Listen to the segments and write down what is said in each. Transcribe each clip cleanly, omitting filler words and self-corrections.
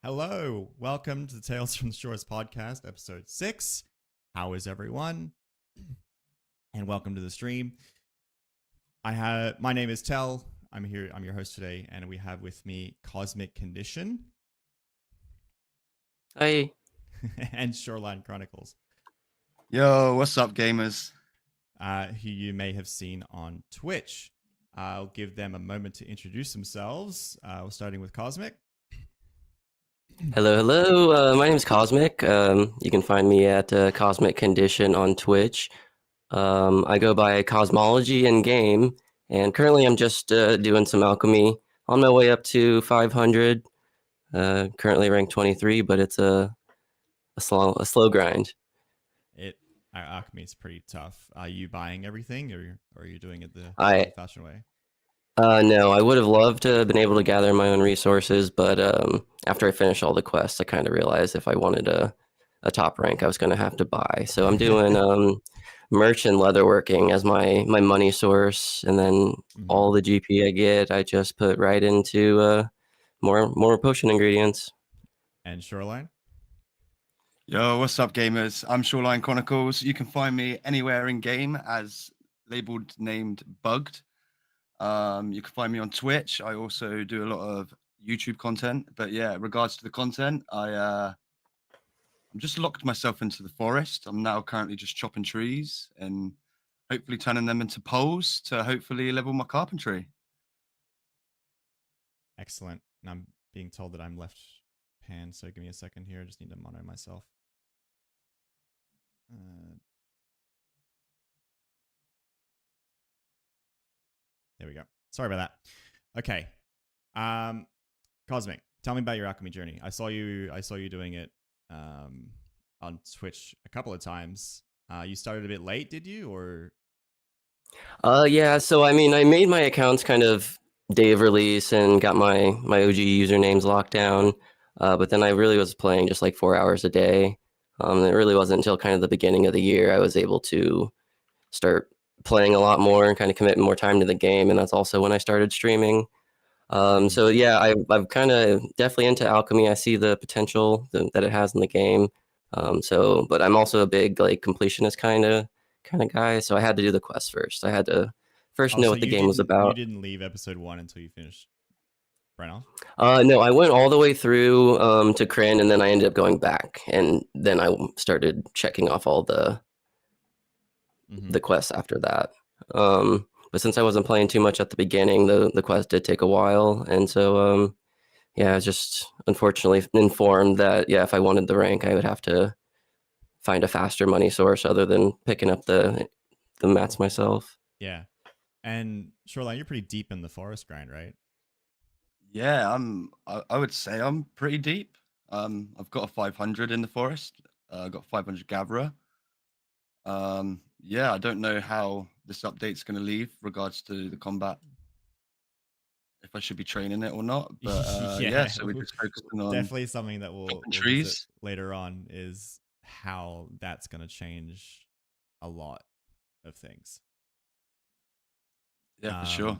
Hello, welcome to the Tales from the Shores podcast, episode 6. How is everyone? And welcome to the stream. My name is Tel. I'm your host today, and we have with me Cosmic Condition. Hi. And Shoreline Chronicles. Yo, what's up, gamers? Who you may have seen on Twitch. I'll give them a moment to introduce themselves. We're starting with Cosmic. Hello. My name is Cosmic. You can find me at Cosmic Condition on Twitch. I go by Cosmology in game, and currently I'm just doing some alchemy on my way up to 500. Currently ranked 23, but it's a slow grind. Alchemy is pretty tough. Are you buying everything, or are you doing it the old-fashioned way? No, I would have loved to have been able to gather my own resources, but after I finished all the quests, I kind of realized if I wanted a top rank, I was going to have to buy. So I'm doing merch and leatherworking as my money source, and then all the GP I get, I just put right into more potion ingredients. And Shoreline? Yo, what's up, gamers? I'm Shoreline Chronicles. You can find me anywhere in game as named Bugged. You can find me on Twitch. I also do a lot of YouTube content. But yeah, regards to the content, I'm just locked myself into the forest. I'm now currently just chopping trees and hopefully turning them into poles to hopefully level my carpentry. Excellent. And I'm being told that I'm left pan, so give me a second here. I just need to mono myself. There we go. Sorry about that. Okay. Cosmic, tell me about your alchemy journey. I saw you doing it on Twitch a couple of times. You started a bit late, did you? Or Yeah, so I mean, I made my accounts kind of day of release and got my OG usernames locked down. But then I really was playing just like 4 hours a day. It really wasn't until kind of the beginning of the year I was able to start playing a lot more and kind of commit more time to the game. And that's also when I started streaming. So yeah, I'm kind of definitely into alchemy. I see the potential that it has in the game. But I'm also a big like completionist kind of guy. So I had to do the quest first. I had to first know what the game was about. You didn't leave episode 1 until you finished Brenna? No, I went all the way through to Kryn, and then I ended up going back, and then I started checking off all the quests after that. But since I wasn't playing too much at the beginning, the quest did take a while, and so yeah, I was just unfortunately informed that if I wanted the rank, I would have to find a faster money source other than picking up the mats myself. Yeah, and Shoreline, you're pretty deep in the forest grind, right? Yeah, I would say I'm pretty deep. I've got a 500 in the forest. I got 500 Gatherer. Yeah, I don't know how this update's going to leave regards to the combat, if I should be training it or not. But yeah, so we're just focusing on definitely something that we'll trees later on is how that's going to change a lot of things. Yeah, for sure.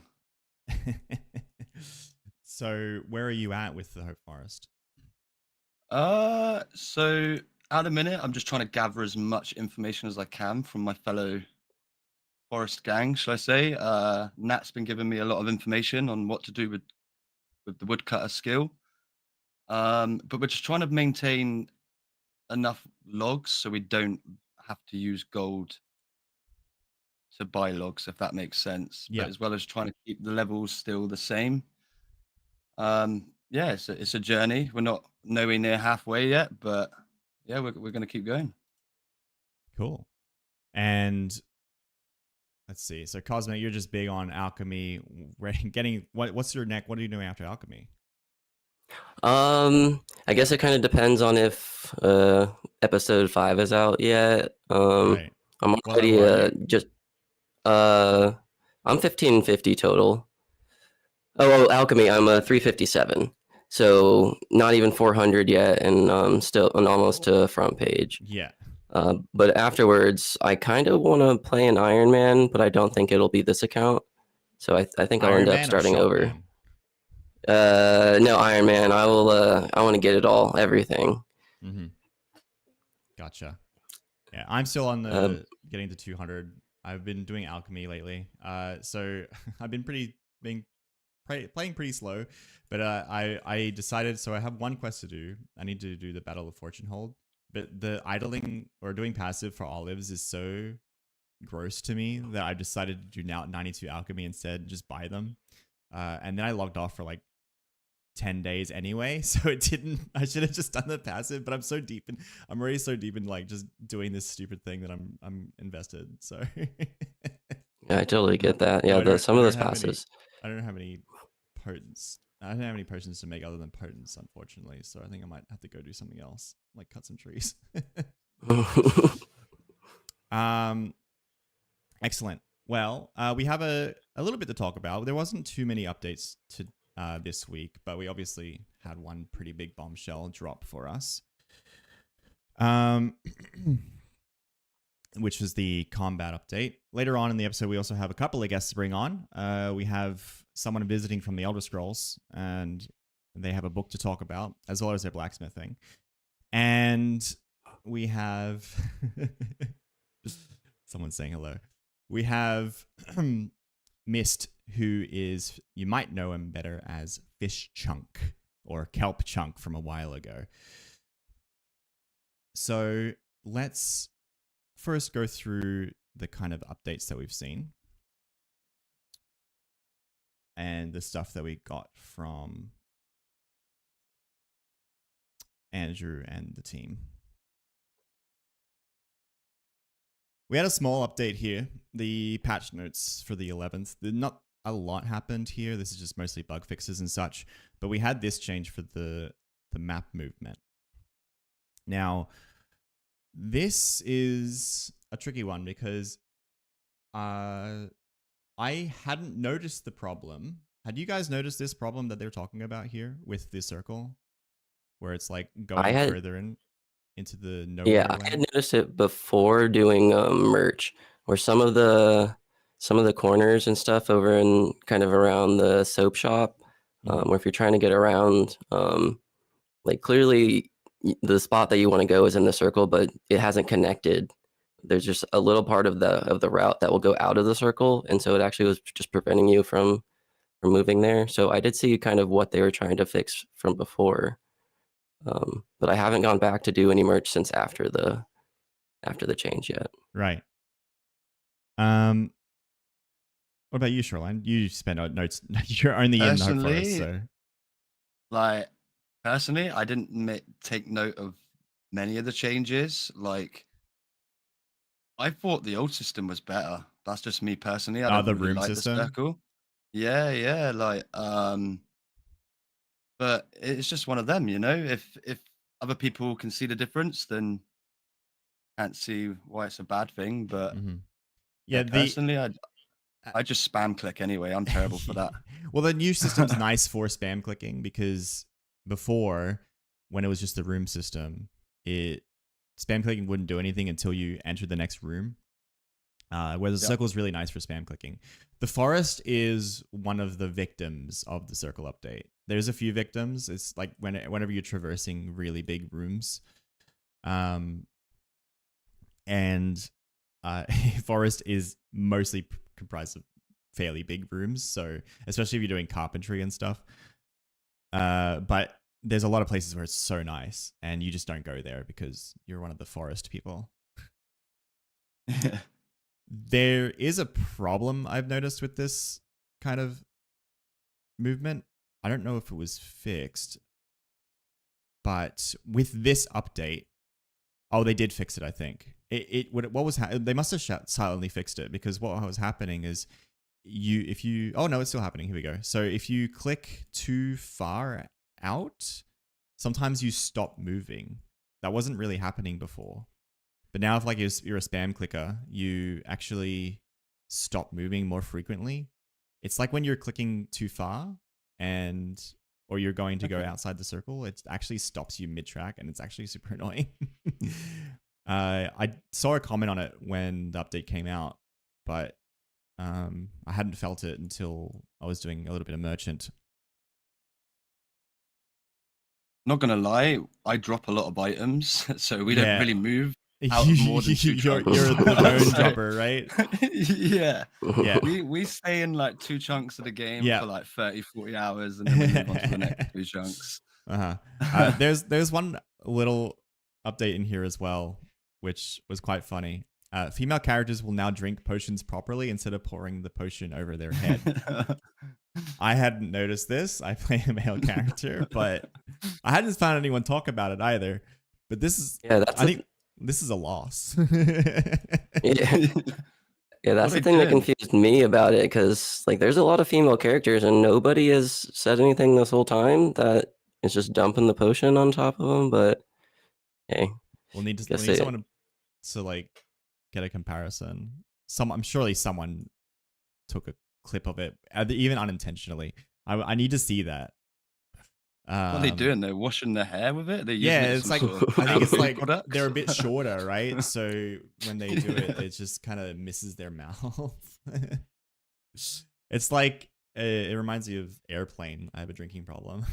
So where are you at with the Hope Forest? So at the minute, I'm just trying to gather as much information as I can from my fellow forest gang, shall I say. Nat's been giving me a lot of information on what to do with the woodcutter skill. But we're just trying to maintain enough logs so we don't have to use gold to buy logs, if that makes sense. Yeah. But as well as trying to keep the levels still the same. Yeah, it's a journey. We're not nowhere near halfway yet, but yeah, we're going to keep going. Cool. And let's see. So Cosmic, you're just big on alchemy. What's your neck? What are you doing after alchemy? I guess it kind of depends on if episode 5 is out yet. Right. I'm already I'm 1550 total. Oh, alchemy, I'm a 357. So not even 400 yet, and still almost to front page. Yeah. But afterwards, I kind of want to play an Iron Man, but I don't think it'll be this account. So I think I'll end up starting over. No, Iron Man. I will. I want to get it all, everything. Mm-hmm. Gotcha. Yeah, I'm still on Um, the getting to 200. I've been doing alchemy lately. So I've been playing pretty slow, but I decided, so I have one quest to do. I need to do the Battle of Fortune Hold, but the idling or doing passive for olives is so gross to me that I've decided to do now 92 alchemy instead and just buy them. And then I logged off for like 10 days anyway, so it didn't. I should have just done the passive, but I'm already so deep in like just doing this stupid thing that I'm invested. So yeah, I totally get that. so Yeah, some I of don't those have any passes. I don't have any potents. I don't have any potions to make other than potents, unfortunately. So I think I might have to go do something else, like cut some trees. um, excellent. Well, we have a little bit to talk about. There wasn't too many updates to this week, but we obviously had one pretty big bombshell drop for us. Which was the combat update. Later on in the episode, we also have a couple of guests to bring on. We have someone visiting from the Elder Scrolls, and they have a book to talk about, as well as their blacksmithing. And we have someone saying hello. We have Mist, who is, you might know him better as Fish Chunk or Kelp Chunk from a while ago. So let's first go through the kind of updates that we've seen and the stuff that we got from Andrew and the team. We had a small update here, the patch notes for the 11th. Not a lot happened here. This is just mostly bug fixes and such, but we had this change for the map movement. Now, this is a tricky one because I hadn't noticed the problem. Had you guys noticed this problem that they're talking about here with the circle, where it's like going further into the no Yeah, border I had land? noticed it before doing merch, where some of the corners and stuff over in kind of around the soap shop, where if you're trying to get around, like clearly the spot that you want to go is in the circle, but it hasn't connected. There's just a little part of the route that will go out of the circle, and so it actually was just preventing you from moving there. So I did see kind of what they were trying to fix from before, but I haven't gone back to do any merch since after the change yet. Right. What about you, Shoreline? You spent notes. You're only in Hope Forest, so Personally, I didn't take note of many of the changes. Like, I thought the old system was better. That's just me personally. I don't the really room like system. the circle. Yeah, like, but it's just one of them, you know. If other people can see the difference, then can't see why it's a bad thing. But yeah, personally, I just spam click anyway. I'm terrible for that. Well, the new system's nice for spam clicking because before, when it was just the room system, spam clicking wouldn't do anything until you entered the next room. Whereas the circle is really nice for spam clicking. The forest is one of the victims of the circle update. There's a few victims. It's like whenever you're traversing really big rooms, and forest is mostly comprised of fairly big rooms. So especially if you're doing carpentry and stuff, but there's a lot of places where it's so nice, and you just don't go there because you're one of the forest people. There is a problem I've noticed with this kind of movement. I don't know if it was fixed, but with this update, they did fix it. I think what was they must have silently fixed it, because what was happening is it's still happening. Here we go. So if you click too far out, sometimes you stop moving. That wasn't really happening before. But now, if like you're a spam clicker, you actually stop moving more frequently. It's like when you're clicking too far or you're going to go outside the circle, it actually stops you mid-track, and it's actually super annoying. I saw a comment on it when the update came out, but I hadn't felt it until I was doing a little bit of merchant. Not gonna lie, I drop a lot of items, so we don't Yeah. really move out of more than 2 you're chunks. the bone So- dropper, right? Yeah. Yeah. We stay in like 2 chunks of the game Yeah. for like 30, 40 hours, and then we move on to the next 2 chunks. There's one little update in here as well, which was quite funny. Female characters will now drink potions properly instead of pouring the potion over their head. I hadn't noticed this. I play a male character, but I hadn't found anyone talk about it either. But this is, I think this is a loss. Yeah. Yeah, that's What the a thing that good. confused me about it, because like there's a lot of female characters and nobody has said anything this whole time that it's just dumping the potion on top of them. But hey, we'll need guess someone to like get a comparison. I'm surely someone took a clip of it, even unintentionally. I need to see that. What are they doing? They're washing their hair with it? It's like, I think it's like products? they're a bit shorter, right? So when they do it, it just kind of misses their mouth. It's like, it reminds me of Airplane. I have a drinking problem.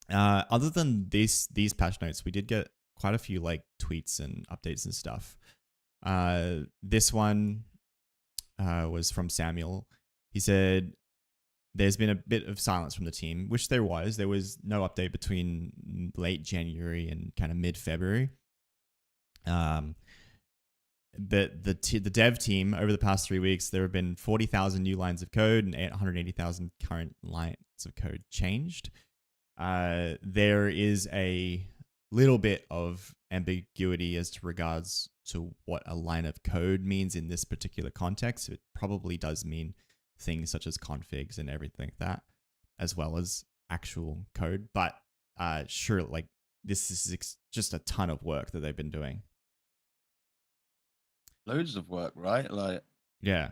Other than these patch notes, we did get quite a few like tweets and updates and stuff. This one was from Samuel. He said, there's been a bit of silence from the team, which there was. There was no update between late January and kind of mid-February. The dev team, over the past 3 weeks, there have been 40,000 new lines of code and 180,000 current lines of code changed. There is a little bit of ambiguity as to regards to what a line of code means in this particular context. It probably does mean things such as configs and everything like that, as well as actual code. But sure, like this is just a ton of work that they've been doing. Loads of work, right? Like, yeah,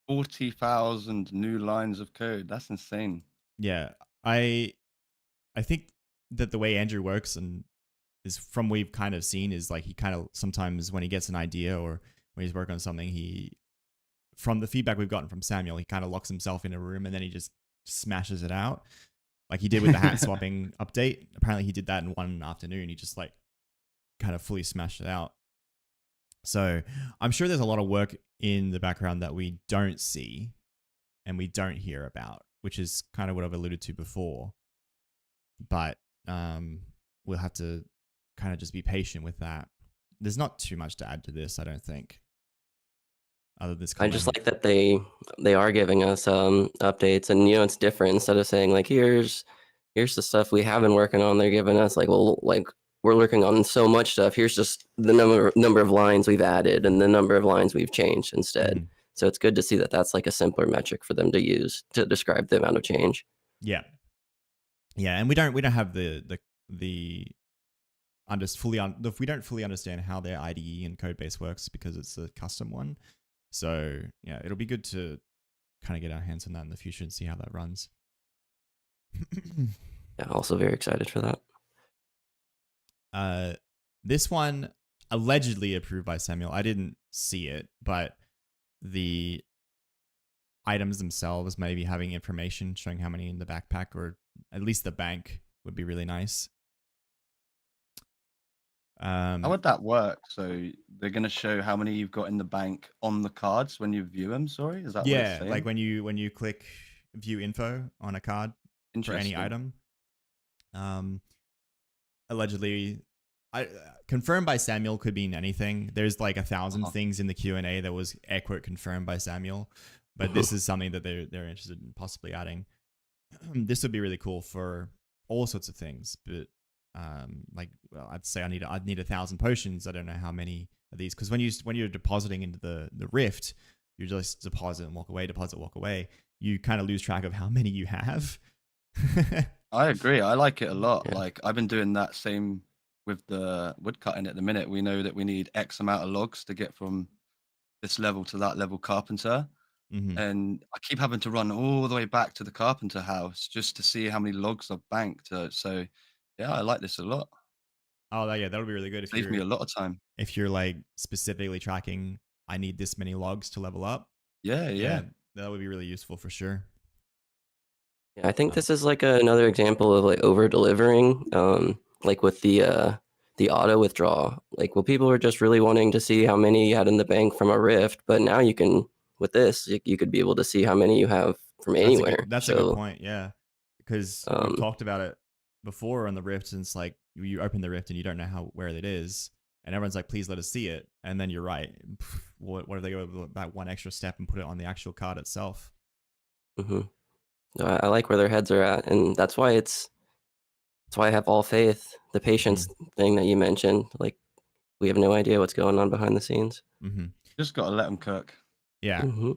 40,000 new lines of code. That's insane. Yeah, I think that the way Andrew works and is from we've kind of seen is like he kind of sometimes when he gets an idea or when he's working on something, from the feedback we've gotten from Samuel, he kind of locks himself in a room and then he just smashes it out. Like he did with the hat swapping update. Apparently he did that in one afternoon. He just like kind of fully smashed it out. So I'm sure there's a lot of work in the background that we don't see and we don't hear about, which is kind of what I've alluded to before. But we'll have to kind of just be patient with that. There's not too much to add to this, I don't think. Other than this, I just like that they are giving us updates, and it's different. Instead of saying like here's the stuff we have been working on, they're giving us like, well, like we're working on so much stuff. Here's just the number of lines we've added and the number of lines we've changed instead. Mm-hmm. So it's good to see that that's like a simpler metric for them to use to describe the amount of change. Yeah, and we don't have we don't fully understand how their IDE and code base works because it's a custom one. So yeah, it'll be good to kind of get our hands on that in the future and see how that runs. Yeah, also very excited for that. This one allegedly approved by Samuel. I didn't see it, but the items themselves maybe having information showing how many in the backpack or at least the bank would be really nice. How would that work? So they're going to show how many you've got in the bank on the cards when you view them. Sorry, is that what it's saying? Like when you click view info on a card for any item. Allegedly, confirmed by Samuel could mean anything. There's like 1,000 things in the Q&A that was air quote confirmed by Samuel, but this is something that they're interested in possibly adding. This would be really cool for all sorts of things, but I'd say I'd need 1,000 potions. I don't know how many of these, because when you're depositing into the rift, you just deposit and walk away. You kind of lose track of how many you have. I agree. I like it a lot. Yeah. Like I've been doing that same with the woodcutting at the minute. We know that we need X amount of logs to get from this level to that level carpenter. Mm-hmm. And I keep having to run all the way back to the carpenter house just to see how many logs I've banked. So yeah, I like this a lot. Oh, yeah, that'll be really good. Saves me a lot of time. If you're like specifically tracking, I need this many logs to level up. Yeah. That would be really useful for sure. Yeah, I think this is like another example of like over delivering, like with the auto withdrawal. Like, well, people were just really wanting to see how many you had in the bank from a rift, but now you can, with this, you could be able to see how many you have from anywhere. That's a good point. Yeah, because we've Um, talked about it before on the rift, and it's like you open the rift and you don't know where it is, and everyone's like, "Please let us see it." And then you're right. What if they go that one extra step and put it on the actual card itself? mhm. I like where their heads are at, and that's why I have all faith. The patience thing that you mentioned, like we have no idea what's going on behind the scenes. Mm-hmm. Just gotta let them cook. Yeah. Hmm.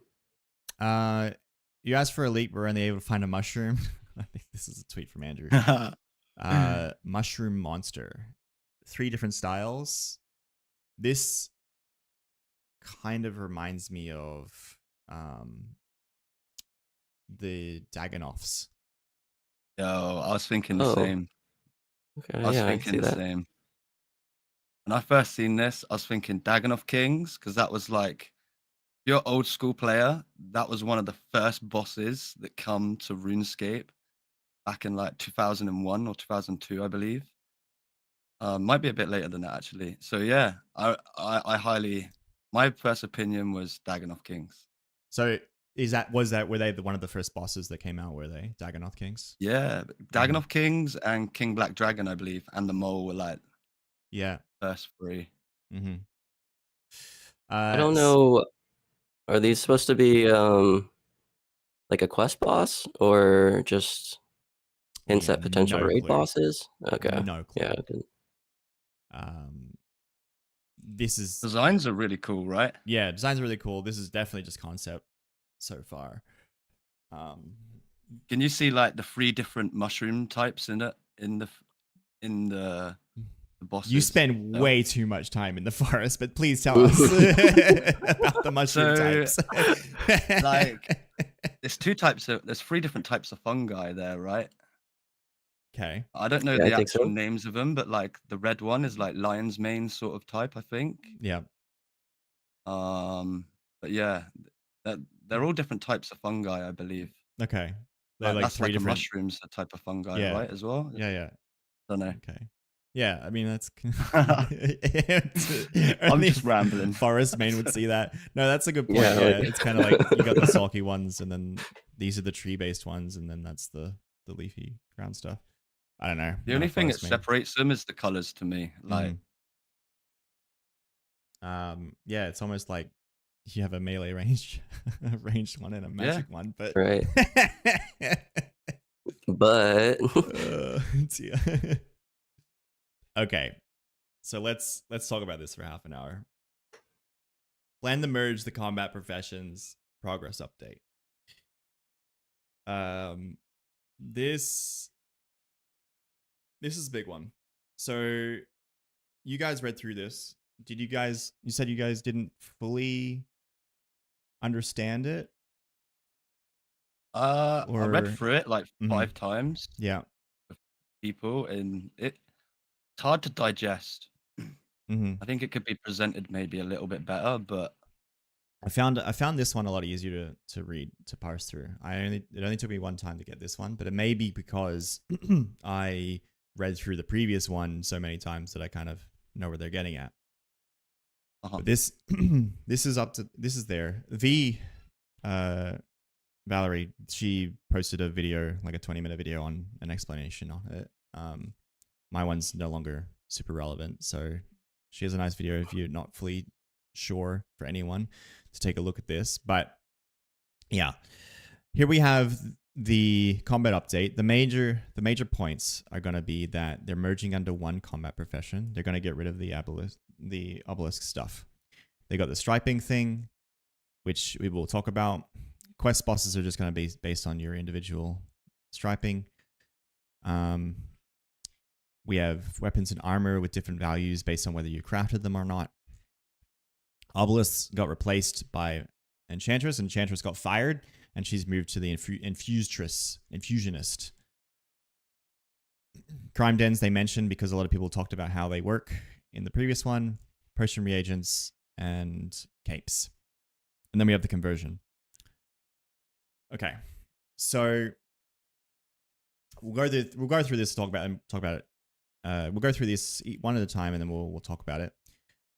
You asked for a leak. We're only able to find a mushroom. I think this is a tweet from Andrew. Mushroom monster, 3 different styles. This kind of reminds me of the Dagonoffs. Yo, I was thinking the Oh, same. okay, I was yeah, I can thinking see the that. same. When I first seen this, I was thinking Dagonoff Kings, because that was like, if you're an old school player, that was one of the first bosses that come to RuneScape back in like 2001 or 2002, I believe. Might be a bit later than that actually. So yeah, I highly, my first opinion was Dagonoff Kings. So were they one of the first bosses that came out? Were they Dagonoth Kings? Yeah, Dagonoff Kings and King Black Dragon, I believe, and the Mole were like Yeah. first 3. Mm-hmm. I don't know. Are these supposed to be like a quest boss or just hints We at have potential no raid clue. bosses? Okay. No clue. Yeah. Good. This is Designs are really cool, right? yeah, designs are really cool. This is definitely just concept so far. Can you see like the 3 different mushroom types in it in the bosses? You spend No? way too much time in the forest, but please tell us about the mushroom types. Like, there's 3 different types of fungi there, right? Okay. I don't know Yeah, I the think actual so. names of them, but like the red one is like lion's mane sort of type, I think. Yeah. But yeah, that they're all different types of fungi, I believe. Okay. They're like That's 3 like a different. mushroom's a type of fungi, Yeah. right? As well. Yeah. Don't know. Okay. Yeah, I mean that's I'm only just rambling. Forest Main would see that. No, that's a good point. Yeah, Yeah, like it's kind of like you got the sulky ones, and then these are the tree-based ones, and then that's the leafy ground stuff. I don't know. The I'm not only a thing that Forest Main. separates them is the colors to me. Like, Yeah, it's almost like you have a melee range, a ranged one, and a magic one, but right. But yeah. Okay, so let's talk about this for half an hour. Plan to merge the combat professions progress update. This is a big one. So you guys read through this. You said you guys didn't fully understand it? I read through it like 5 times. Yeah. With people, and it's hard to digest. I think it could be presented maybe a little bit better, but I found this one a lot easier to read, to parse through. It only took me one time to get this one, but it may be because I read through the previous one so many times that I kind of know where they're getting at. But this is there. Valerie, she posted a video, like a 20-minute video on an explanation on it. My one's no longer super relevant, so she has a nice video if you're not fully sure, for anyone to take a look at this. But yeah, here we have the combat update. The major points are going to be that they're merging under one combat profession. They're going to get rid of the obelisk stuff. They got the striping thing, which we will talk about. Quest bosses are just going to be based on your individual striping. We have weapons and armor with different values based on whether you crafted them or not. Obelisk got replaced by Enchantress. Enchantress got fired, and she's moved to the Infusionist. Crime dens they mentioned because a lot of people talked about how they work in the previous one. Potion reagents and capes. And then we have the conversion. Okay, so we'll go through this, talk about it. We'll go through this one at a time, and then we'll talk about it.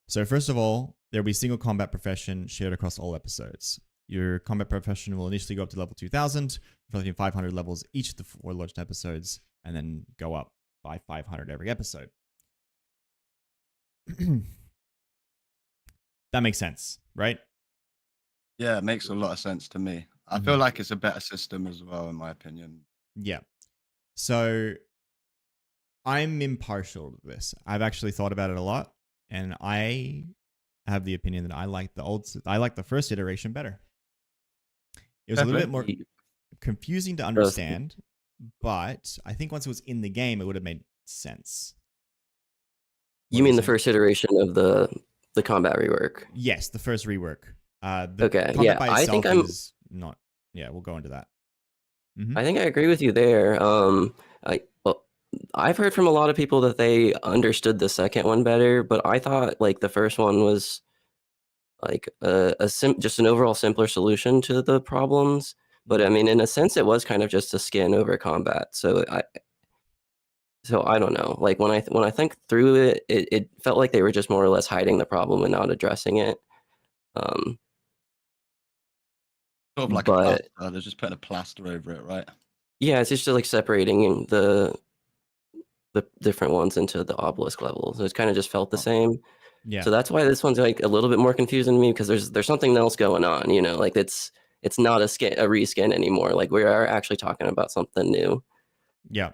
So first of all, there will be single combat profession shared across all episodes. Your combat profession will initially go up to level 2000, reflecting 500 levels each of the 4 launched episodes, and then go up by 500 every episode. That makes sense, right? Yeah, it makes a lot of sense to me. I feel like it's a better system as well, in my opinion. Yeah. So I'm impartial to this. I've actually thought about it a lot, and I have the opinion that I like the first iteration better. It was a little bit more confusing to understand, but I think once it was in the game, it would have made sense. You mean the first iteration of the combat rework? Yes, the first rework. Okay, yeah, I think is not. Yeah, we'll go into that. I think I agree with you there. I've heard from a lot of people that they understood the second one better, but I thought like the first one was like just an overall simpler solution to the problems. But I mean, in a sense, it was kind of just a skin over combat. So I don't know. Like when I think through it, it felt like they were just more or less hiding the problem and not addressing it. Sort of like a plaster. They're just putting a plaster over it, right? Yeah, it's just like separating the different ones into the obelisk levels. It kind of just felt the same. Yeah. So that's why this one's like a little bit more confusing to me, because there's something else going on, you know, like it's not a reskin anymore. Like we are actually talking about something new. Yeah.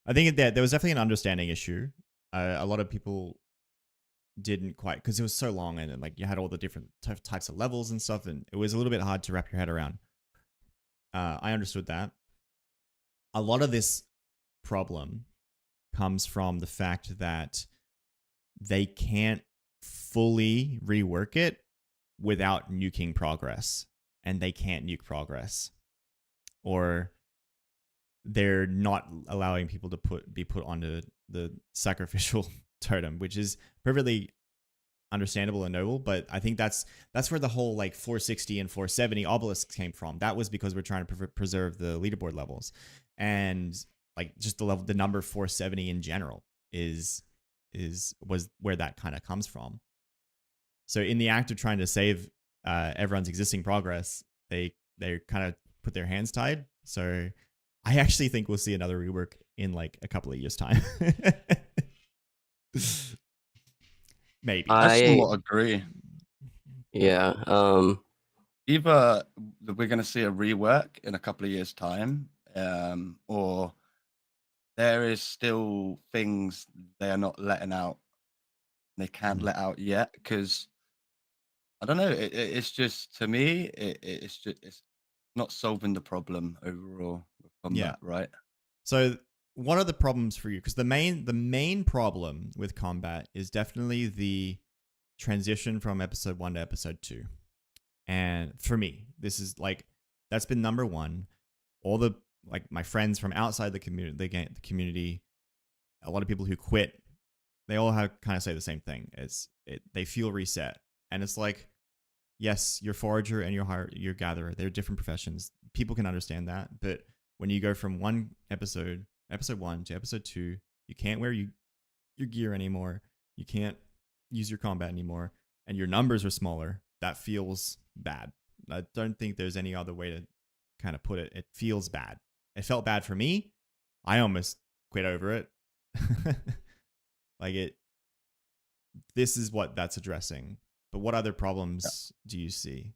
I think that there was definitely an understanding issue. A lot of people didn't quite, because it was so long, and like you had all the different types of levels and stuff, and it was a little bit hard to wrap your head around. I understood that. A lot of this problem comes from the fact that they can't fully rework it without nuking progress, and they can't nuke progress, or they're not allowing people to be put onto the sacrificial totem, which is perfectly understandable and noble. But I think that's where the whole like 460 and 470 obelisks came from. That was because we're trying to preserve the leaderboard levels, and like just the number 470 in general was where that kind of comes from. So in the act of trying to save everyone's existing progress, they kind of put their hands tied. So I actually think we'll see another rework in like a couple of years' time. Maybe. I somewhat agree. Yeah. Either we're going to see a rework in a couple of years' time, or there is still things they are not letting out. They can't let out yet, because I don't know. It's just, to me, it's not solving the problem overall with combat, right? So what are the problems for you? Because the main problem with combat is definitely the transition from episode 1 to episode 2. And for me, this is like, that's been number one. All the, like, my friends from outside the community, a lot of people who quit, they all kind of say the same thing. They feel reset. And it's like, yes, you're forager and you're gatherer. They're different professions. People can understand that. But when you go from episode 1 to episode 2, you can't wear your gear anymore. You can't use your combat anymore. And your numbers are smaller. That feels bad. I don't think there's any other way to kind of put it. It feels bad. It felt bad for me. I almost quit over it. This is what that's addressing. But what other problems do you see?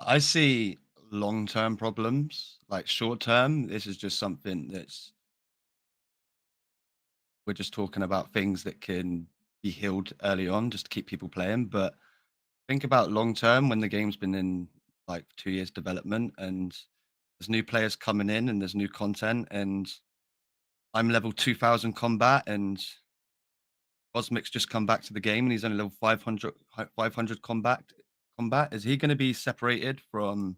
I see long-term problems. Like short-term, this is just something we're just talking about things that can be healed early on just to keep people playing. But think about long-term, when the game's been in like 2 years development, and there's new players coming in and there's new content, and I'm level 2000 combat, and Cosmic's just come back to the game and he's only level 500 combat. Is he going to be separated from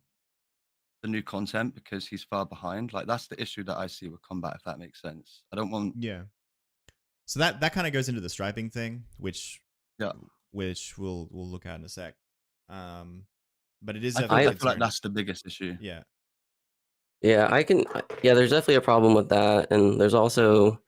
the new content because he's far behind? Like, that's the issue that I see with combat, if that makes sense. I don't want... Yeah. So that kind of goes into the striping thing, which we'll look at in a sec. But it is... I feel like that's the biggest issue. Yeah. Yeah, yeah, there's definitely a problem with that, and there's also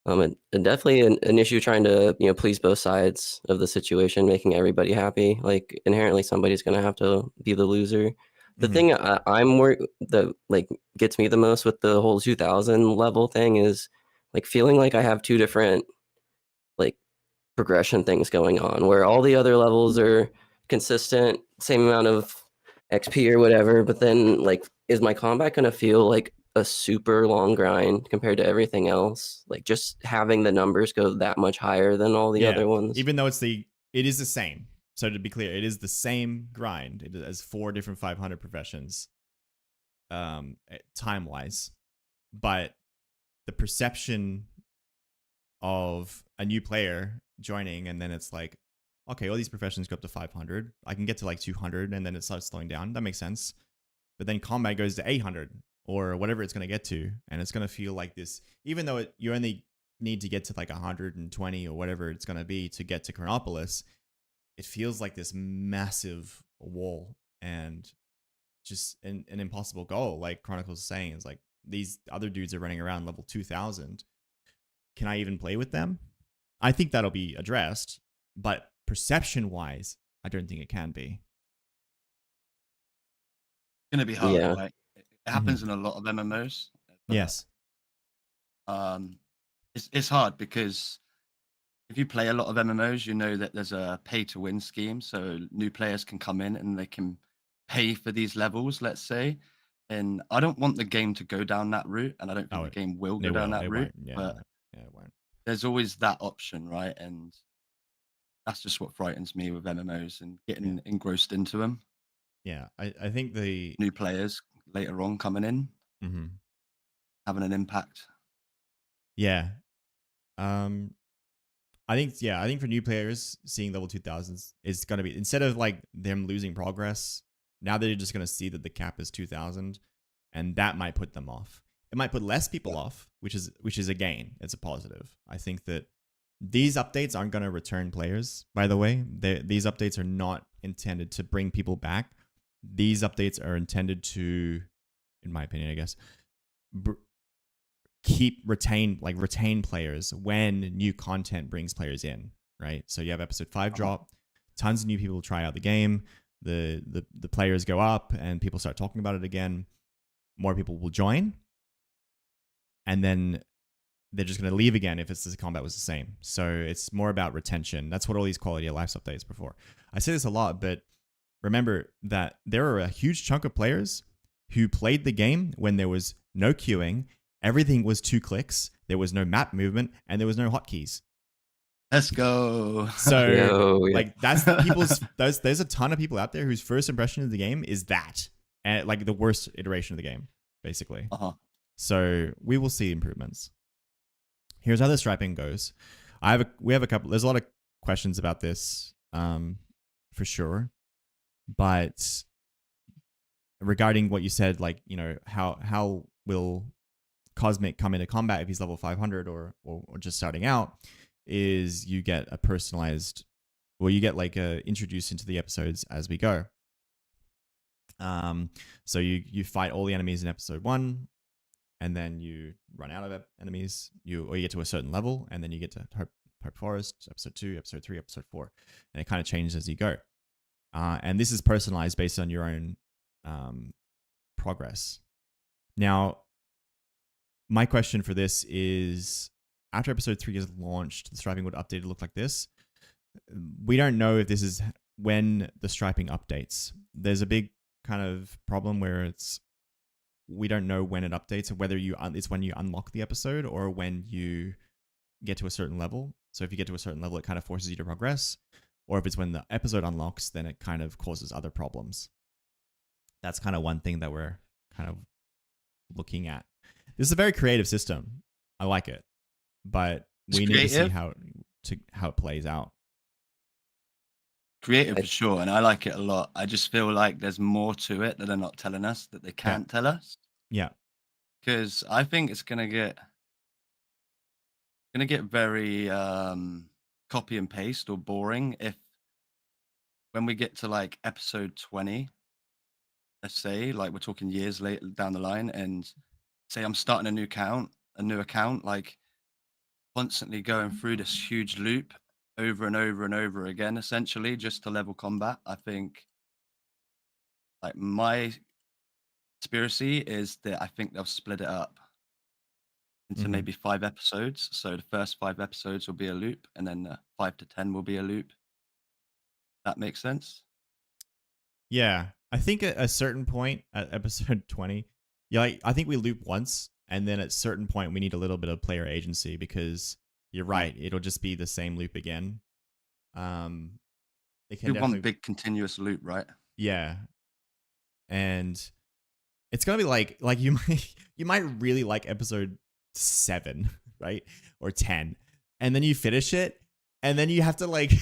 definitely an issue trying to please both sides of the situation, making everybody happy. Like inherently, somebody's gonna have to be the loser. The Mhm. thing I'm worried that like gets me the most with the whole 2000 level thing is like feeling like I have two different like progression things going on, where all the other levels are consistent, same amount of XP or whatever, but then like is my combat gonna feel like a super long grind compared to everything else? Like just having the numbers go that much higher than all the Yeah, other ones. even though it is the same. So to be clear, it is the same grind. It has 4 different 500 professions, time wise, but the perception of a new player joining, and then it's like, okay, all these professions go up to 500. I can get to like 200, and then it starts slowing down. That makes sense. But then combat goes to 800 or whatever it's going to get to, and it's going to feel like this, even though you only need to get to like 120 or whatever it's going to be to get to Chronopolis. It feels like this massive wall and just an impossible goal. Like Chronicles is saying, is like these other dudes are running around level 2000. Can I even play with them? I think that'll be addressed, but perception wise, I don't think it can be. Gonna be hard, Yeah. right? It happens in a lot of MMOs, but Yes. um, it's hard because if you play a lot of MMOs, you know that there's a pay to win scheme, so new players can come in and they can pay for these levels, let's say. And I don't want the game to go down that route, and I don't think Oh, the game will go it down will. that It route. won't. Yeah, But no. Yeah, it won't. there's always that option, right? And that's just what frightens me with MMOs and Yeah. getting engrossed into them. Yeah. I think the. New players later on coming in, Mhm. having an impact. Yeah. Um, I think for new players, seeing level 2000s is going to be, instead of like them losing progress, now they're just going to see that the cap is 2000, and that might put them off. It might put less people off, which is a gain. It's a positive. I think that these updates aren't going to return players, by the way. These updates are not intended to bring people back. These updates are intended to, in my opinion, I guess, retain players when new content brings players in, right? So you have episode 5 drop, tons of new people try out the game, the players go up and people start talking about it again, more people will join, and then they're just going to leave again if the combat was the same. So it's more about retention. That's what all these quality of life updates before. I say this a lot, but remember that there are a huge chunk of players who played the game when there was no queuing, everything was 2 clicks, there was no map movement, and there was no hotkeys. Let's go. So Yeah. like that's people's there's a ton of people out there whose first impression of the game is that, and like the worst iteration of the game, basically. So we will see improvements. Here's how the striping goes. We have a couple. There's a lot of questions about this, for sure. But regarding what you said, like how will Cosmic come into combat if he's level 500 or just starting out? Is you get a personalized, well, you get like introduced into the episodes as we go. So you fight all the enemies in episode 1. And then you run out of enemies, or you get to a certain level, and then you get to Hope Forest, episode 2, episode 3, episode 4. And it kind of changes as you go. And this is personalized based on your own progress. Now, my question for this is, after episode 3 is launched, the striping would update to look like this. We don't know if this is when the striping updates. There's a big kind of problem where we don't know when it updates, or whether it's when you unlock the episode or when you get to a certain level. So if you get to a certain level, it kind of forces you to progress. Or if it's when the episode unlocks, then it kind of causes other problems. That's kind of one thing that we're kind of looking at. This is a very creative system. I like it, but we need to see how it plays out. Creative for sure, and I like it a lot. I just feel like there's more to it that they're not telling us, that they can't tell us. Yeah. Because I think it's gonna get very copy and paste or boring if when we get to like episode 20 let's say, like we're talking years later down the line, and say I'm starting a new account, like constantly going through this huge loop over and over and over again, essentially, just to level combat. I think, like, my conspiracy is that I think they'll split it up into Hmm. maybe 5 episodes. So the first 5 episodes will be a loop, and then 5 to 10 will be a loop. That makes sense. Yeah, I think at a certain point at episode 20, yeah, I think we loop once, and then at a certain point we need a little bit of player agency because you're Uh, right, it'll just be the same loop again. Um, it can do one definitely, big continuous loop, right? yeah, and it's gonna be like you might really like episode 7, right, or 10, and then you finish it, and then you have to like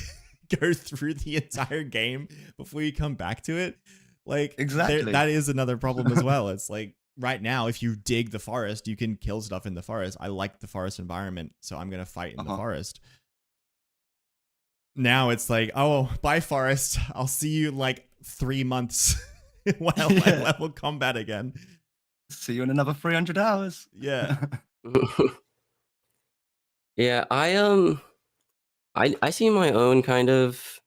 go through the entire game before you come back to it. Like Exactly. that is another problem as well. It's like right now, if you dig the forest, you can kill stuff in the forest. I like the forest environment, so I'm gonna fight in the Uh-huh. forest. Now it's like, oh, bye forest. I'll see you in like 3 months while I Yeah. level combat again. See you in another 300 hours. Yeah. Yeah, I see my own kind of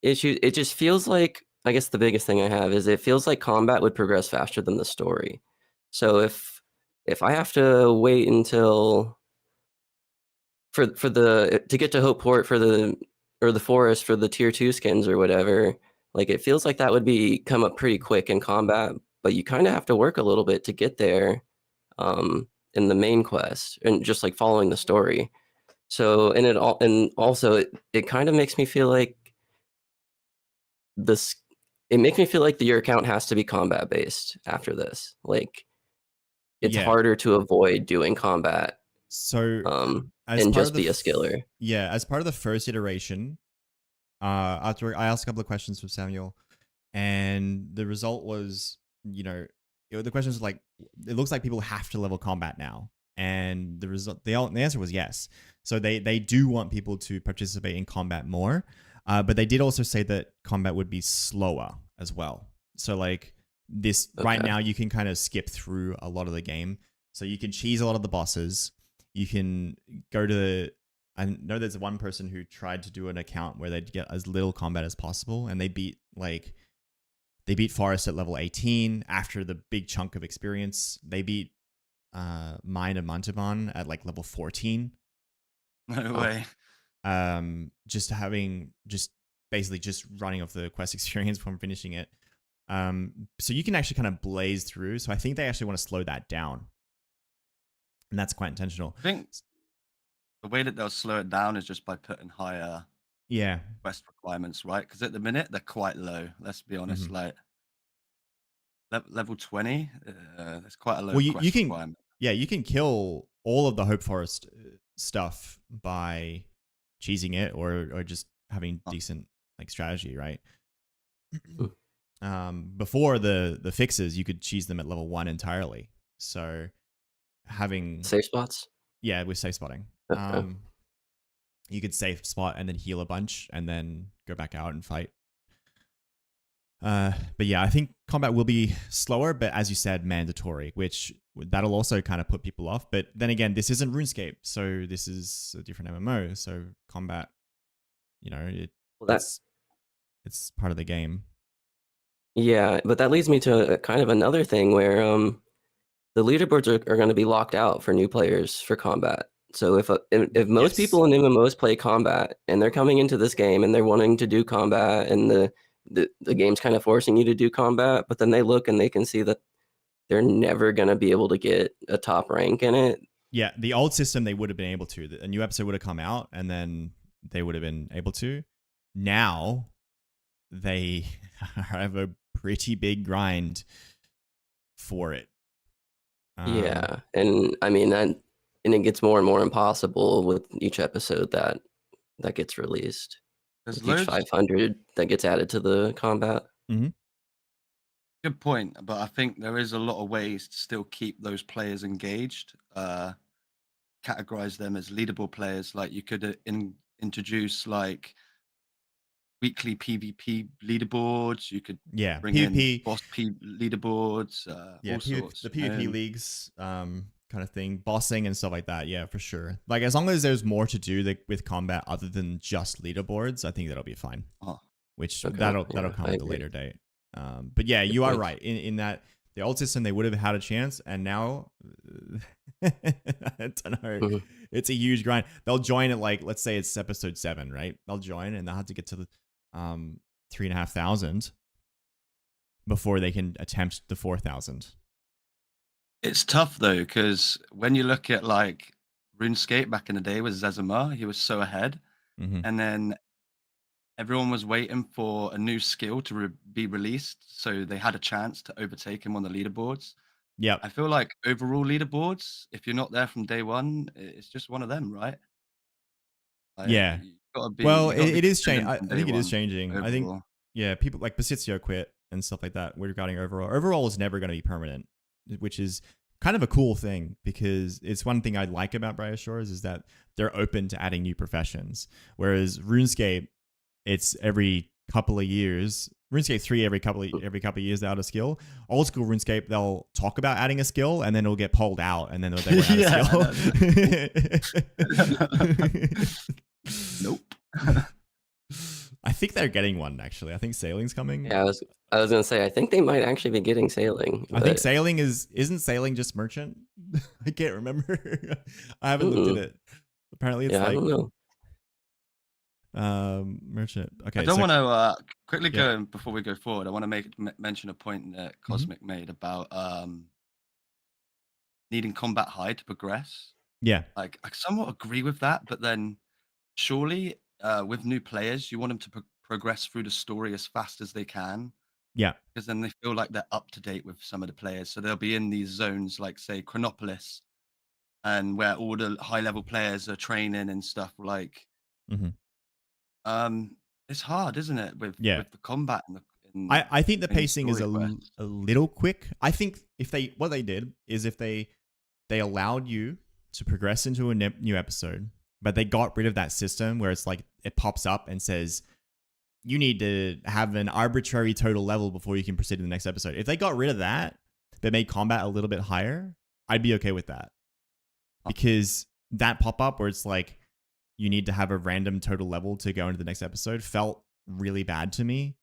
issue. It just feels like, I guess the biggest thing I have is it feels like combat would progress faster than the story. So if I have to wait until for the to get to Hopeport for the or the forest for the tier 2 skins or whatever, like it feels like that would be come up pretty quick in combat, but you kind of have to work a little bit to get there in the main quest and just like following the story. So and also it kind of makes me feel like this it makes me feel like your account has to be combat based after this. Like it's Yeah. harder to avoid doing combat So as and part of just be a skiller. yeah, as part of the first iteration, after I asked a couple of questions from Samuel, and the result was, the questions were like, it looks like people have to level combat now, and the answer was yes. So they do want people to participate in combat more, but they did also say that combat would be slower as well. So like this right Okay. now, you can kind of skip through a lot of the game, so you can cheese a lot of the bosses. You can go to I know there's one person who tried to do an account where they'd get as little combat as possible, and they beat Forest at level 18 after the big chunk of experience. They beat Mind of Montalban at like level 14. No Oh, way. Just basically just running off the quest experience from finishing it. So you can actually kind of blaze through. So I think they actually want to slow that down, and that's quite intentional. I think the way that they'll slow it down is just by putting higher Yeah. quest requirements, right? Because at the minute they're quite low. Let's be honest. Mhm. Like level 20, that's quite a low Well, you quest can, requirement. yeah, you can kill all of the Hope Forest stuff by cheesing it or just having Huh. decent like strategy, right? mm, Before the fixes, you could cheese them at level 1 entirely. So having safe spots. with safe spotting, Okay. you could safe spot and then heal a bunch and then go back out and fight. But yeah, I think combat will be slower, but as you said, mandatory, which that'll also kind of put people off. But then again, this isn't RuneScape, so this is a different MMO. So combat, Well, that it's part of the game. yeah, but that leads me to kind of another thing where the leaderboards are going to be locked out for new players for combat. So if most Yes. people in MMOs play combat and they're coming into this game and they're wanting to do combat and the game's kind of forcing you to do combat, but then they look and they can see that they're never going to be able to get a top rank in it. Yeah, the old system they would have been able to. A new episode would have come out, and then they would have been able to. Now they have a pretty big grind for it. Yeah, and I mean and it gets more and more impossible with each episode that gets released. There's With each loads. 500 that gets added to the combat. Good point, but I think there is a lot of ways to still keep those players engaged. Categorize them as leaderboard players. Like you could introduce like weekly PvP leaderboards. You could Yeah, bring in PvP. boss leaderboards, Yeah, all sorts. the PvP leagues, kind of thing, bossing and stuff like that. Yeah, for sure. Like as long as there's more to do with combat other than just leaderboards, I think that'll be fine. Oh, Which Okay, that'll yeah, come I at a agree. later date. But yeah, Good you are point. right in that the old system they would have had a chance, and now I don't know. Mhm. It's a huge grind. They'll join at like, let's say it's episode 7, right? They'll join and they'll have to get to the 3,500 before they can attempt the 4,000. it's tough though, because when you look at like RuneScape back in the day with Zezima, he was so ahead, Mm-hmm. and then everyone was waiting for a new skill to be released, so they had a chance to overtake him on the leaderboards. Yep. I feel like overall leaderboards, if you're not there from day one, it's just one of them, right? Like, Yeah. you gotta be, Well, you gotta be it is changing. consistent I from day think it is one changing. I think, overall. yeah, people like Basizio quit and stuff like that regarding overall. Overall is never going to be permanent, which is kind of a cool thing because it's one thing I like about Briar Shores is that they're open to adding new professions. Whereas RuneScape, it's every couple of years. RuneScape 3 every couple of years they add a skill. Old school RuneScape, they'll talk about adding a skill and then it'll get pulled out and then they won't add a skill. Nope. I think they're getting one actually. I think sailing's coming. Yeah, I was gonna say I think they might actually be getting sailing. I think but- sailing isn't sailing just merchant? I can't remember. I haven't looked at it. Apparently it's yeah, I like don't know. merchant. Okay. I don't so- want to quickly Yeah. go before we go forward. I want to mention a point that Cosmic made about needing combat high to progress. Yeah. Like, I somewhat agree with that, but then surely with new players, you want them to progress through the story as fast as they can, Yeah. because then they feel like they're up to date with some of the players. So they'll be in these zones, like say Chronopolis, and where all the high level players are training and stuff. Like, Mhm. it's hard, isn't it, with Yeah. with the combat and I think the and pacing is story quests. a little quick. I think what they did is if they allowed you to progress into a new episode, but they got rid of that system where it's like it pops up and says you need to have an arbitrary total level before you can proceed to the next episode. If they got rid of that, but made combat a little bit higher, I'd be okay with that. Because that pop up where it's like you need to have a random total level to go into the next episode felt really bad to me.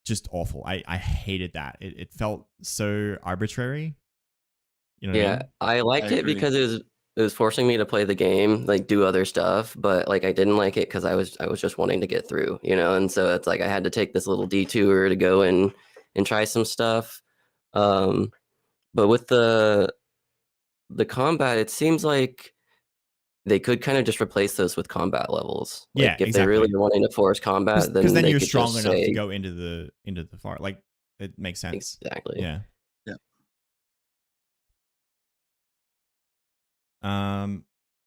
Just awful. I hated that. It felt so arbitrary. You know what I Yeah, mean? I liked it agree. because it was forcing me to play the game, like do other stuff, but like I didn't like it because I was just wanting to get through, and so it's like I had to take this little detour to go and try some stuff. But with the combat, it seems like they could kind of just replace those with combat levels. Like Yeah, if exactly. they really wanting to force combat, Because then they you're could strong just enough to say- go into the far. Like it makes sense. Exactly. Yeah. Yeah.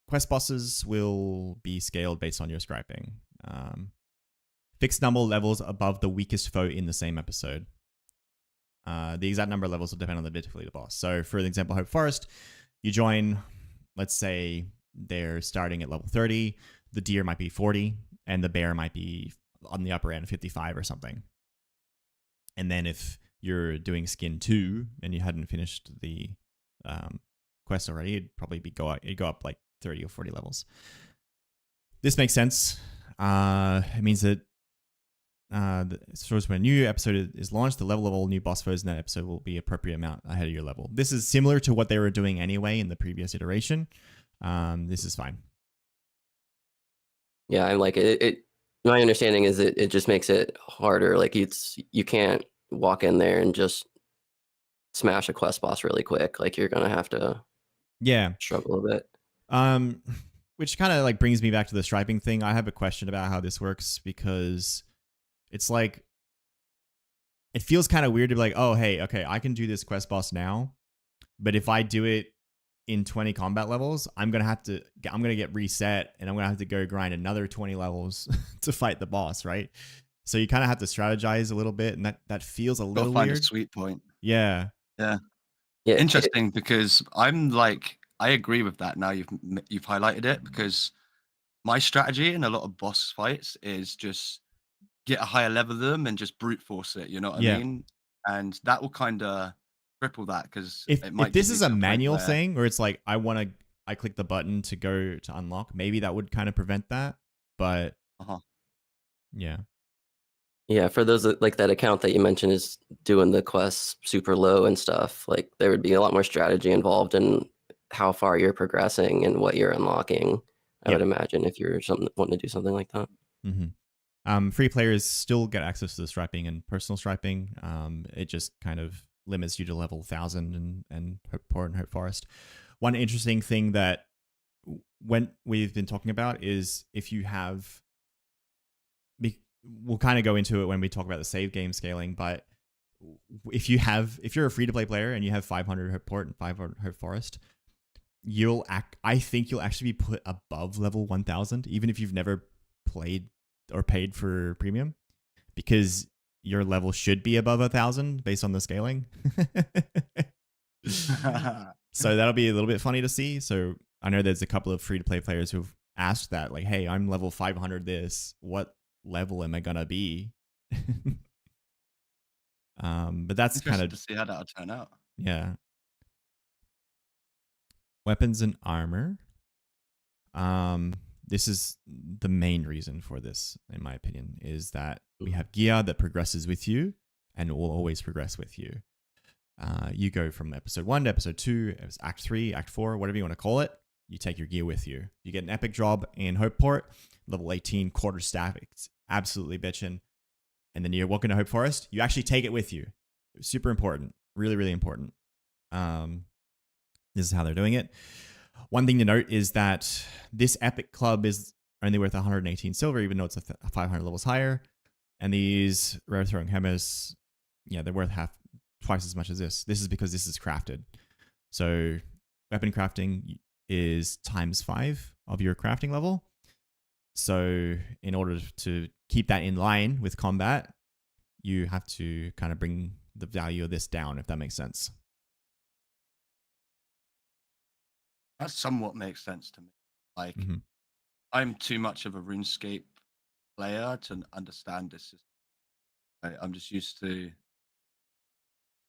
Quest bosses will be scaled based on your scriping. Fixed number of levels above the weakest foe in the same episode. The exact number of levels will depend on the difficulty of the boss. So, for example, Hope Forest, you join, let's say they're starting at level 30, the deer might be 40, and the bear might be on the upper end, 55 or something. And then if you're doing skin 2 and you hadn't finished the quest already, it'd probably go up like 30 or 40 levels. This makes sense. It means that when a new episode is launched, the level of all new boss foes in that episode will be appropriate amount ahead of your level. This is similar to what they were doing anyway in the previous iteration. This is fine. Yeah, I'm like it. My understanding is it just makes it harder. Like you can't walk in there and just smash a quest boss really quick. Like you're gonna have to struggle a bit. Which kind of like brings me back to the striping thing. I have a question about how this works because it's like it feels kind of weird to be like, oh hey, okay, I can do this quest boss now, but if I do it in 20 combat levels, I'm gonna get reset and I'm gonna have to go grind another 20 levels to fight the boss, right? So you kind of have to strategize a little bit, and that feels a little Find weird. a sweet point. Yeah. Yeah, Interesting, because I'm like, I agree with that. Now you've highlighted it, because my strategy in a lot of boss fights is just get a higher level of them and just brute force it. You know what I Yeah. mean? And that will kind of cripple that because If it if might get this you is a to a point manual where thing where it's like I click the button to go to unlock, maybe that would kind of prevent that. But uh yeah. Yeah, for those like that account that you mentioned is doing the quests super low and stuff, like there would be a lot more strategy involved in how far you're progressing and what you're unlocking. I would Yep. imagine if you're wanting to do something like that. Free players still get access to the striping and personal striping. It just kind of limits you to level 1000 and Hope Port and Hope Forest. One interesting thing that when we've been talking about is if you have, we'll kind of go into it when we talk about the save game scaling, but if you're a free to play player and you have 500 Hope Port and 500 Hope Forest, I think you'll actually be put above level 1000, even if you've never played or paid for premium, because your level should be above 1000 based on the scaling. So that'll be a little bit funny to see. So I know there's a couple of free to play players who've asked that, like, hey, I'm level 500 this, what level am I gonna be? But that's kind interested of, to see how that'll turn out. yeah. Weapons and armor. This is the main reason for this, in my opinion, is that we have gear that progresses with you and will always progress with you. You go from episode 1 to episode 2, act 3, act 4, whatever you want to call it. You take your gear with you. You get an epic job in Hopeport, level 18, quarter staff. It's absolutely bitchin'. And then you walk into Hope Forest. You actually take it with you. Super important. Really, really important. This is how they're doing it. One thing to note is that this epic club is only worth 118 silver, even though it's 500 levels higher. And these rare throwing hammers, yeah, they're worth twice as much as this. This is because this is crafted. So weapon crafting is ×5 of your crafting level. So in order to keep that in line with combat, you have to kind of bring the value of this down, if that makes sense. That somewhat makes sense to me. Like, I'm too much of a RuneScape player to understand this system. I'm just used to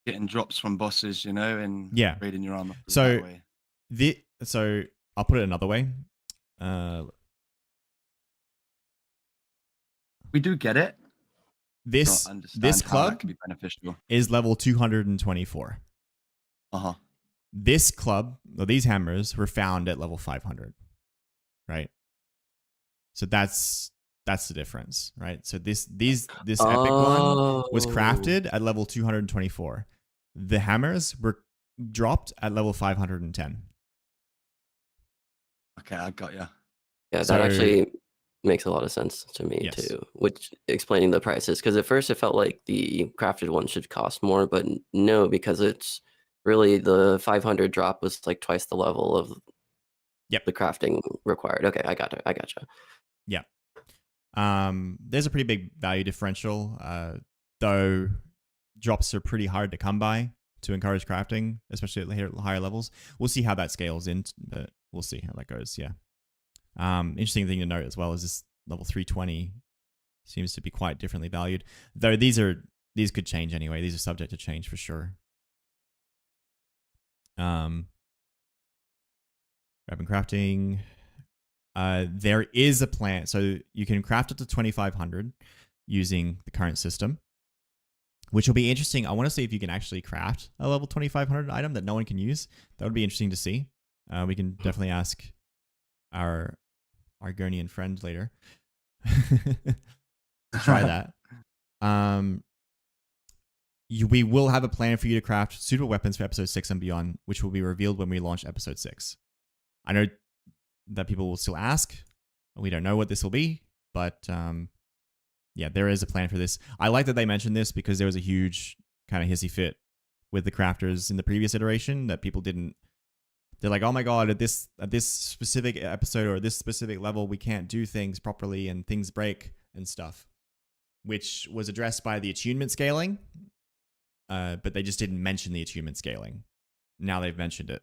getting drops from bosses, you know, and Yeah. raiding your armor So that way. So I'll put it another way. We do get it. This Not understand this how that club can be beneficial. is level 224. This club, or these hammers, were found at level 500, right? So that's the difference, right? So this epic one was crafted at level 224. The hammers were dropped at level 510. Okay, I got you. Yeah, So- that actually makes a lot of sense to me Yes. too, which explaining the prices, because at first it felt like the crafted one should cost more, but no, because it's really the 500 drop was like twice the level of the crafting required. Okay, I gotcha. Yeah. There's a pretty big value differential, though drops are pretty hard to come by to encourage crafting, especially at higher levels. We'll see how that scales in, but we'll see how that goes. Yeah. Interesting thing to note as well is this level 320 seems to be quite differently valued, though these could change anyway. These are subject to change for sure. Weapon crafting. There is a plan, so you can craft up to 2500 using the current system, which will be interesting. I want to see if you can actually craft a level 2500 item that no one can use. That would be interesting to see. We can definitely ask our Argonian friend later to try that. We will have a plan for you to craft suitable weapons for episode 6 and beyond, which will be revealed when we launch episode 6. I know that people will still ask. We don't know what this will be, but yeah, there is a plan for this. I like that they mentioned this because there was a huge kind of hissy fit with the crafters in the previous iteration that people didn't. They're like, oh my god, at this specific episode or this specific level, we can't do things properly and things break and stuff, which was addressed by the attunement scaling, but they just didn't mention the attunement scaling. Now they've mentioned it.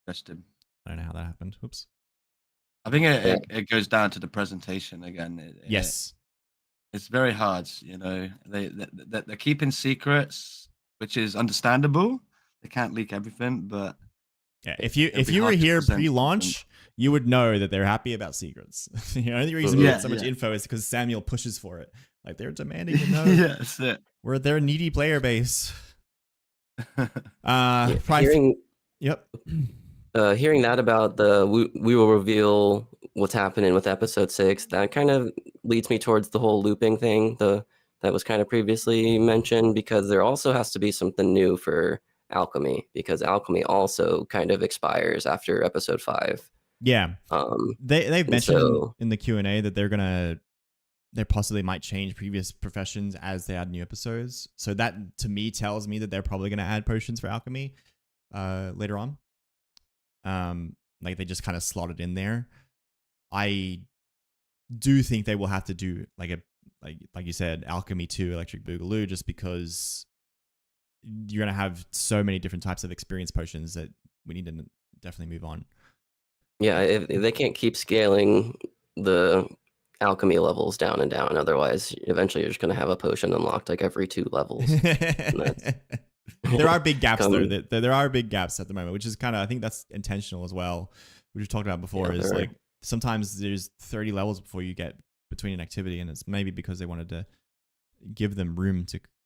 Interesting. I don't know how that happened. Oops. I think Yeah. it goes down to the presentation again. Yes. It's very hard, you know. They're keeping secrets, which is understandable. They can't leak everything, but Yeah, it'll if be you were hard to here present something. pre-launch, you would know that they're happy about secrets. The only reason we Mhm. get so much info is because Samuel pushes for it. Like they're demanding to know. Yeah, that's it. We're their needy player base. Yeah, Probably. Yep. hearing that about we will reveal what's happening with episode 6, that kind of leads me towards the whole looping thing that was kind of previously mentioned, because there also has to be something new for Alchemy, because Alchemy also kind of expires after episode 5. Yeah. They've mentioned in the Q&A that they possibly might change previous professions as they add new episodes. So that to me tells me that they're probably going to add potions for Alchemy later on. Like they just kind of slotted in there. I do think they will have to do like you said, Alchemy 2 Electric Boogaloo, just because you're going to have so many different types of experience potions that we need to definitely move on. Yeah, if they can't keep scaling the alchemy levels down and down, otherwise eventually you're just going to have a potion unlocked like every 2 levels. There are big gaps though. There are big gaps at the moment, which is kind of, I think that's intentional as well, which we talked about before. Yeah, is like sometimes there's 30 levels before you get between an activity, and it's maybe because they wanted to give them room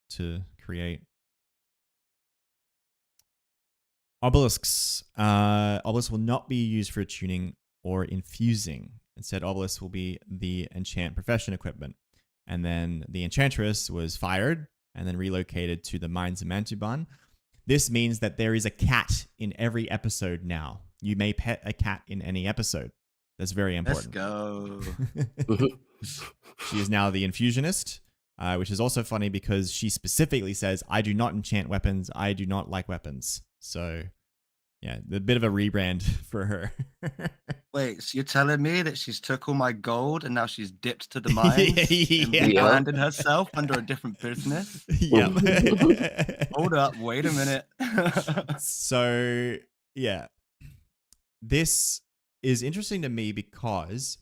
to create. Obelisks. Obelisk will not be used for tuning or infusing. Instead, Obelisk will be the enchant profession equipment. And then the enchantress was fired and then relocated to the mines of Mantuban. This means that there is a cat in every episode now. You may pet a cat in any episode. That's very important. Let's go. She is now the infusionist, which is also funny because she specifically says, I do not enchant weapons. I do not like weapons. So, yeah, a bit of a rebrand for her. Wait, so you're telling me that she's took all my gold and now she's dipped to the mines and Yeah. rebranded herself under a different business? Yep. Hold up, wait a minute. So, yeah. This is interesting to me because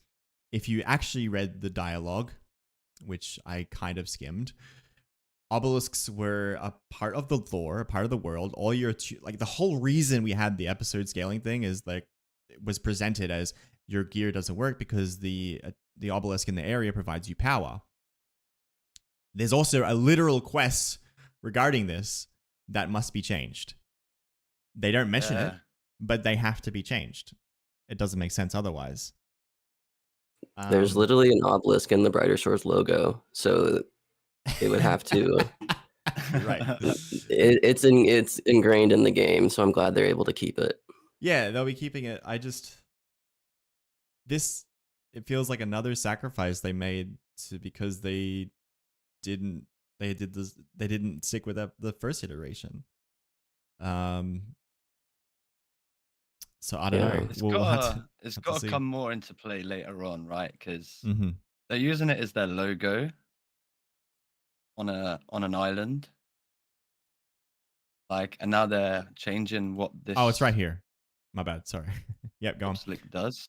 if you actually read the dialogue, which I kind of skimmed, obelisks were a part of the lore, a part of the world. All your like the whole reason we had the episode scaling thing is like it was presented as your gear doesn't work because the obelisk in the area provides you power. There's also a literal quest regarding this that must be changed. They don't mention it, but they have to be changed. It doesn't make sense otherwise. There's literally an obelisk in the Brighter Shores logo, so they would have to. Right. It's ingrained in the game, so I'm glad they're able to keep it. Yeah, they'll be keeping it. It feels like another sacrifice they made because they didn't stick with the first iteration. So I don't know. It's got to come more into play later on, right? Because mm-hmm. they're using it as their logo on an island, like, and now they're changing what this. Oh, it's right here. My bad. Sorry. Yep, go on. Misclick does.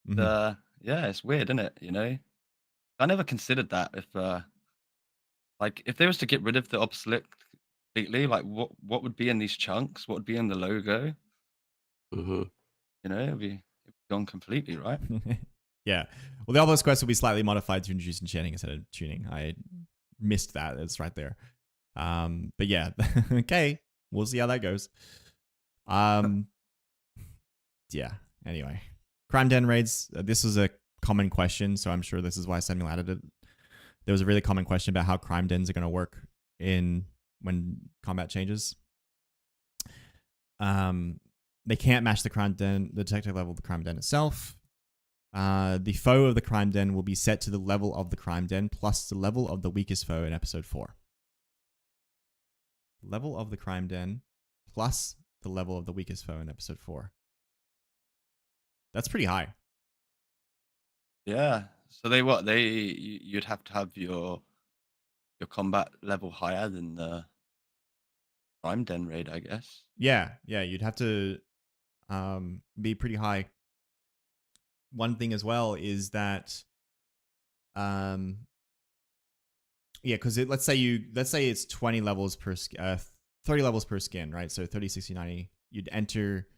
Mm-hmm. Yeah, it's weird, isn't it? You know, I never considered that. If they was to get rid of the Obelisk completely, like what would be in these chunks? What would be in the logo? Mm-hmm. You know, it'd be gone completely, right? Yeah. Well, the Obelisk quest will be slightly modified to introduce enchanting instead of tuning. I missed that. It's right there. But yeah, okay. We'll see how that goes. Yeah. Anyway, crime den raids. This was a common question, so I'm sure this is why Samuel added it. There was a really common question about how crime dens are going to work when combat changes. They can't match the crime den, the detective level of the crime den itself. The foe of the crime den will be set to the level of the crime den plus the level of the weakest foe in episode 4. Level of the crime den plus the level of the weakest foe in episode 4. That's pretty high. Yeah. So you'd have to have your combat level higher than the crime den raid, I guess. Yeah, you'd have to be pretty high. one thing as well is that, because let's say it's 20 levels per 30 levels per skin, right? So 30, 60, 90. You'd enter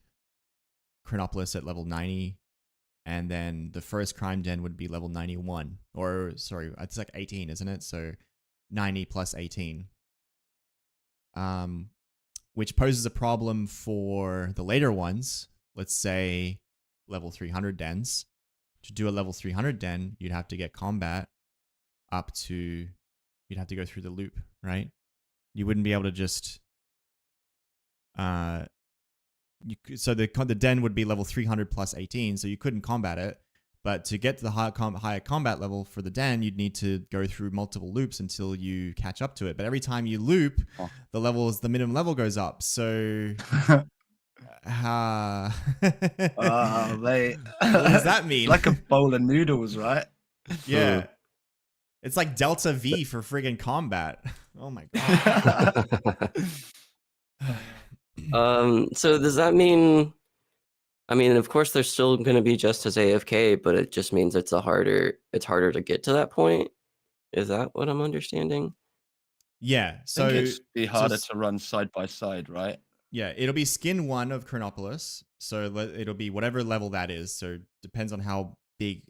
Chronopolis at level 90, and then the first crime den would be level 91, or sorry, it's like 18, isn't it? So 90 plus 18, which poses a problem for the later ones. Let's say level 300 dens. To do a level 300 den, you'd have to get combat up to, you'd have to go through the loop, right? You wouldn't be able to just, so the den would be level 300 plus 18, so you couldn't combat it. But to get to the higher combat level for the den, you'd need to go through multiple loops until you catch up to it. But every time you loop, the minimum level goes up. So, Oh, mate. What does that mean? Like a bowl of noodles, right? Yeah. It's like Delta V for friggin' combat. Oh my god. So does that mean, I mean, of course they're still going to be just as AFK, but it just means it's harder to get to that point. Is that what I'm understanding? Yeah. So I think it'd be harder to run side by side, right? Yeah, it'll be skin 1 of Chronopolis. So it'll be whatever level that is. So depends on how big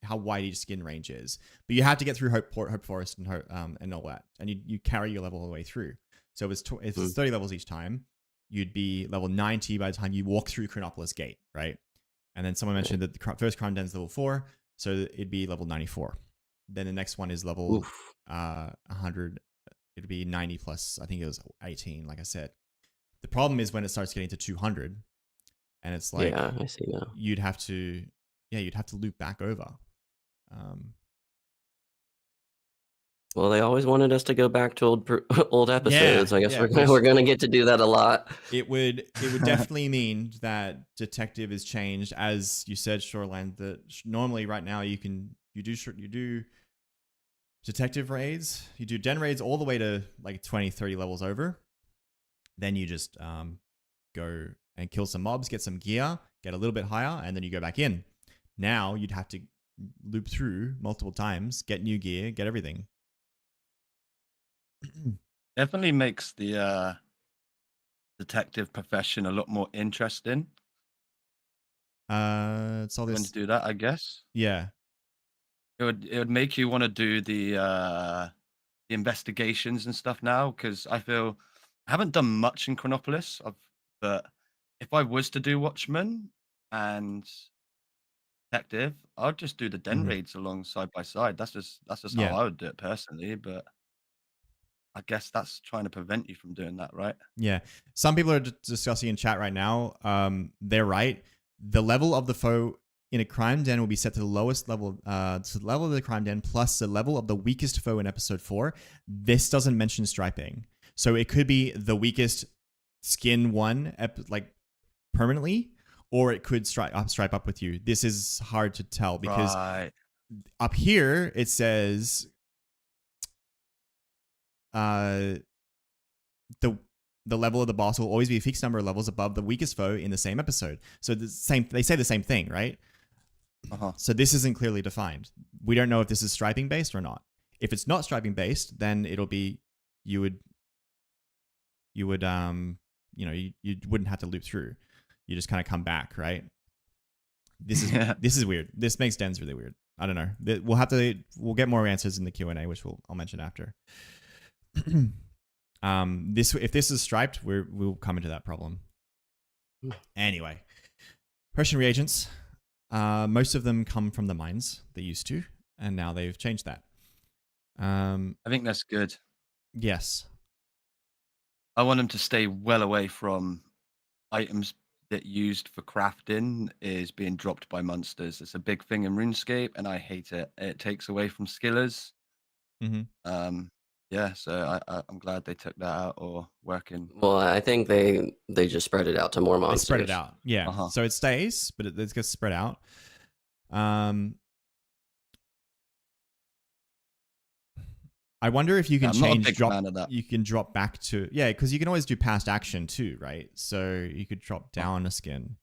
how wide each skin range is. But you have to get through Hope Forest and all that, and you carry your level all the way through. So if it's 30 levels each time, you'd be level 90 by the time you walk through Chronopolis Gate, right? And then someone mentioned that the first crime den is level 4, so it'd be level 94. Then the next one is level 100. It'd be 90 plus, I think it was 18, like I said. The problem is when it starts getting to 200, and it's like, yeah, I see now. You'd have to loop back over. Well, they always wanted us to go back to old episodes. Yeah, I guess yeah, we're going to get to do that a lot. It would definitely mean that detective is changed, as you said, Shoreline. That normally right now you do detective raids, you do den raids all the way to like 20, 30 levels over. Then you just go and kill some mobs, get some gear, get a little bit higher, and then you go back in. Now you'd have to loop through multiple times, get new gear, get everything. Definitely makes the detective profession a lot more interesting. It's all Going this. to do that, I guess. Yeah. It would make you want to do the investigations and stuff now, because I feel I haven't done much in Chronopolis. But if I was to do Watchmen and Detective, I'd just do the den raids along side by side. That's just Yeah. how I would do it personally. But I guess that's trying to prevent you from doing that, right? Yeah. Some people are discussing in chat right now. They're right. The level of the foe in a crime den will be set to the lowest level, to the level of the crime den plus the level of the weakest foe in episode 4. This doesn't mention striping. So it could be the weakest skin 1, like permanently, or it could stripe up with you. This is hard to tell because up here it says the level of the boss will always be a fixed number of levels above the weakest foe in the same episode. So they say the same thing, right? So this isn't clearly defined. We don't know if this is striping based or not. If it's not striping based, then it'll be you wouldn't have to loop through. You just kind of come back, right? This is weird. This makes dens really weird. I don't know. We'll get more answers in the Q&A, which I'll mention after. If this is striped, we'll come into that problem. Anyway, Persian reagents. Most of them come from the mines. They used to, and now they've changed that. I think that's good. Yes. I want them to stay well away from items that used for crafting is being dropped by monsters. It's a big thing in RuneScape, and I hate it. It takes away from skillers. Yeah, so I'm glad they took that out or working. Well, I think they just spread it out to more monsters. They spread it out, yeah. So it stays, but it gets spread out. I wonder if you can you can drop back to, because you can always do past action too, right? So you could drop down a skin.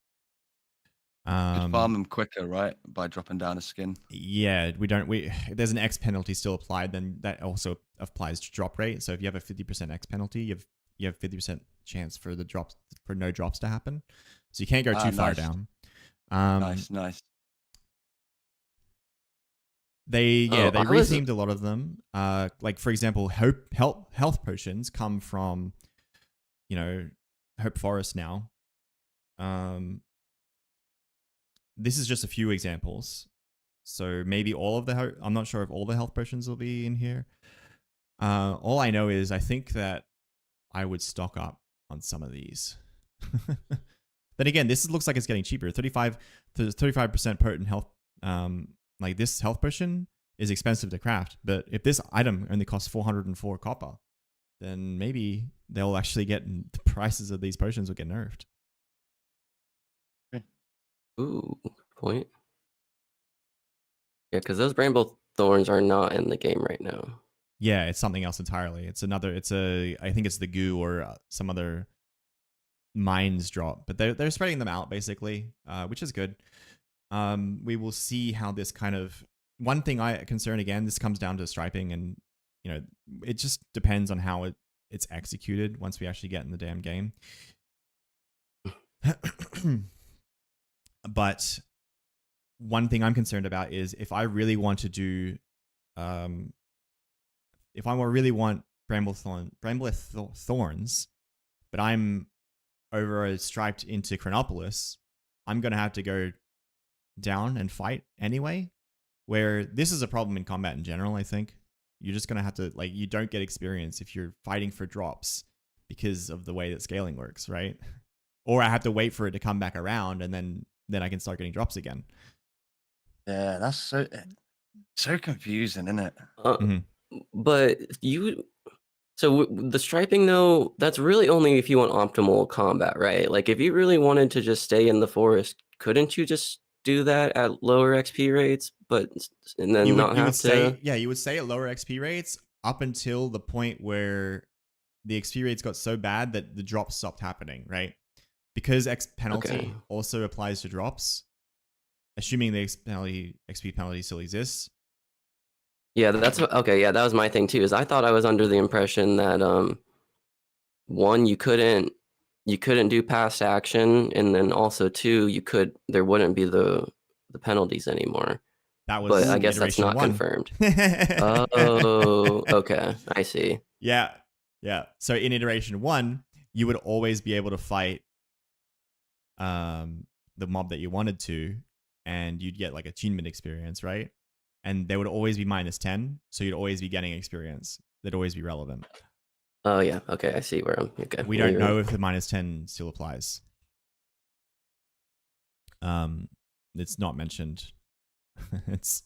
Could farm them quicker, right? By dropping down a skin. Yeah, there's an X penalty still applied, then that also applies to drop rate. So if you have a 50% X penalty, you have 50% chance for no drops to happen. So you can't go too far down. Nice. They rethemed a lot of them. Like for example, health potions come from, Hope Forest now. This is just a few examples. So maybe all of I'm not sure if all the health potions will be in here. All I know is I think that I would stock up on some of these. Then again, looks like it's getting cheaper. 35% potent health. Like this health potion is expensive to craft, but if this item only costs 404 copper, then maybe they'll actually get the prices of these potions will get nerfed. Ooh, good point. Yeah, because those Bramble Thorns are not in the game right now. Yeah, it's something else entirely. I think it's the goo or some other mines drop, but they're spreading them out basically, which is good. We will see how this kind of, one thing I concern again, this comes down to striping, and it just depends on how it's executed once we actually get in the damn game. But one thing I'm concerned about is if I really want to do, if I really want Bramble Thorns, but I'm over striped into Chronopolis, I'm going to have to go down and fight anyway, where this is a problem in combat in general. I think you're just going to have to, you don't get experience if you're fighting for drops because of the way that scaling works, right? Or I have to wait for it to come back around, and then I can start getting drops again. Yeah, that's so confusing, isn't it? But so the striping though, that's really only if you want optimal combat, right? Like if you really wanted to just stay in the forest, couldn't you just do that at lower XP rates, and then you would stay at lower XP rates up until the point where the XP rates got so bad that the drops stopped happening, right? Because X penalty also applies to drops, assuming the XP penalty still exists. Yeah, that was my thing too. Is I thought I was under the impression that one, you couldn't do past action, and then also two, there wouldn't be the penalties anymore. But I guess that's not confirmed. Oh, okay, I see. Yeah. So in iteration 1, you would always be able to fight the mob that you wanted to, and you'd get achievement experience, right? And they would always be -10, so you'd always be getting experience. They'd always be relevant. Oh yeah, okay, I see where I'm. Okay, we don't know if the -10 still applies. It's not mentioned. It's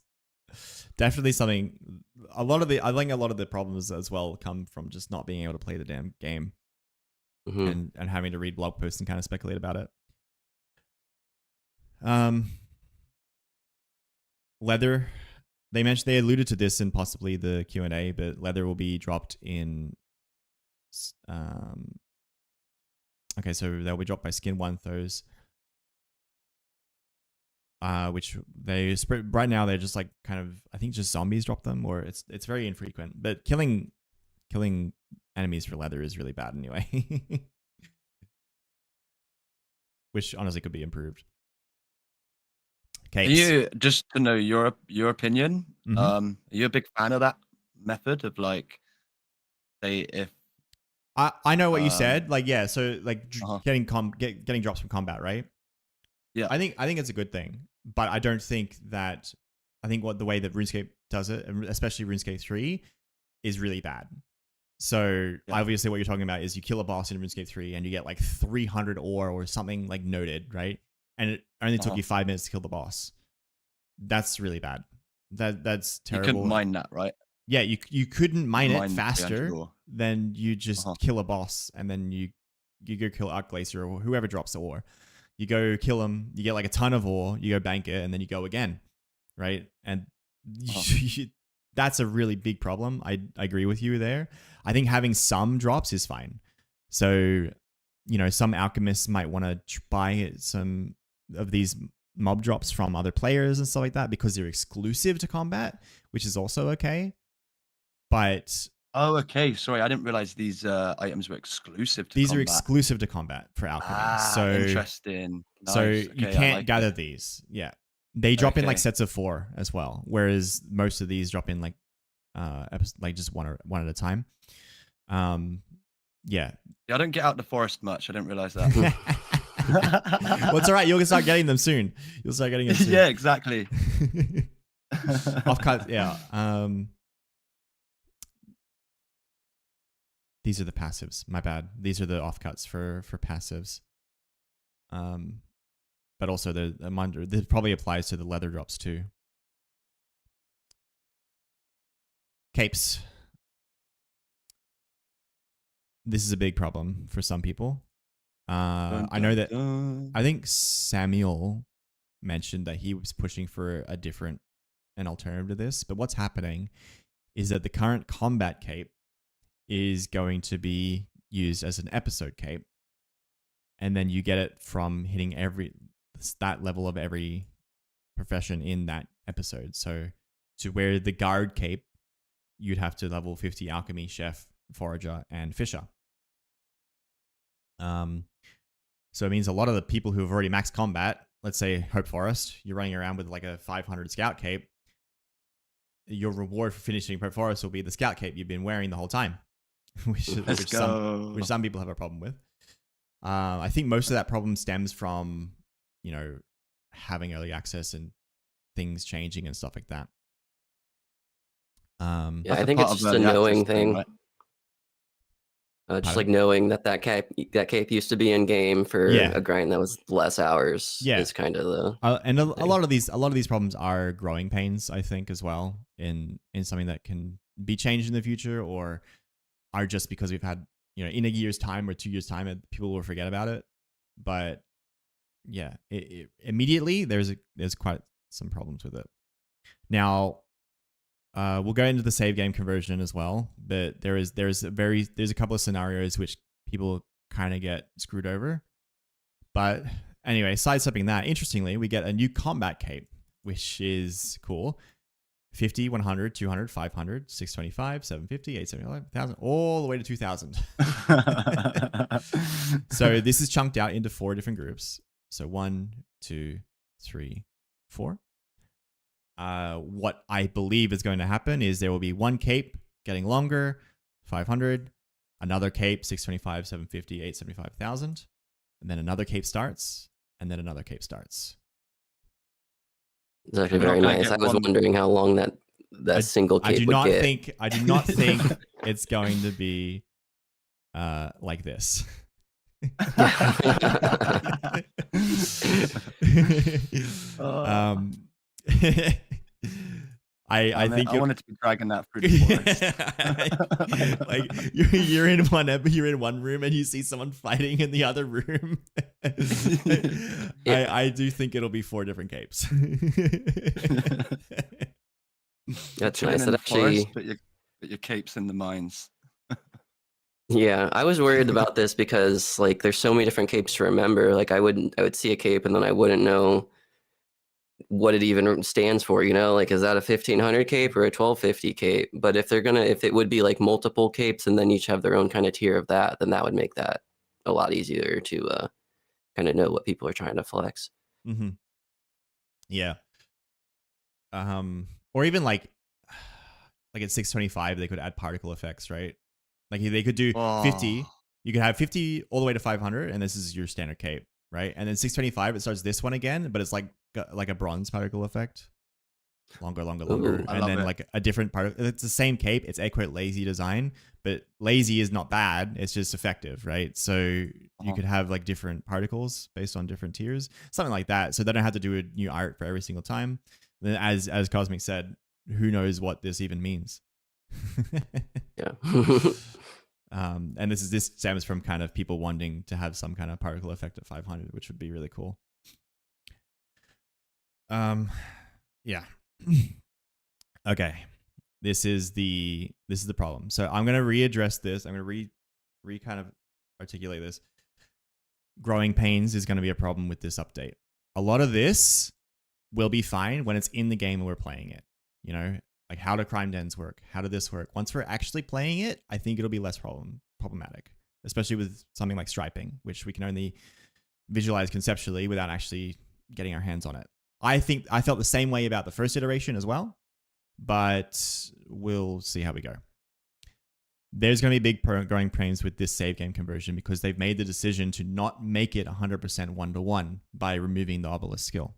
definitely something. I think a lot of the problems as well come from just not being able to play the damn game, and having to read blog posts and kind of speculate about it. Leather. They alluded to this in possibly the Q&A, but leather will be dropped in. Okay, so they'll be dropped by skin 1 throws. Which they spread right now. They're just kind of, I think just zombies drop them, or it's very infrequent. But killing enemies for leather is really bad anyway. Which honestly could be improved. Okay. Just to know your opinion, are you a big fan of that method of if I know what you said, so getting drops from combat, right? Yeah. I think it's a good thing, but I don't think that, the way that RuneScape does it, especially RuneScape 3, is really bad. So obviously what you're talking about is you kill a boss in RuneScape 3 and you get 300 ore or something noted, right? And it only took you 5 minutes to kill the boss. That's really bad. That's terrible. You couldn't mine that, right? Yeah, you couldn't mine it faster than you just kill a boss, and then you go kill Arcglacier or whoever drops the ore. You go kill him, you get a ton of ore, you go bank it, and then you go again, right? And that's a really big problem. I agree with you there. I think having some drops is fine. So, some alchemists might want to buy some of these mob drops from other players and stuff like that because they're exclusive to combat, which is also okay. But Oh, okay. Sorry, I didn't realize these items were exclusive to these are combat. exclusive to combat for Alchemy. So Interesting. So Nice. you Okay, I can't like gather it. these. Yeah. They drop in like Okay. sets of 4 as well, whereas most of these drop in like like just one at a time. Yeah. Yeah, I don't get out the forest much. I didn't realize that. Well, it's all right. You'll start getting them soon. You'll start getting them soon. Yeah, exactly. Offcut, yeah. These are the passives. My bad. These are the offcuts for passives. But also this probably applies to the leather drops too. Capes. This is a big problem for some people. I know that I think Samuel mentioned that he was pushing for an alternative to this, but what's happening is that the current combat cape is going to be used as an episode cape, and then you get it from hitting that level of every profession in that episode. So to wear the guard cape, you'd have to level 50 alchemy, chef, forager, and fisher. So it means a lot of the people who have already maxed combat, let's say Hope Forest, you're running around with like a 500 scout cape. Your reward for finishing Hope Forest will be the scout cape you've been wearing the whole time, which some people have a problem with. I think most of that problem stems from, having early access and things changing and stuff like that. Yeah, I think it's just a knowing thing. Right? Just like knowing that cape used to be in game for a grind that was less hours. Yeah, is kind of the and a lot of these problems are growing pains, I think, as well in something that can be changed in the future, or are just because we've had in a year's time or 2 years time people will forget about it. But yeah, immediately there's quite some problems with it. Now we'll go into the save game conversion as well, but there's a couple of scenarios which people kind of get screwed over. But anyway, sidestepping that, interestingly, we get a new combat cape, which is cool. 50, 100, 200, 500, 625, 750, 875, 1000, all the way to 2000. So this is chunked out into 4 different groups. So 1, 2, 3, 4. What I believe is going to happen is there will be one cape getting longer, 500, another cape, 625, 750, 875, 1000, and then another cape starts, and then another cape starts. It's actually very nice. I was wondering how long that single cape would get. I do not think it's going to be like this. I think I wanted to be dragging that through the forest. Like you're in one room and you see someone fighting in the other room. I do think it'll be 4 different capes. That's nice. That actually, but your cape's in the mines. Yeah, I was worried about this because like there's so many different capes to remember. Like I would see a cape and then I wouldn't know what it even stands for, like is that a 1500 cape or a 1250 cape? But if it would be like multiple capes and then each have their own kind of tier of that, then that would make that a lot easier to kind of know what people are trying to flex. Mm-hmm. Yeah. Or even like at 625 they could add particle effects, right? Like they could do 50. You could have 50 all the way to 500, and this is your standard cape, right? And then 625 it starts this one again, but it's like a bronze particle effect, longer. Ooh, and then like a different part. It's the same cape. It's quite lazy design, but lazy is not bad. It's just effective, right? So you could have like different particles based on different tiers, something like that. So they don't have to do a new art for every single time. Then as Cosmic said, who knows what this even means? Yeah. And this stems from kind of people wanting to have some kind of particle effect at 500, which would be really cool. Yeah. Okay. This is the problem. So I'm going to readdress this. I'm going to kind of articulate this. Growing pains is going to be a problem with this update. a lot of this will be fine when it's in the game and we're playing it. You know, like how do crime dens work? How do this work? Once we're actually playing it, I think it'll be less problematic, especially with something like striping, which we can only visualize conceptually without actually getting our hands on it. I think I felt the same way about the first iteration as well, but we'll see how we go. There's going to be big growing pains with this save game conversion because they've made the decision to not make it 100% one-to-one by removing the Obelisk skill.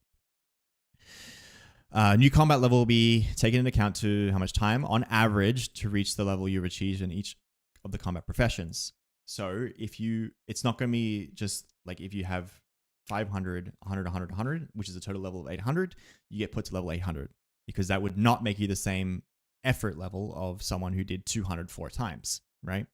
New combat level will be taken into account to how much time, on average, to reach the level you've achieved in each of the combat professions. So it's not going to be just like if you have 500, 100, 100, 100, which is a total level of 800, you get put to level 800 because that would not make you the same effort level of someone who did 200 4 times, right?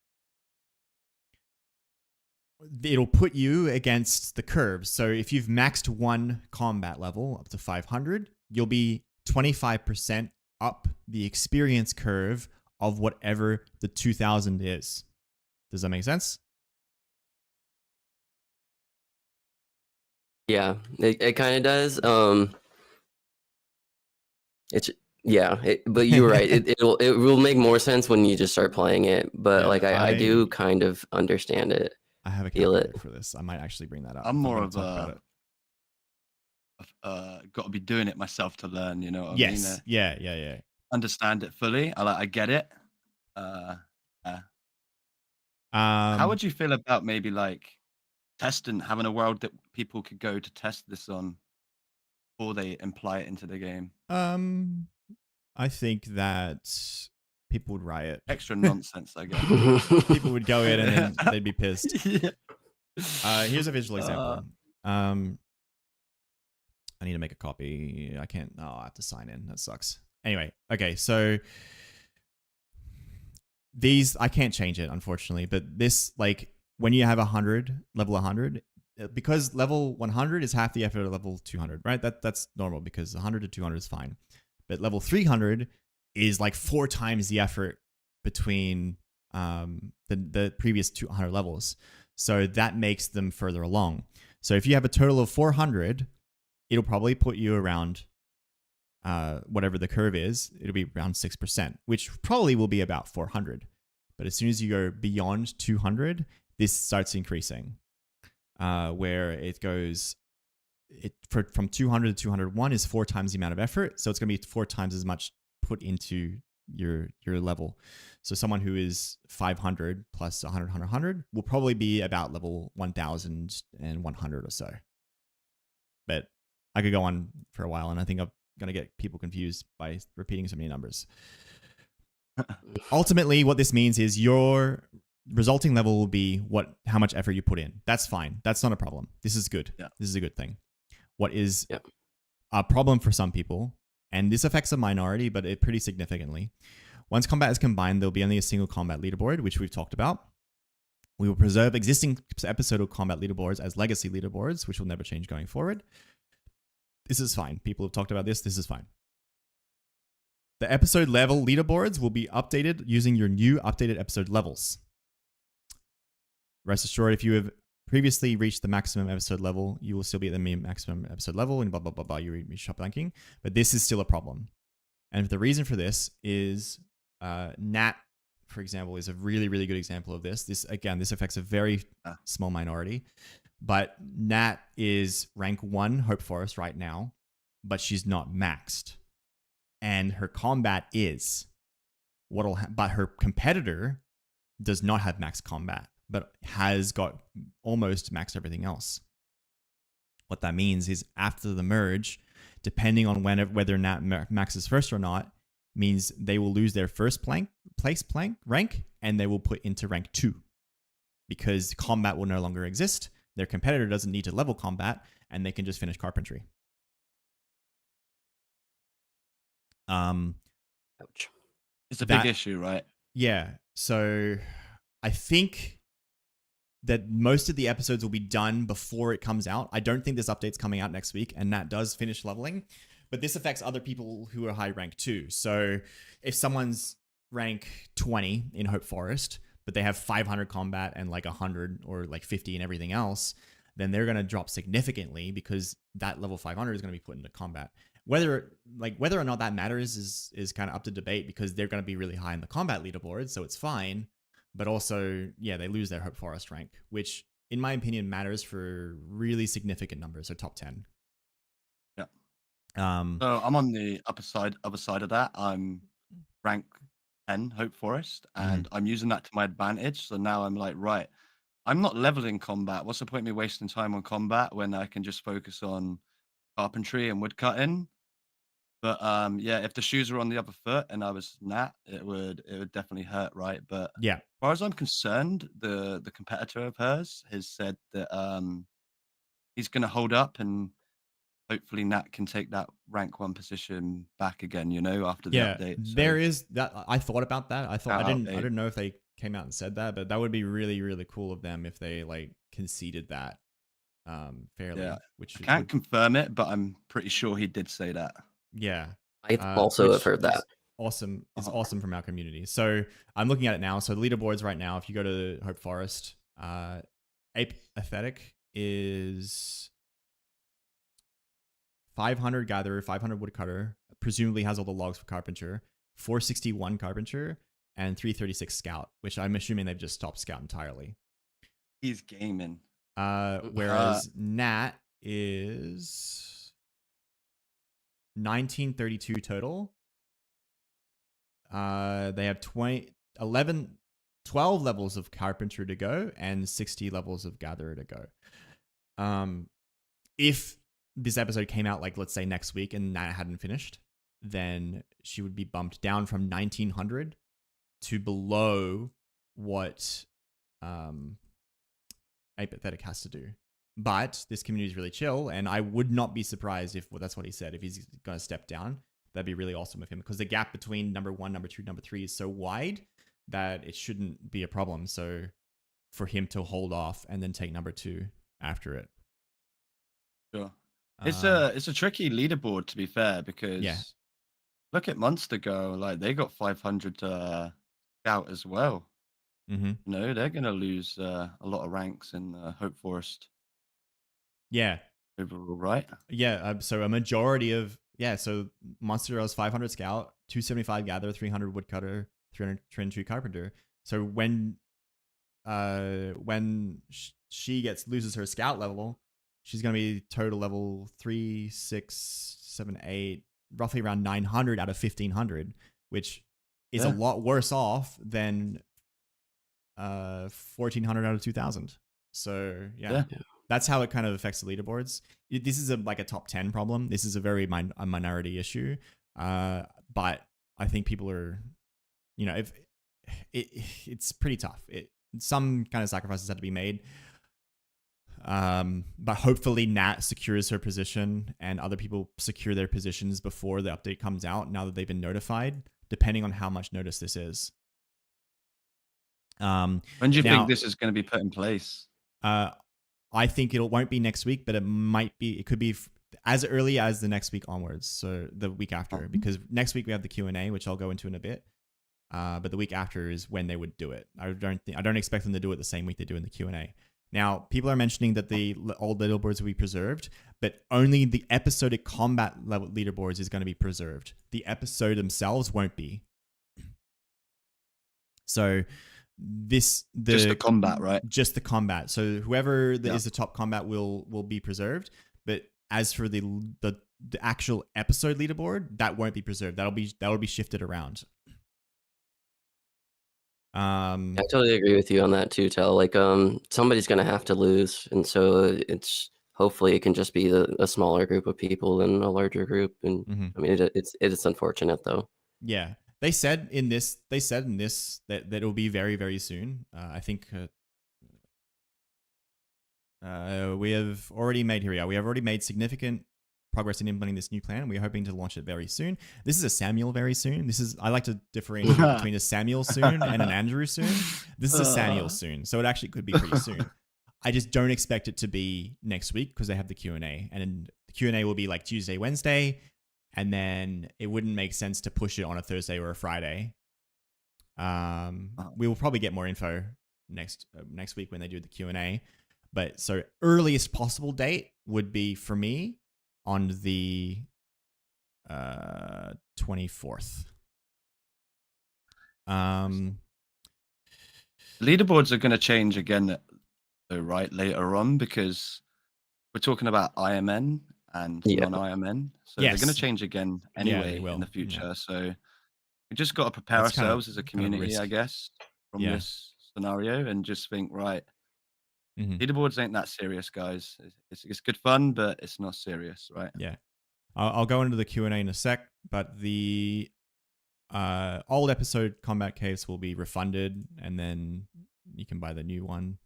It'll put you against the curve. So if you've maxed one combat level up to 500, you'll be 25% up the experience curve of whatever the 2000 is. Does that make sense? Yeah, it kind of does. But you're right. It will make more sense when you just start playing it. But I do kind of understand it. I have a calculator for this. I might actually bring that up. I'm more of a got to be doing it myself to learn. You know what I mean? Yeah. Understand it fully. I get it. How would you feel about maybe like testing, having a world that people could go to test this on before they imply it into the game? I think that people would riot. Extra nonsense, I guess. People would go in and then they'd be pissed. Yeah. Here's a visual example. I need to make a copy. I can't. Oh, I have to sign in. That sucks. Anyway, okay. So these, I can't change it, unfortunately. But this, like, when you have 100, level 100, because level 100 is half the effort of level 200, right? That's normal because 100 to 200 is fine. But level 300 is like 4 times the effort between the previous 200 levels. So that makes them further along. So if you have a total of 400, it'll probably put you around whatever the curve is. It'll be around 6%, which probably will be about 400. But as soon as you go beyond 200, this starts increasing, where it goes... from 200 to 201 is 4 times the amount of effort. So it's going to be 4 times as much put into your level. So someone who is 500 plus 100, 100, 100 will probably be about level 1,100 or so. But I could go on for a while, and I think I'm going to get people confused by repeating so many numbers. Ultimately, what this means is your resulting level will be how much effort you put in. That's fine. That's not a problem. This is good. Yeah. This is a good thing. What is a problem for some people, and this affects a minority, but it pretty significantly. Once combat is combined, there'll be only a single combat leaderboard, which we've talked about. We will preserve existing episodal combat leaderboards as legacy leaderboards, which will never change going forward. This is fine. People have talked about this. This is fine. The episode level leaderboards will be updated using your new updated episode levels. Rest assured, if you have previously reached the maximum episode level, you will still be at the maximum episode level and blah, blah, blah, blah. You reach shop ranking. But this is still a problem. And the reason for this is Nat, for example, is a really, really good example of this. This affects a very small minority. But Nat is rank 1 Hope Forest right now, but she's not maxed. And her combat is. But her competitor does not have max combat, but has got almost maxed everything else. What that means is after the merge, depending on whether Nat maxes first or not, means they will lose their first place rank, and they will put into rank 2 because combat will no longer exist. Their competitor doesn't need to level combat, and they can just finish carpentry. Ouch. It's a big issue, right? Yeah. So I think that most of the episodes will be done before it comes out. I don't think this update's coming out next week, and Nat does finish leveling. But this affects other people who are high rank too. So if someone's rank 20 in Hope Forest, but they have 500 combat and like 100 or like 50 and everything else, then they're going to drop significantly because that level 500 is going to be put into combat. Whether or not that matters is kind of up to debate because they're going to be really high in the combat leaderboard, so it's fine. But also, yeah, they lose their Hope Forest rank, which in my opinion matters for really significant numbers, so top 10. Yeah. So I'm on the other side of that. I'm rank 10 Hope Forest, and I'm using that to my advantage. So now I'm like, right, I'm not leveling combat. What's the point of me wasting time on combat when I can just focus on carpentry and woodcutting? But yeah, if the shoes were on the other foot and I was Nat, it would definitely hurt, right? But yeah, as far as I'm concerned, the competitor of hers has said that he's going to hold up, and hopefully Nat can take that rank 1 position back again. After the update. So, there is that. I thought about that. I shout out, I Abe. didn't know if they came out and said that, but that would be really, really cool of them if they like conceded that fairly. Yeah, Which I can't would, confirm it, but I'm pretty sure he did say that. yeah. I also have which heard that. is awesome. It's awesome from our community. So I'm looking at it now. So the leaderboards right now, if you go to Hope Forest, Ape Aesthetic is 500 Gatherer, 500 Woodcutter, presumably has all the logs for Carpenter, 461 Carpenter, and 336 Scout, which I'm assuming they've just stopped Scout entirely. He's gaming. Whereas Nat is 1932 total. They have 12 levels of Carpenter to go and 60 levels of Gatherer to go. If this episode came out, like, let's say next week and Nat hadn't finished, then she would be bumped down from 1900 to below what Apathetic has to do. But this community is really chill, and I would not be surprised if that's what he said. If he's going to step down, that'd be really awesome of him, because the gap between number 1, number 2, number 3 is so wide that it shouldn't be a problem. So for him to hold off and then take number 2 after it. Sure. It's a tricky leaderboard, to be fair, because look at Monster Girl, like they got 500 Scout as well. Mm-hmm. They're gonna lose a lot of ranks in Hope Forest. Yeah. Overall, right? Yeah. So a majority of so Monster Girl is 500 Scout, 275 Gather, 300 Woodcutter, 302 Carpenter. So when she loses her Scout level, she's going to be total level 3, 6, 7, 8, roughly around 900 out of 1500, which is a lot worse off than 1400 out of Two-thousand. So yeah, that's how it kind of affects the leaderboards. This is like a top 10 problem. This is a very a minority issue. But I think people are, if it's pretty tough. Some kind of sacrifices had to be made. But hopefully Nat secures her position and other people secure their positions before the update comes out, now that they've been notified, depending on how much notice this is. When do you think this is going to be put in place? I think it won't be next week, but it could be as early as the next week onwards. So the week after, because next week we have the Q&A, which I'll go into in a bit. But the week after is when they would do it. I don't expect them to do it the same week they do in the Q&A. Now, people are mentioning that the old leaderboards will be preserved, but only the episodic combat level leaderboards is going to be preserved. The episode themselves won't be. So just the combat, right? Just the combat. So whoever is the top combat will be preserved, but as for the actual episode leaderboard, that won't be preserved. That'll be shifted around. I totally agree with you on that too, Tel. Like, somebody's gonna have to lose, and so hopefully it can just be a smaller group of people than a larger group. And I mean, it's unfortunate though. Yeah, they said in this that it'll be very, very soon. I think we have already made significant progress in implementing this new plan. We're hoping to launch it very soon. This is a Samuel very soon. I like to differentiate between a Samuel soon and an Andrew soon. This is a Samuel soon, so it actually could be pretty soon. I just don't expect it to be next week because they have the Q&A, and the Q&A will be like Tuesday, Wednesday, and then it wouldn't make sense to push it on a Thursday or a Friday. We will probably get more info next week when they do the Q&A. But so earliest possible date would be for me on the 24th. Leaderboards are going to change again, though, right, later on, because we're talking about IMN and Yeah. non-IMN. So Yes. they're going to change again Yeah, anyway they will. in the Yeah. future. So we just got to prepare That's kind of- ourselves as a kind of a community, I risk. guess, from Yeah. this scenario, and just think, right, leaderboards ain't that serious, guys. It's good fun, but it's not serious, right? Yeah. I'll go into the Q&A in a sec, but the old episode combat caves will be refunded, and then you can buy the new one.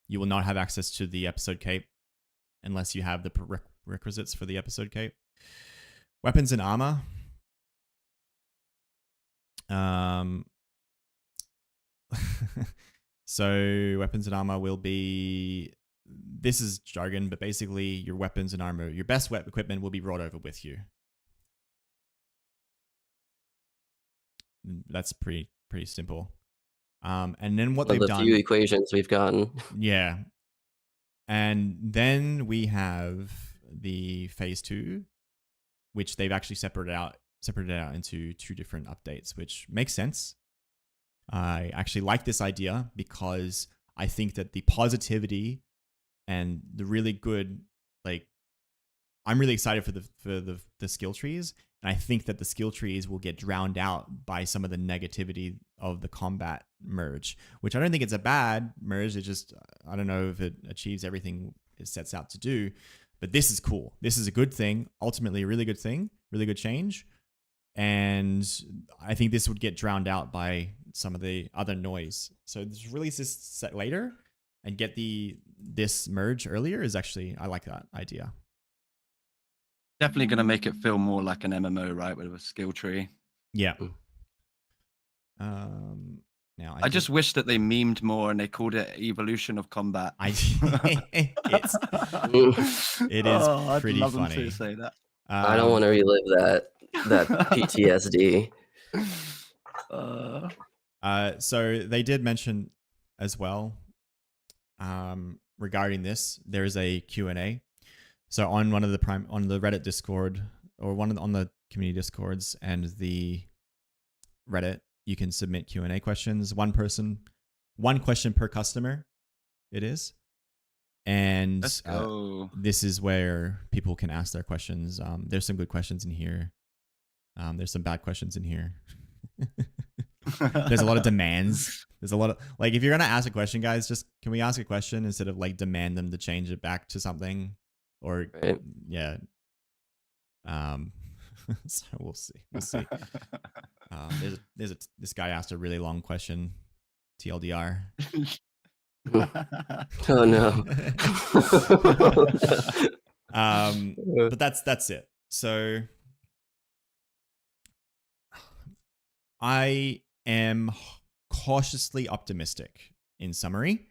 You will not have access to the episode cape unless you have the prerequisites for the episode cape. Weapons and armor. So weapons and armor will be, this is jargon, but basically your weapons and armor, your best equipment will be brought over with you. That's pretty simple. And then what One they've of the done, few equations we've gotten. yeah. And then we have the phase 2, which they've actually separated out into 2 different updates, which makes sense. I actually like this idea because I think that the positivity and the really good, like, I'm really excited for the skill trees, and I think that the skill trees will get drowned out by some of the negativity of the combat merge, which I don't think it's a bad merge. It just, I don't know if it achieves everything it sets out to do, but this is cool. This is a good thing, ultimately a really good thing, really good change. And I think this would get drowned out by some of the other noise. So just release this set later and get this merge earlier is actually, I like that idea. Definitely going to make it feel more like an MMO, right, with a skill tree. Yeah. Now I just wish that they memed more and they called it Evolution of Combat. It is I'd pretty love them funny. to say that. I don't want to relive that PTSD. So they did mention as well, regarding this, there is a Q&A. So on one of the on the Reddit Discord, or on the community Discords and the Reddit, you can submit Q&A questions. One question per customer. It is. And Let's go. this is where people can ask their questions. There's some good questions in here. There's some bad questions in here. There's a lot of demands. There's a lot of, like, if you're gonna ask a question, guys, just can we ask a question instead of like demand them to change it back to something, or Right. yeah. So we'll see. This guy asked a really long question. TLDR. Oh no. But that's it. So I am cautiously optimistic. In summary,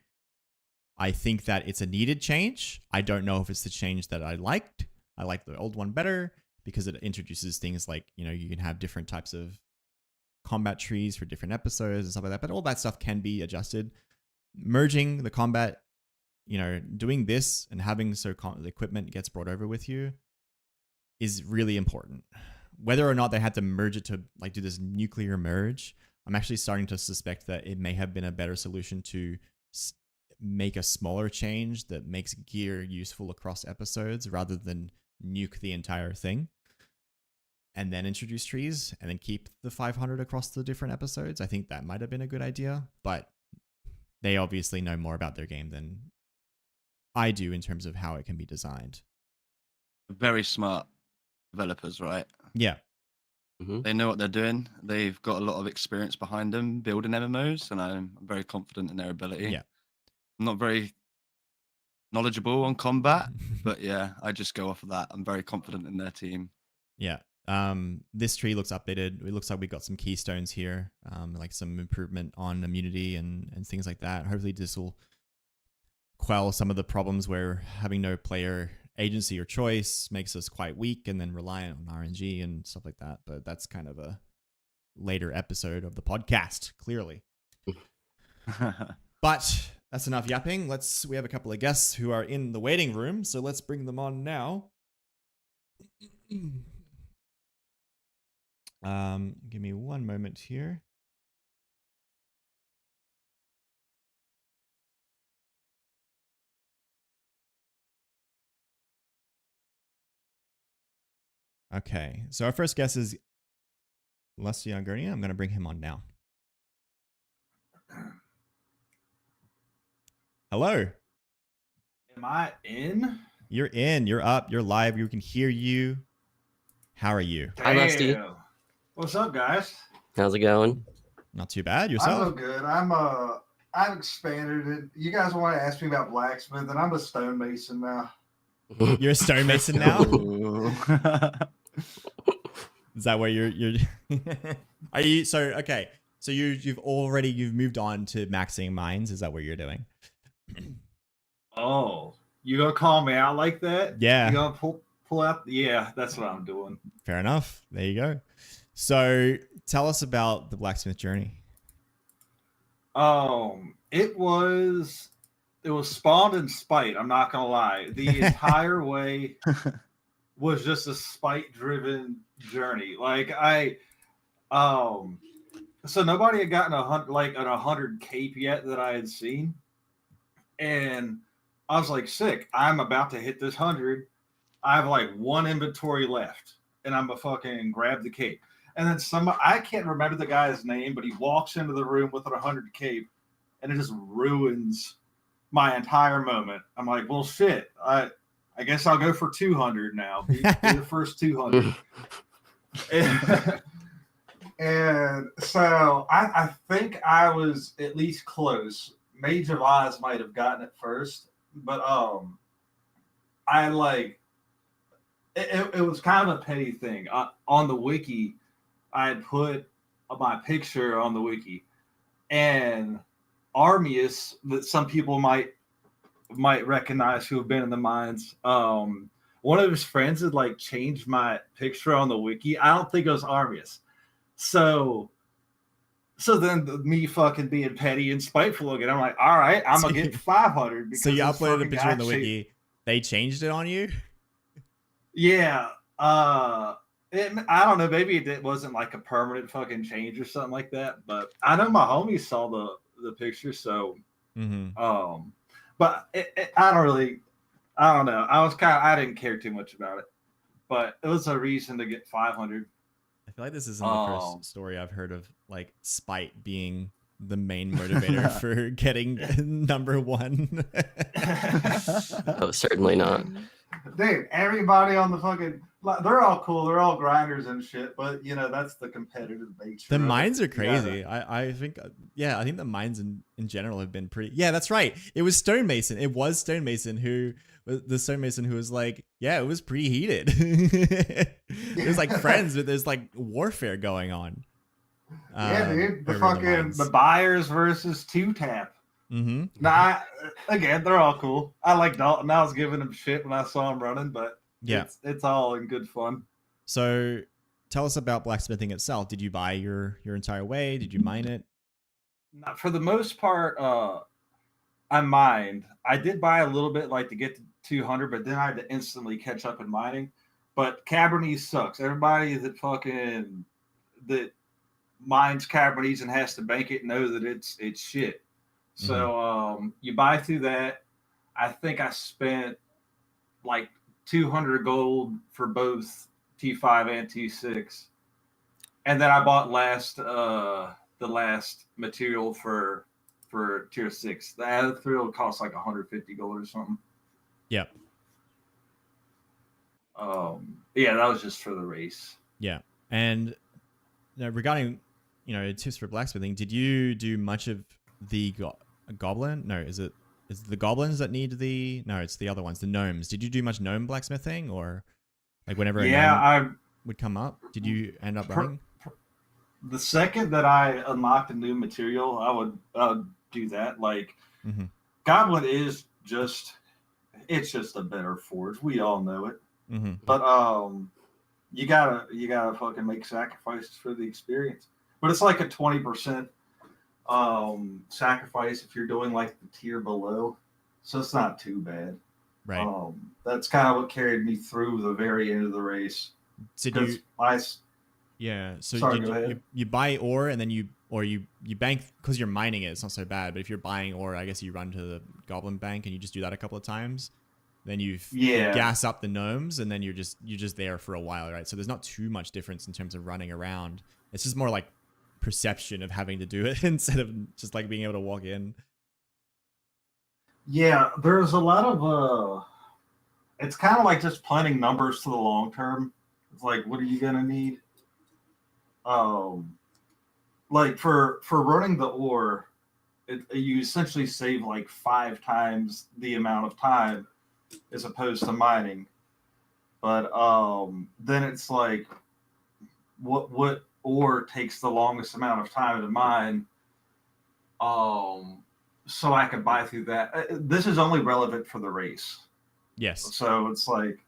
I think that it's a needed change. I don't know if it's the change that I liked. I like the old one better because it introduces things like, you can have different types of combat trees for different episodes and stuff like that. But all that stuff can be adjusted. Merging the combat, doing this and having the equipment gets brought over with you is really important. Whether or not they had to merge it to like do this nuclear merge, I'm actually starting to suspect that it may have been a better solution to make a smaller change that makes gear useful across episodes rather than nuke the entire thing and then introduce trees and then keep the 500 across the different episodes. I think that might have been a good idea, but they obviously know more about their game than I do in terms of how it can be designed. Very smart developers, right? Yeah. Mm-hmm. They know what they're doing. They've got a lot of experience behind them building MMOs, and I'm very confident in their ability. Yeah. I'm not very knowledgeable on combat, but yeah, I just go off of that. I'm very confident in their team. Yeah. This tree looks updated. It looks like we got some keystones here, like some improvement on immunity and things like that. Hopefully this will quell some of the problems where having no player agency or choice makes us quite weak and then reliant on RNG and stuff like that. But that's kind of a later episode of the podcast, clearly. But that's enough yapping. We have a couple of guests who are in the waiting room, so let's bring them on now. Give me one moment here. Okay, so our first guest is Lusty Argonian. I'm going to bring him on now. Hello. Am I in? You're in. You're up. You're live. We can hear you. How are you? Hi, Lusty. Damn. What's up, guys? How's it going? Not too bad. I'm Yourself? so good. I've expanded it. You guys want to ask me about blacksmith, and I'm a stonemason now. You're a stonemason now? Ooh. Is that where you're are you okay. So you've moved on to maxing mines. Is that what you're doing? Oh, you gonna call me out like that? Yeah. You gonna pull out? Yeah, that's what I'm doing. Fair enough. There you go. So tell us about the blacksmith journey. It was spawned in spite. I'm not gonna lie. The entire way was just a spite-driven journey. Like so nobody had gotten an 100 cape yet that I had seen, and I was like, sick. I'm about to hit this 100. I have like one inventory left, and I'm gonna fucking grab the cape. And then I can't remember the guy's name, but he walks into the room with a 100 cape, and it just ruins my entire moment. I'm like, well, shit. I guess I'll go for 200 now. Be the first 200. And so I think I was at least close. Mage of Oz might have gotten it first, but I like it was kind of a petty thing. On the wiki, I had put my picture on the wiki, and Armius, that some people might recognize who have been in the mines. One of his friends had like changed my picture on the wiki. I don't think it was Armius. So then me fucking being petty and spiteful again, I'm like, all right, I'm gonna get 500. So you uploaded a picture on the wiki. They changed it on you? Yeah. I don't know. Maybe it wasn't like a permanent fucking change or something like that. But I know my homies saw the picture. So, but I don't know. I didn't care too much about it, but it was a reason to get 500. I feel like this isn't the first story I've heard of like spite being the main motivator for getting number one. Oh, certainly not. Dude, everybody on the fucking, they're all cool. They're all grinders and shit. But you know, that's the competitive nature. The mines are crazy. I think the mines in general have been pretty. Yeah, that's right. It was Stonemason. It was Stonemason who was like, yeah, it was pretty heated. It was like friends, but there's like warfare going on. Yeah, dude. The buyers versus 2-tap. Mm-hmm. Nah, again, they're all cool. I like Dalton. I was giving him shit when I saw him running, but yeah, it's all in good fun. So tell us about blacksmithing itself. Did you buy your entire way? Did you mine it? For the most part, I mined. I did buy a little bit, like to get to 200, but then I had to instantly catch up in mining. But Cabernet sucks. Everybody that mines Cabernet and has to bank it know that it's shit. So you buy through that. I think I spent like 200 gold for both T5 and T6, and then I bought the last material for tier 6. The other material costs like 150 gold or something. Yep. Yeah, that was just for the race. Yeah, and regarding tips for blacksmithing, did you do much of the goblin? No, is it the goblins that need the? No, it's the other ones, the gnomes. Did you do much gnome blacksmithing, or like whenever a gnome would come up, did you end up running? The second that I unlocked a new material, I would do that. Like goblin is just a better forge. We all know it. But you gotta fucking make sacrifices for the experience. But it's like a 20% sacrifice if you're doing like the tier below, so it's not too bad. Right. That's kind of what carried me through the very end of the race. So So Sorry, go ahead. you buy ore and then you bank because you're mining it. It's not so bad. But if you're buying ore, I guess you run to the goblin bank and you just do that a couple of times. Then you gas up the gnomes and then you're just there for a while, right? So there's not too much difference in terms of running around. It's just more like perception of having to do it instead of just like being able to walk in. Yeah, there's a lot of it's kind of like just planning numbers to the long term. It's like, what are you gonna need? Like for running the ore, you essentially save like 5 times the amount of time as opposed to mining. But then it's like, what ore takes the longest amount of time to mine? So I can buy through that. This is only relevant for the race. Yes. So it's like,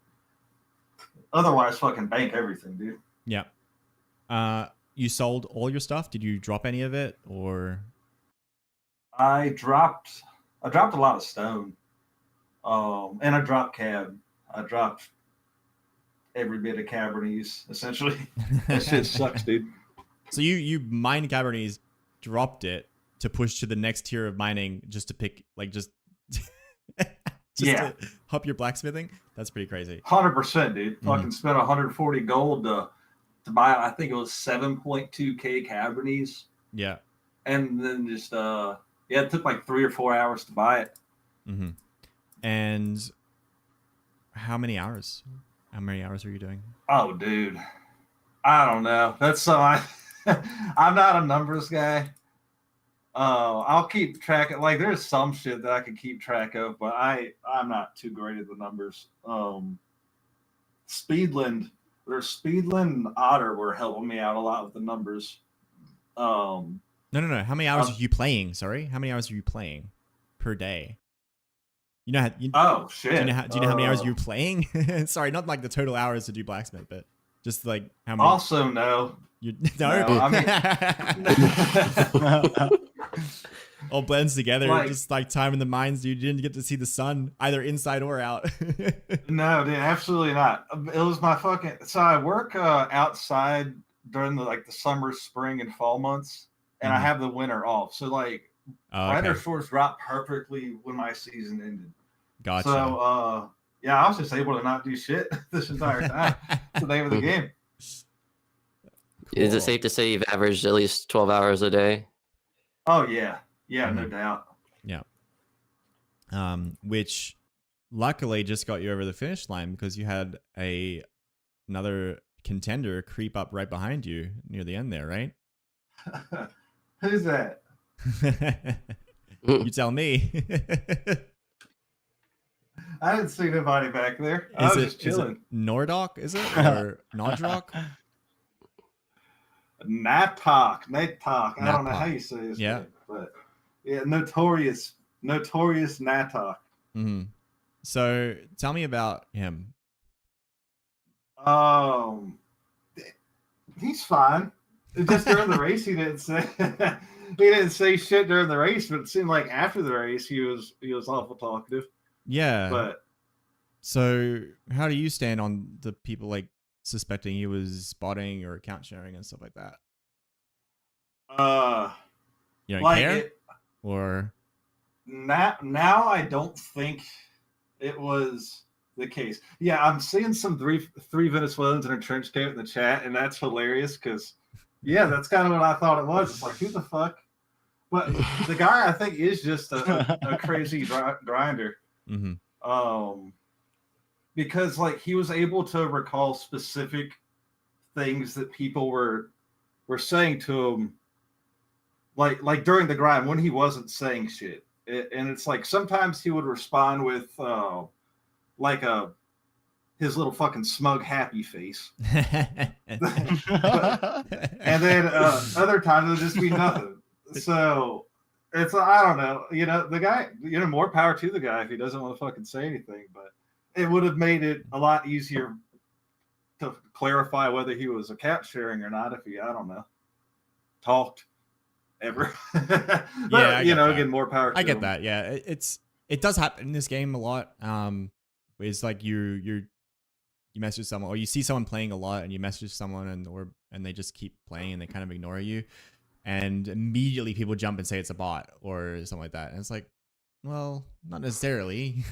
otherwise, fucking bank everything, dude. Yeah. You sold all your stuff? Did you drop any of it, or? I dropped a lot of stone. And I dropped cab. I dropped every bit of Cabernet, essentially. That shit sucks, dude. So you mined Cabernet, dropped it to push to the next tier of mining, just to pick to up your blacksmithing. That's pretty crazy. 100%, dude. Fucking spent 140 gold to buy, I think it was 7.2k Cabernets. Yeah. And then just it took like 3 or 4 hours to buy it. Mm-hmm. And how many hours? How many hours are you doing? Oh, dude, I don't know. That's I'm not a numbers guy. I'll keep track of, like, there's some shit that I can keep track of, but I'm not too great at the numbers. Speedland and Otter were helping me out a lot with the numbers. No. How many hours are you playing? Sorry, how many hours are you playing per day? You know how, shit. Do you know how many hours you're playing? Sorry, not like the total hours to do blacksmith, but just like how many. Also, no. No, I mean, all blends together. Like, just like time in the mines, dude. You didn't get to see the sun either inside or out. No, dude, absolutely not. It was my fucking. So I work outside during the summer, spring, and fall months, and I have the winter off. So Rider Shores dropped perfectly when my season ended. Gotcha. So I was just able to not do shit this entire time. It's the name of the game. Cool. Is it safe to say you've averaged at least 12 hours a day? Oh yeah, no doubt. Yeah. Which luckily just got you over the finish line because you had another contender creep up right behind you near the end there, right? Who's that? You tell me. I didn't see nobody back there. I was just chilling. Is it Nordok, is it? Or Nodrock? Natok. I don't know how you say his name, but yeah, notorious Natok. Mm-hmm. So tell me about him. He's fine. Just during the race, he didn't say shit during the race, but it seemed like after the race, he was awful talkative. Yeah. But so how do you stand on the people like suspecting he was spotting or account sharing and stuff like that? You don't care? Or now I don't think it was the case. Yeah, I'm seeing some three Venezuelans in a trench coat in the chat, and that's hilarious because that's kind of what I thought it was. It's like, who the fuck? But the guy, I think, is just a crazy grinder. Mm-hmm. Because he was able to recall specific things that people were saying to him, like during the grind when he wasn't saying shit. And it's like sometimes he would respond with his little fucking smug happy face, and then other times it would just be nothing. So it's, I don't know, the guy, more power to the guy if he doesn't want to fucking say anything, but it would have made it a lot easier to clarify whether he was account sharing or not if he, I don't know, talked. ever. Yeah, I you get know, that. again, more power. I to get them. that. Yeah, it does happen in this game a lot. It's like you message someone, or you see someone playing a lot, and you message someone, and they just keep playing, and they kind of ignore you, and immediately people jump and say it's a bot or something like that, and it's like, well, not necessarily.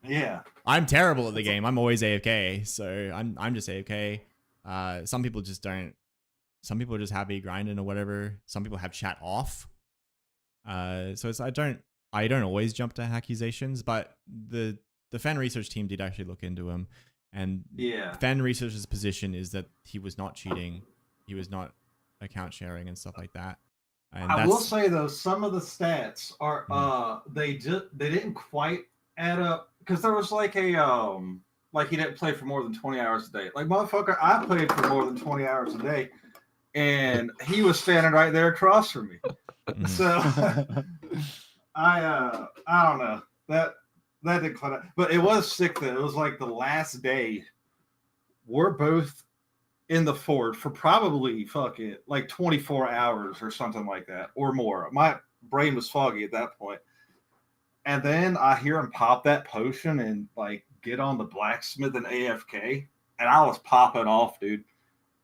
Yeah. I'm terrible at the game. I'm always AFK, so I'm just AFK. Some people just don't. Some people are just happy grinding or whatever. Some people have chat off. So it's I don't always jump to accusations, but the fan research team did actually look into him, and Yeah. fan research's position is that he was not cheating, he was not account sharing and stuff like that. And I will say though, some of the stats are they didn't quite add up, because there was like a like he didn't play for more than 20 hours a day. Like, motherfucker, I played for more than 20 hours a day, and he was standing right there across from me. So I don't know, that didn't quite, but it was sick that it was like the last day we're both in the fort for probably fucking like 24 hours or something like that, or more. My brain was foggy at that point. And then I hear him pop that potion and like get on the blacksmith and AFK. And I was popping off, dude.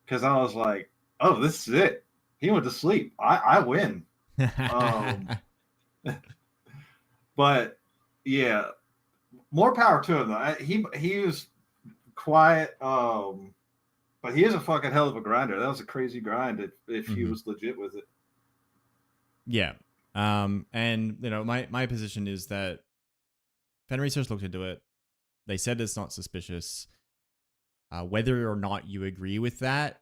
Because I was like, oh, this is it. He went to sleep. I win. But yeah, more power to him though. He was quiet. But he is a fucking hell of a grinder. That was a crazy grind if he was legit with it. Yeah. And you know, my position is that fan research looked into it. They said it's not suspicious. Whether or not you agree with that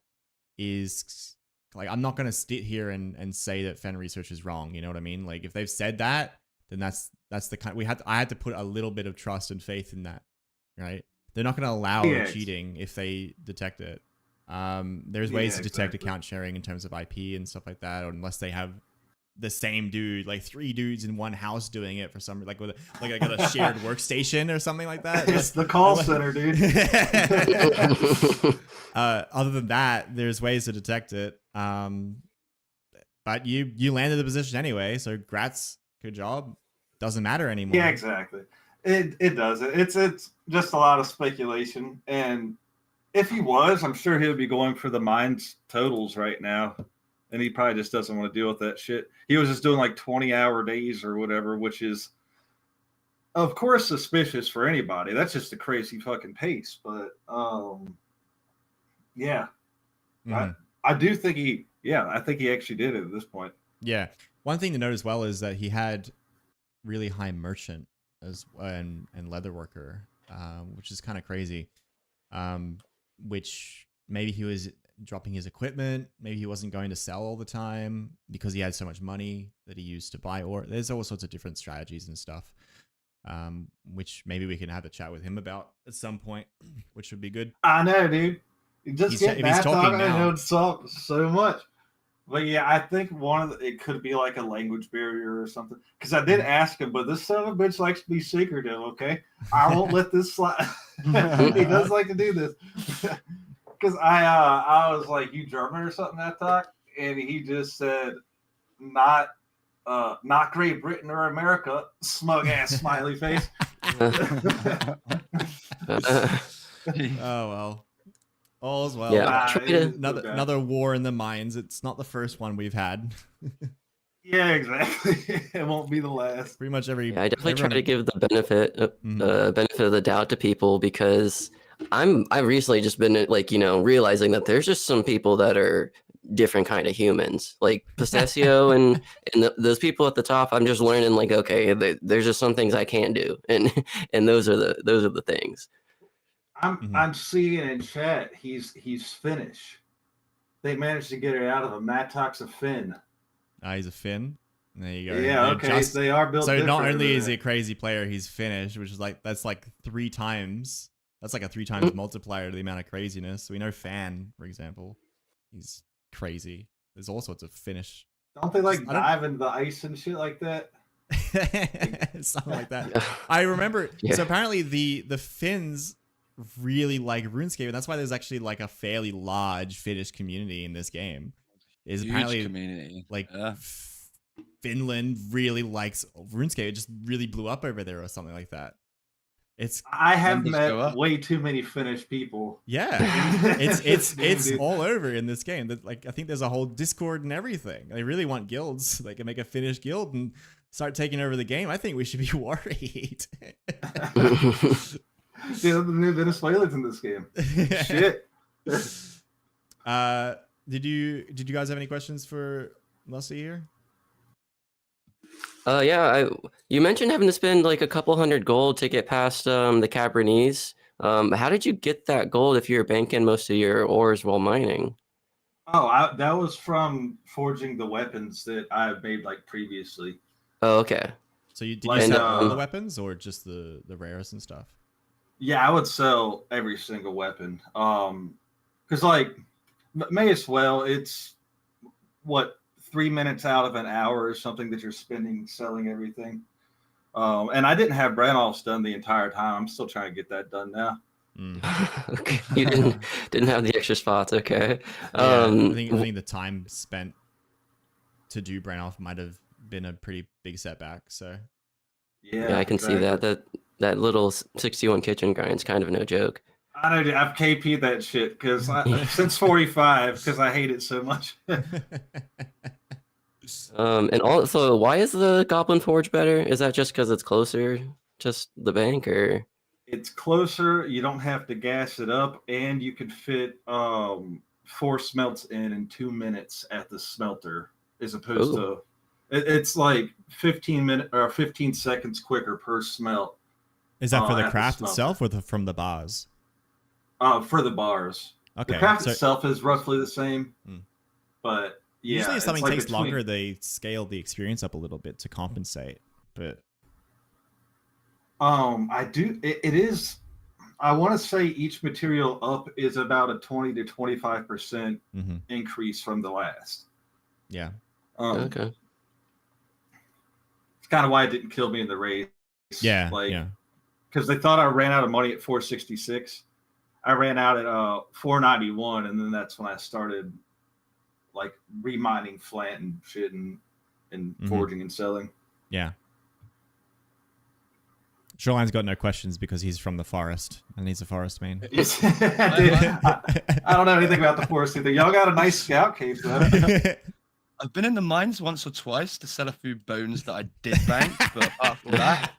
is like, I'm not gonna sit here and say that fan research is wrong. You know what I mean? Like, if they've said that, then that's the kind I had to put a little bit of trust and faith in that, right? They're not gonna allow cheating if they detect it. There's ways to detect account sharing in terms of IP and stuff like that, or unless they have the same dude, like 3 dudes in one house doing it for some, like with I got a shared workstation or something like that. It's the call center, dude. Other than that, there's ways to detect it. But you landed the position anyway, so grats, good job. Doesn't matter anymore. Yeah, exactly. It doesn't. It's just a lot of speculation, and if he was, I'm sure he would be going for the mines totals right now. And he probably just doesn't want to deal with that shit. He was just doing like 20-hour days or whatever, which is, of course, suspicious for anybody. That's just a crazy fucking pace. But yeah, I do think I think he actually did it at this point. Yeah. One thing to note as well is that he had really high merchant and leather worker, which is kind of crazy. Which maybe he was dropping his equipment, maybe he wasn't going to sell all the time because he had so much money that he used to buy ore. There's all sorts of different strategies and stuff, which maybe we can have a chat with him about at some point, which would be good. I know, dude. You just get that talking now. and talk so much. But yeah, I think it could be like a language barrier or something. Because I did ask him, but this son of a bitch likes to be secretive. Okay, I won't let this slide. He does like to do this. Because I was like, you German or something that talk? And he just said, not Great Britain or America, smug ass smiley face. Oh well. All's well. Yeah, another war in the mines. It's not the first one we've had. Yeah, exactly. It won't be the last. Pretty much every. Yeah, I definitely try to give the benefit of the doubt to people, because I've recently just been like, realizing that there's just some people that are different kind of humans, like Pistachio and those people at the top. I'm just learning, like, okay, there's just some things I can't do, and those are the things. I'm seeing in chat he's Finnish. They managed to get it out of him. Mattock's a Finn. He's a Finn. There you go. Yeah, okay. They are built. So not only is he a crazy player, he's Finnish, which is that's like 3 times. That's like a 3 times multiplier to the amount of craziness. So we know Fan, for example, he's crazy. There's all sorts of Finnish. Don't they dive into the ice and shit like that? Something like that. I remember. Yeah. So apparently the Finns really like RuneScape, and that's why there's actually like a fairly large Finnish community in this game. is Huge apparently community. like Yeah. Finland really likes RuneScape. It just really blew up over there or something like that. It's I have Numbers go met up. way too many Finnish people. yeah. It's It's all over in this game. Like I think there's a whole Discord and everything. They really want guilds. They can make a Finnish guild and start taking over the game. I think we should be worried. The new Venezuelans in this game. Shit. Did you guys have any questions for Lusty here? Yeah, you mentioned having to spend like a couple hundred gold to get past the Cabrinese. How did you get that gold if you're banking most of your ores while mining? Oh, that was from forging the weapons that I made like previously. Oh, okay. So did Like, you sell all the weapons or just the rares and stuff? Yeah, I would sell every single weapon. Because like, may as well. It's what 3 minutes out of an hour or something that you're spending selling everything. And I didn't have Branoffs done the entire time. I'm still trying to get that done now. Okay, you didn't have the extra spots. Okay. Yeah, I think the time spent to do Branoff might have been a pretty big setback. So yeah, I can see that. That little 61 kitchen grind's kind of no joke. I know, dude, I've KP'd that shit because since 45 because I hate it so much. And also, why is the Goblin Forge better? Is that just because it's closer, just the bank, or? It's closer. You don't have to gas it up, and you can fit 4 smelts in 2 minutes at the smelter, as opposed to it's like 15 seconds quicker per smelt. Is that for the craft itself or from the bars? For the bars. Okay. The craft itself is roughly the same, but yeah. Usually if something like takes longer, they scale the experience up a little bit to compensate. But it is. I want to say each material up is about a 20 to 25% increase from the last. Yeah. Okay. It's kind of why it didn't kill me in the race. Yeah. Because they thought I ran out of money at 466. I ran out at 491, and then that's when I started like remining Flant and shit and forging and selling. Yeah. Shoreline's got no questions because he's from the forest and he's a forest main. I don't know anything about the forest either. Y'all got a nice scout cave though. I've been in the mines once or twice to sell a few bones that I did bank, but apart from that,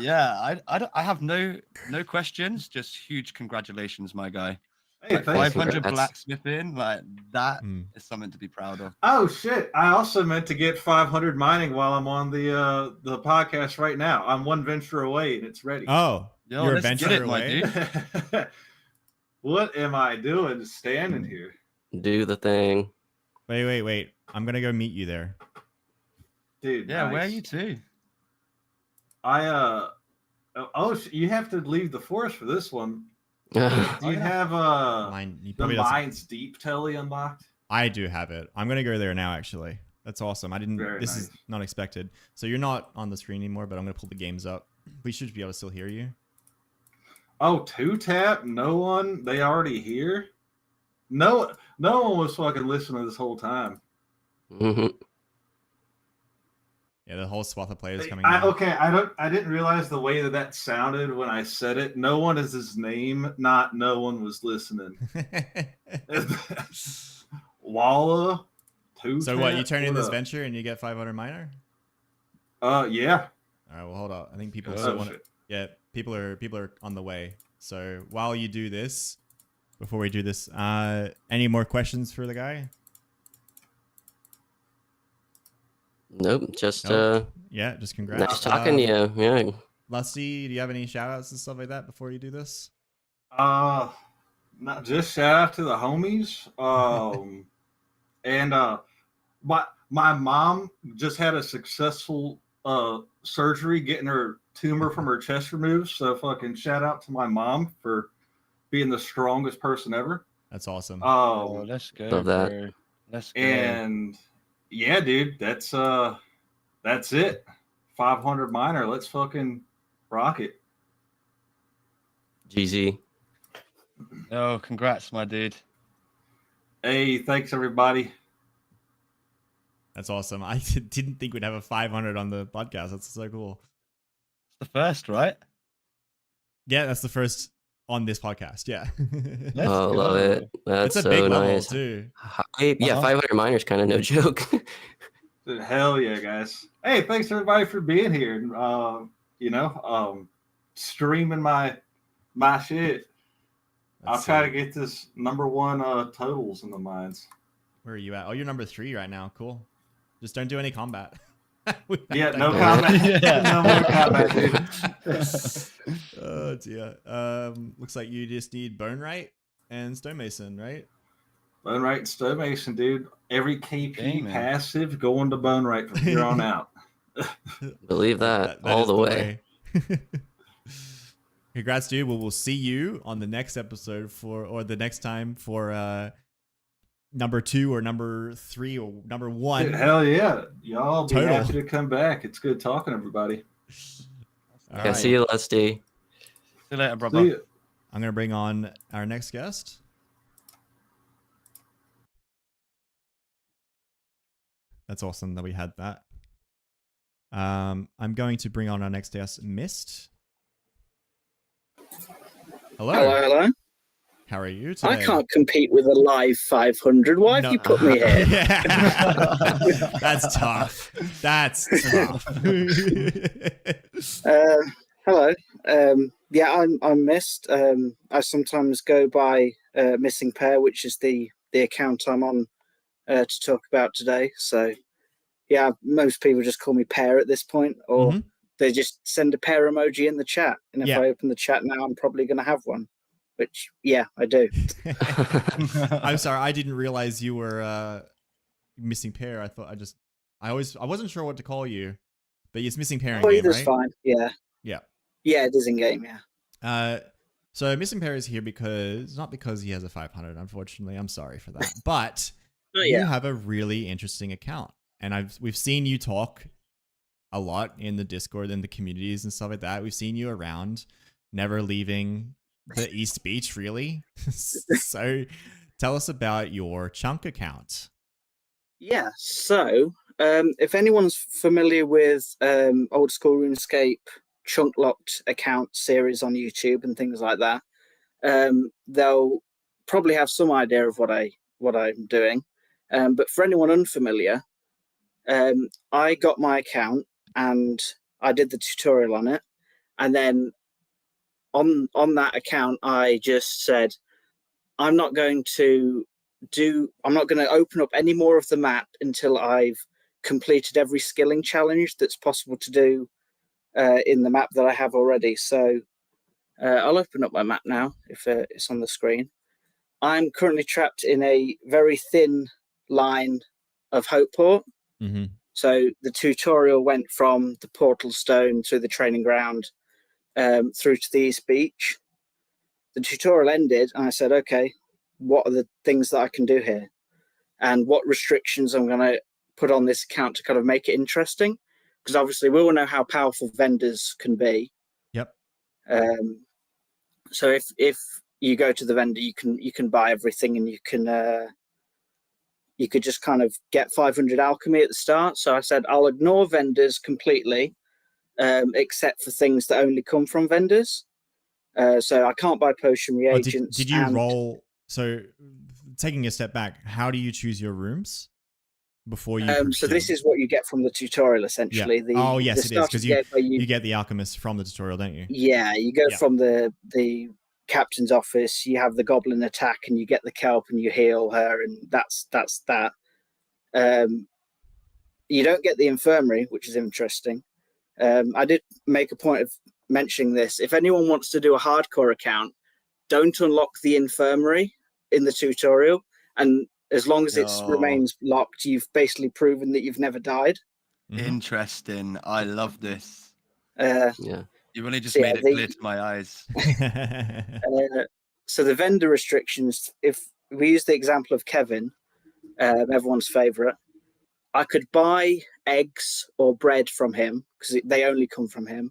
yeah, I have no questions. Just huge congratulations, my guy. Hey, like thanks. 500 blacksmithing, like that is something to be proud of. Oh shit! I also meant to get 500 mining while I'm on the podcast right now. I'm one venture away and it's ready. Oh, you're a venture away. What am I doing? Just standing here. Do the thing. Wait. I'm gonna go meet you there. Dude, yeah, nice. Where are you to? You have to leave the forest for this one. Do you have the Mines Deep telly unlocked? I do have it. I'm gonna go there now actually. That's awesome. This is not expected. So you're not on the screen anymore, but I'm gonna pull the games up. We should be able to still hear you. Oh, 2-tap? No one? They already here? No one was fucking listening this whole time. Yeah, the whole swath of players coming. I didn't realize the way that sounded when I said it. No one is his name. Not no one was listening. Walla. 2-tap? So what? You turn in this venture and you get 500 miner? Yeah. All right. Well, hold on. I think people still want to. Yeah, people are on the way. So while you do this. Before we do this, any more questions for the guy? Nope. Just yeah, just congrats. Nice talking to you. Yeah. Lusty, do you have any shout outs and stuff like that before you do this? Not just shout out to the homies. And my mom just had a successful surgery getting her tumor from her chest removed. So fucking shout out to my mom for being the strongest person ever. That's awesome. Let's go. Love that. Bro. Let's go. And yeah, dude, that's it. 500 miner. Let's fucking rock it. GZ. Oh, congrats, my dude. Hey, thanks everybody. That's awesome. I didn't think we'd have a 500 on the podcast. That's so cool. It's the first, right? Yeah, that's the first on this podcast. Yeah. Let's Oh, love go. it. That's It's a so big level nice. too. Yeah, 500 miners kind of no joke. Dude, hell yeah, guys. Hey, thanks everybody for being here. Streaming my shit. I'll Let's try see. to get this #1 totals in the mines. Where are you at? Oh, you're number 3 right now. Cool. Just don't do any combat. Yeah, no Yeah. comment. Yeah. No more comment, dude. Oh dear. Looks like you just need Bone Right and Stonemason, right? Bone Right and Stonemason, dude. Every KP Damn, man. passive going to Bone Right from here on out. Believe that That all is the way. Congrats, dude. We'll see you on the next episode or the next time for number 2 or number 3 or number 1. Dude, hell yeah. Y'all be Total. happy to come back. It's good talking to everybody. All Yeah, right. see you, Lusty. See you later, brother. See ya. I'm going to bring on our next guest. That's awesome that we had that. I'm going to bring on our next guest, Mist. Hello. Hello. How are you today? I can't compete with a live 500. Why have you put me here? Yeah. That's tough. That's tough. Hello. Yeah, I'm Mist. I sometimes go by Missing Pair, which is the account I'm on to talk about today. So, yeah, most people just call me Pair at this point, or Mhm. they just send a pair emoji in the chat. And if Yeah. I open the chat now, I'm probably going to have one. Which, yeah, I do. I'm sorry, I didn't realize you were Missing Pair. I thought I wasn't sure what to call you, but it's Missing Pair in Oh, game, either's right? fine. Yeah. Yeah. Yeah, it is in game. Yeah. So Missing Pair is here not because he has a 500, unfortunately. I'm sorry for that, but Oh, you yeah. have a really interesting account, and we've seen you talk a lot in the Discord and the communities and stuff like that. We've seen you around, never leaving the East Beach, really. So tell us about your Chunk account. Yeah, so if anyone's familiar with old school RuneScape chunk locked account series on YouTube and things like that, they'll probably have some idea of what I'm doing. But for anyone unfamiliar, I got my account and I did the tutorial on it, and then on that account I just said I'm not going to open up any more of the map until I've completed every skilling challenge that's possible to do in the map that I have already. So I'll open up my map now if it's on the screen. I'm currently trapped in a very thin line of Hopeport. Mm-hmm. So the tutorial went from the portal stone through the training ground through to the East Beach. The tutorial ended and I said, okay, what are the things that I can do here? And what restrictions I'm going to put on this account to kind of make it interesting? Because obviously we all know how powerful vendors can be. Yep. So if you go to the vendor, you can buy everything, and you could just kind of get 500 alchemy at the start. So I said I'll ignore vendors completely, except for things that only come from vendors. So I can't buy potion reagents. Did you roll? So taking a step back, how do you choose your rooms before you? So this is what you get from the tutorial, essentially. Yeah. Yes, it is, because you get the alchemist from the tutorial, don't you? Yeah, you go from the captain's office. You have the goblin attack, and you get the kelp, and you heal her, and that's that. You don't get the infirmary, which is interesting. I did make a point of mentioning this. If anyone wants to do a hardcore account, don't unlock the infirmary in the tutorial, and as long as it remains locked, you've basically proven that you've never died. Mm-hmm. Interesting. I love this. Yeah. You've only just made it clear to my eyes. So the vendor restrictions, if we use the example of Kevin, everyone's favorite, I could buy eggs or bread from him because they only come from him,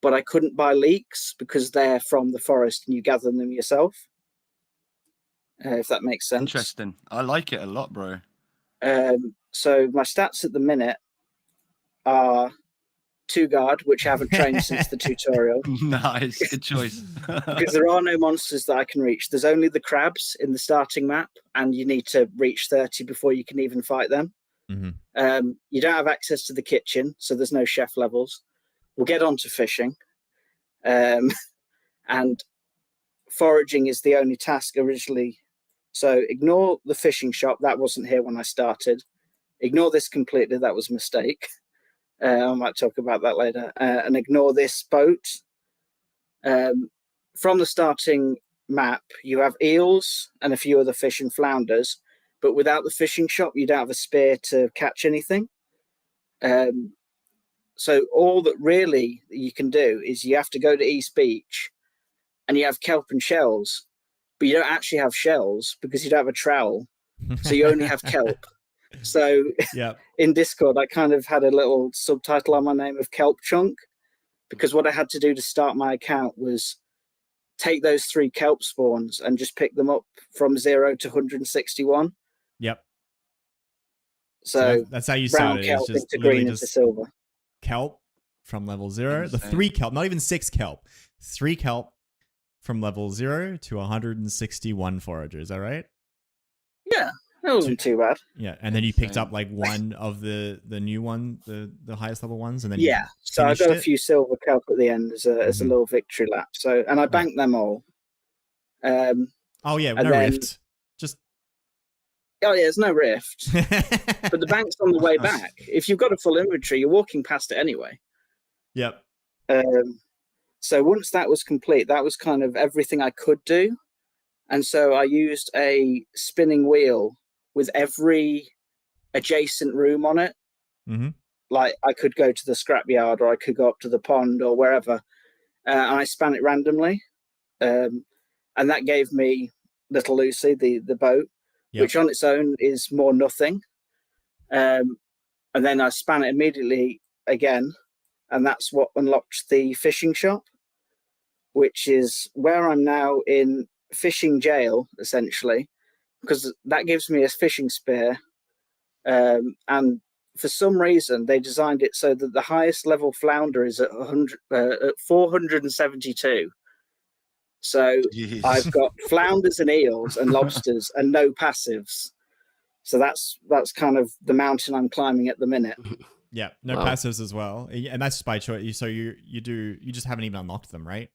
but I couldn't buy leeks because they're from the forest and you gather them yourself. If that makes sense. Interesting. I like it a lot, bro. So my stats at the minute are 2 guard, which I haven't trained since the tutorial. Nice, good choice. Because there are no monsters that I can reach. There's only the crabs in the starting map, and you need to reach 30 before you can even fight them. Mm-hmm. You don't have access to the kitchen, so there's no chef levels. We'll get on to fishing. And foraging is the only task originally. So ignore the fishing shop. That wasn't here when I started. Ignore this completely. That was a mistake. I might talk about that later. And ignore this boat. From the starting map, you have eels and a few other fish and flounders. But without the fishing shop, you don't have a spear to catch anything. So all that really you can do is you have to go to East Beach and you have kelp and shells, but you don't actually have shells because you don't have a trowel. So you only have kelp. So Yep. in Discord, I kind of had a little subtitle on my name of Kelp Chunk, because what I had to do to start my account was take those 3 kelp spawns and just pick them up from 0 to 161. Yep. So that's how you brown started. kelp It's just into green just into silver. kelp from level 0. The Insane. 3 kelp, not even 6 kelp. 3 kelp from level 0 to 161 forager. Is that right? Yeah, that wasn't too bad. Yeah, and then you picked Insane. up like one of the new one, the highest level ones, and then Yeah, so I got finished a it? few silver kelp at the end as a Mhm. little victory lap. So, and I banked them all. Oh yeah, and no then- rift. Just Oh yeah, there's no rift, but the bank's on the way back. If you've got a full inventory, you're walking past it anyway. Yep. So once that was complete, that was kind of everything I could do. And so I used a spinning wheel with every adjacent room on it. Mm-hmm. Like I could go to the scrapyard or I could go up to the pond or wherever. And I span it randomly. And that gave me Little Lucy, the boat, Yep. which on its own is more nothing. And then I span it immediately again. And that's what unlocked the fishing shop, which is where I'm now in fishing jail, essentially, because that gives me a fishing spear. And for some reason, they designed it so that the highest level flounder is at 472. So Jeez. I've got flounders and eels and lobsters and no passives. So that's kind of the mountain I'm climbing at the minute. Yeah, no Wow. passives as well, and that's just by choice. So you just haven't even unlocked them, right?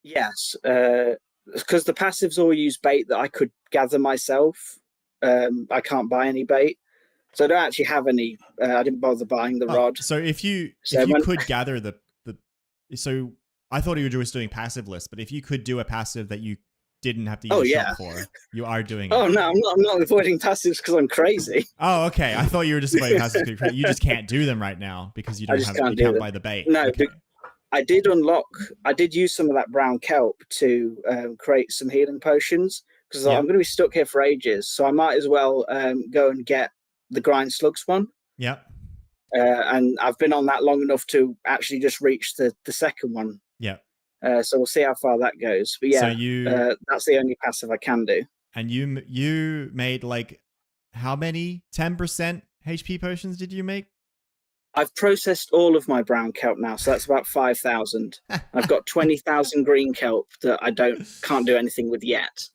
Yes, because the passives all use bait that I could gather myself. I can't buy any bait, so I don't actually have any. I didn't bother buying the rod. So if you So could gather the so I thought you were just doing passive lists, but if you could do a passive that you didn't have to use Oh, a yeah. shop for, you are doing Oh it. no, I'm not avoiding passives because I'm crazy. Oh, okay. I thought you were just avoiding passives. You just can't do them right now because you I don't just have can't you do can't them. buy the bait. No, Okay. I did use some of that brown kelp to create some healing potions because Yeah. I'm going to be stuck here for ages. So I might as well go and get the grind slugs one. Yep. And I've been on that long enough to actually just reach the second one. Yep. So we'll see how far that goes. But yeah, So you that's the only passive I can do. and you made like how many 10% HP potions did you make? I've processed all of my brown kelp now, so that's about 5,000. I've got 20,000 green kelp that I can't do anything with yet.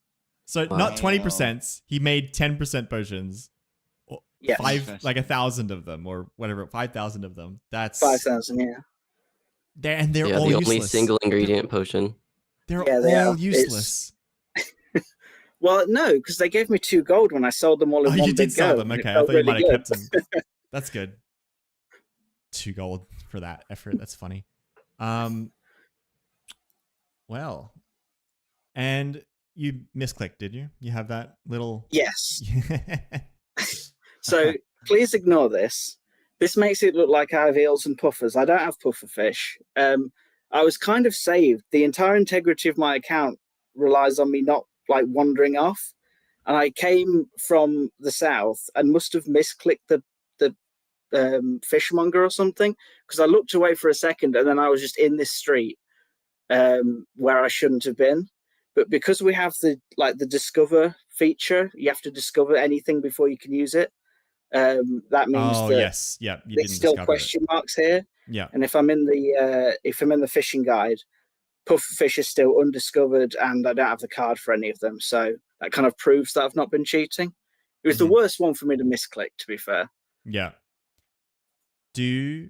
So Wow. not 20%. He made 10% potions. Yes. 1,000 of them or whatever, 5,000 of them. That's 5,000, yeah. they're Yeah, all the useless. only single ingredient potion. They're Yeah, they all are. useless. Well, no, because they gave me 2 gold when I sold them all in Oh, one you did big sell go, them. and it Okay, I felt thought you really might have good. kept them. That's good. 2 gold for that effort. That's funny. Well, and you misclicked, did you? You have that little. Yes. So please ignore this. This makes it look like I have eels and puffers. I don't have puffer fish. I was kind of saved. The entire integrity of my account relies on me not like wandering off. And I came from the south and must have misclicked the fishmonger or something, because I looked away for a second and then I was just in this street where I shouldn't have been. But because we have the discover feature, you have to discover anything before you can use it. That means that yes, yeah, you there's didn't still discover question marks here. Yeah, And if I'm in the fishing guide, pufferfish is still undiscovered, and I don't have the card for any of them. So that kind of proves that I've not been cheating. It was the worst one for me to misclick, to be fair. Yeah. Do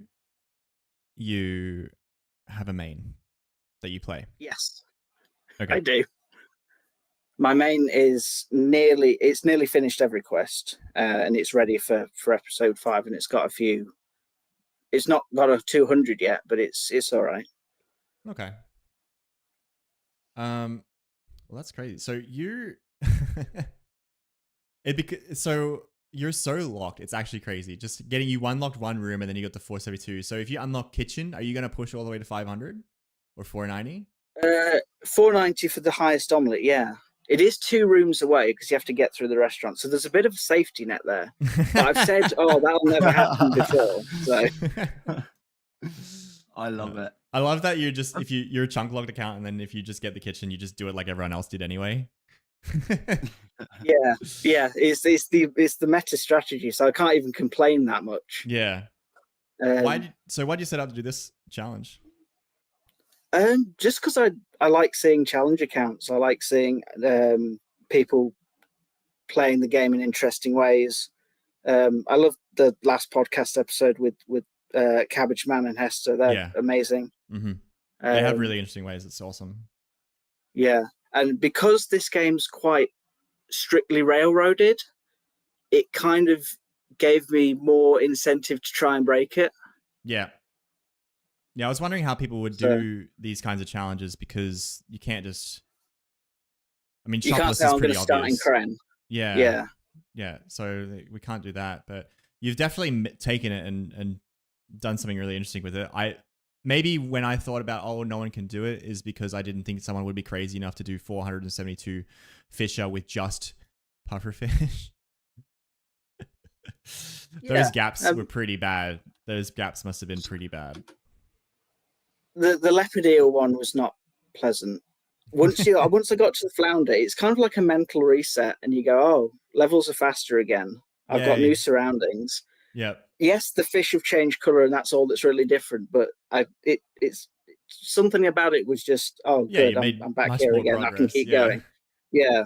you have a main that you play? Yes, Okay. I do. My main is nearly finished every quest, and it's ready for episode 5, and it's got a few. It's not got a 200 yet, but it's all right. Okay. Well, that's crazy. So you're so you're so locked. It's actually crazy. Just getting you unlocked one room and then you got to 472. So if you unlock kitchen, are you going to push all the way to 500 or 490? 490 for the highest omelet. Yeah, it is 2 rooms away because you have to get through the restaurant. So there's a bit of a safety net there. But I've said, that'll never happen before. So I love it. I love that you're just if you're a chunk locked account, and then if you just get the kitchen, you just do it like everyone else did anyway. yeah, it's the meta strategy, so I can't even complain that much. Yeah. Why'd you set out to do this challenge? Just because I like seeing challenge accounts. I like seeing people playing the game in interesting ways. I love the last podcast episode with Cabbage Man and Hester. They're amazing. Mm-hmm. They have really interesting ways. It's awesome. Yeah, and because this game's quite strictly railroaded, it kind of gave me more incentive to try and break it. Yeah. Yeah, I was wondering how people would do these kinds of challenges, because you can't just. I mean, Shopless is pretty obvious. Yeah. So we can't do that, but you've definitely taken it and done something really interesting with it. Maybe when I thought about no one can do it is because I didn't think someone would be crazy enough to do 472 Fisher with just pufferfish. Those gaps were pretty bad. Those gaps must have been pretty bad. The leopard eel one was not pleasant. Once I got to the flounder, it's kind of like a mental reset, and you go, levels are faster again. I've got new surroundings. Yeah. Yes, the fish have changed color, and that's all that's really different. But it's something about it was just good. I'm back here again. Progress. I can keep going. Yeah.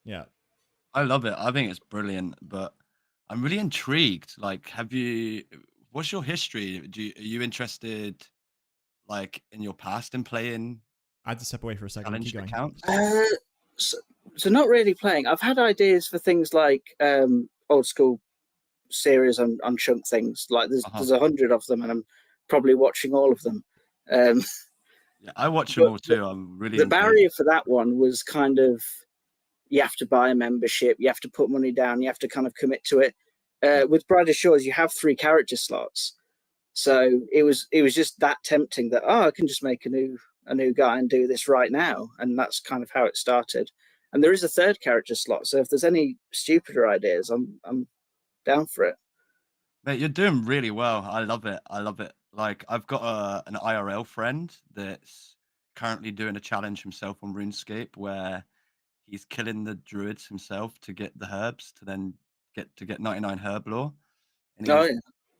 Yeah. I love it. I think it's brilliant, but I'm really intrigued. Like, what's your history? Are you interested, like, in your past in playing? I had to step away for a second. Challenge accounts? So not really playing. I've had ideas for things like old school series on chunk things. Like there's 100 of them, and I'm probably watching all of them. Yeah, I watch them all too. I'm really the barrier for that one was kind of you have to buy a membership, you have to put money down, you have to kind of commit to it. With Brighter Shores, you have 3 character slots, so it was just that tempting that I can just make a new guy and do this right now, and that's kind of how it started. And there is a 3rd character slot, so if there's any stupider ideas, I'm down for it. Mate, you're doing really well. I love it. Like, I've got an IRL friend that's currently doing a challenge himself on RuneScape where he's killing the druids himself to get the herbs to then get 99 herb lore.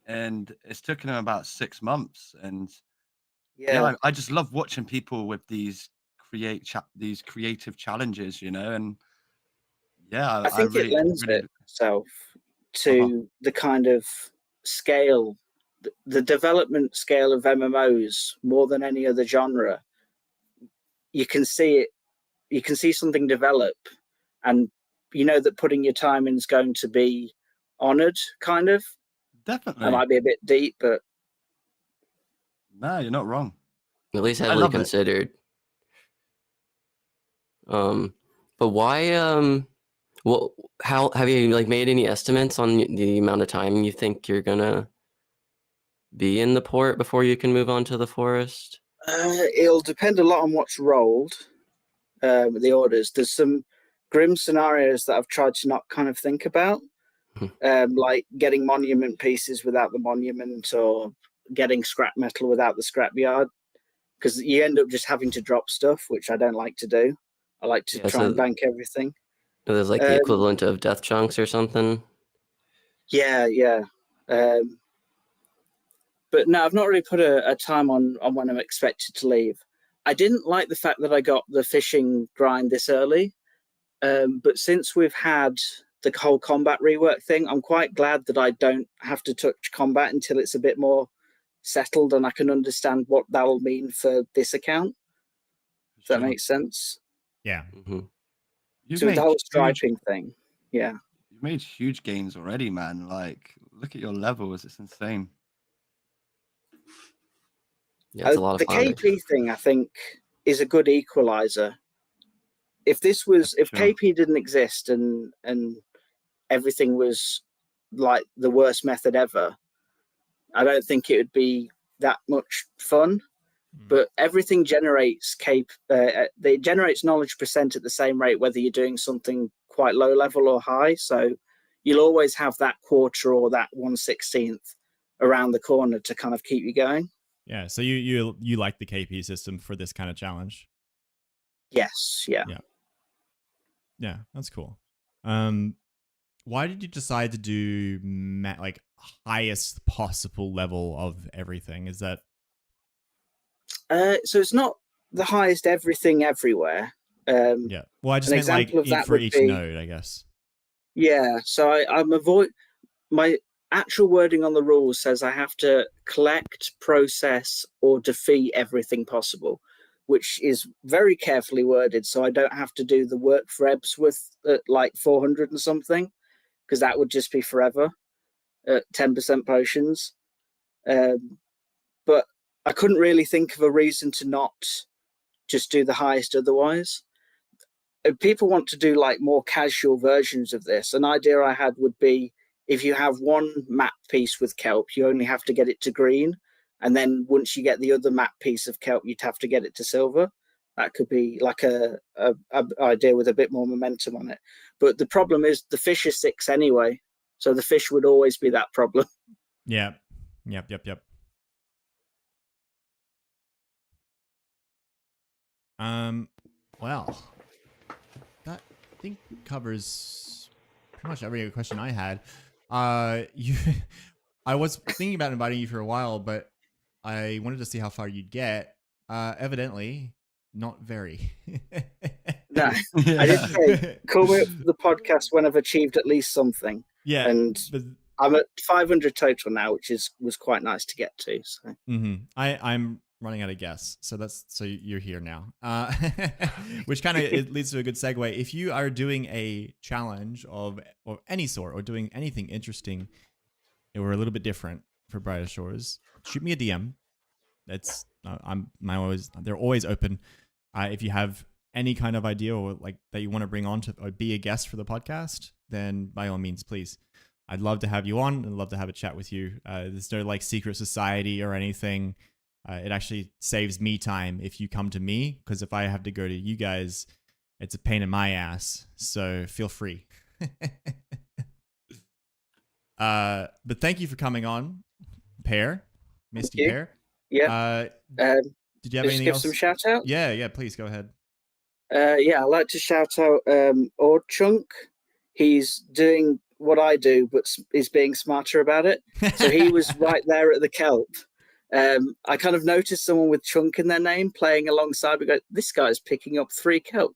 And it's taken him about 6 months. And I just love watching people with these creative challenges, and I think it lends itself to the kind of scale, the development scale of MMOs more than any other genre. You can see it. You can see something develop, and you know that putting your time in is going to be honored. Kind of. Definitely. That might be a bit deep, but no, you're not wrong. At least heavily considered. But why? Well, how have you made any estimates on the amount of time you think you're gonna be in the port before you can move on to the forest? It'll depend a lot on what's rolled. The orders. There's some grim scenarios that I've tried to not kind of think about, like getting monument pieces without the monument, or getting scrap metal without the scrap yard. because you end up just having to drop stuff, which I don't like to do. I like to try and bank everything. There's like the equivalent of death chunks or something. Yeah. But no, I've not really put a time on when I'm expected to leave. I didn't like the fact that I got the fishing grind this early. But since we've had the whole combat rework thing, I'm quite glad that I don't have to touch combat until it's a bit more settled and I can understand what that'll mean for this account. If that makes sense. Yeah. So the whole striping thing. Yeah. You've made huge gains already, man. Like, look at your levels. It's insane. Yeah, it's a lot of fun. The KP thing, I think, is a good equalizer. If KP didn't exist and everything was like the worst method ever, I don't think it would be that much fun. But everything generates it generates knowledge percent at the same rate, whether you're doing something quite low level or high. So you'll always have that quarter or that 1/16 around the corner to kind of keep you going. Yeah. So you like the KP system for this kind of challenge? Yes. Yeah. Yeah, that's cool. Why did you decide to do like highest possible level of everything? Is that so it's not the highest everything everywhere. Yeah. Well, I just meant like for each node, I guess. Yeah. So I'm my actual wording on the rules says I have to collect, process, or defeat everything possible, which is very carefully worded. So I don't have to do the work for Ebsworth at like 400 and something, because that would just be forever at 10% potions. But I couldn't really think of a reason to not just do the highest otherwise. People want to do like more casual versions of this. An idea I had would be if you have one map piece with kelp, you only have to get it to green. And then once you get the other map piece of kelp, you'd have to get it to silver. That could be like a idea with a bit more momentum on it. But the problem is the fish is 6 anyway. So the fish would always be that problem. Yeah. Yep. Well, that I think covers pretty much every question I had. I was thinking about inviting you for a while, but I wanted to see how far you'd get. Evidently, not very. No, I did say call me up for the podcast when I've achieved at least something. Yeah, and I'm at 500 total now, which was quite nice to get to. So I'm running out of guess, so you're here now, which kind of leads to a good segue. If you are doing a challenge of any sort or doing anything interesting or a little bit different for Brighter Shores, shoot me a DM. That's they're always open. If you have any kind of idea or like that you want to bring on to or be a guest for the podcast, then by all means, please. I'd love to have you on. I'd love to have a chat with you. There's no like secret society or anything. It actually saves me time if you come to me, because if I have to go to you guys, it's a pain in my ass. So feel free. But thank you for coming on, Pear, Misty Pear. Yeah. Did you have anything else? Some shout out? Yeah. Please go ahead. Yeah, I'd like to shout out Ord Chunk. He's doing what I do, but is being smarter about it. So he was right there at the kelp. I kind of noticed someone with Chunk in their name playing alongside. We go, this guy's picking up 3 kelp.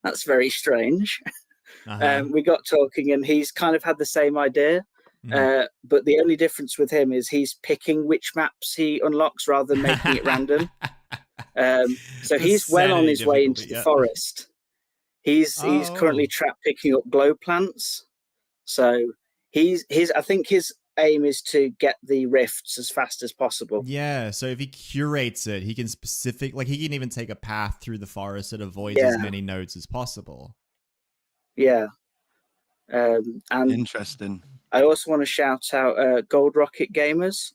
That's very strange. We got talking, and he's kind of had the same idea. But the only difference with him is he's picking which maps he unlocks rather than making it random. So he's well on his way into the forest. He's currently trap picking up glow plants. So I think his aim is to get the rifts as fast as possible. Yeah, so if he curates it, he can he can even take a path through the forest that avoids as many nodes as possible. Yeah. And interesting. I also want to shout out Gold Rocket Gamers.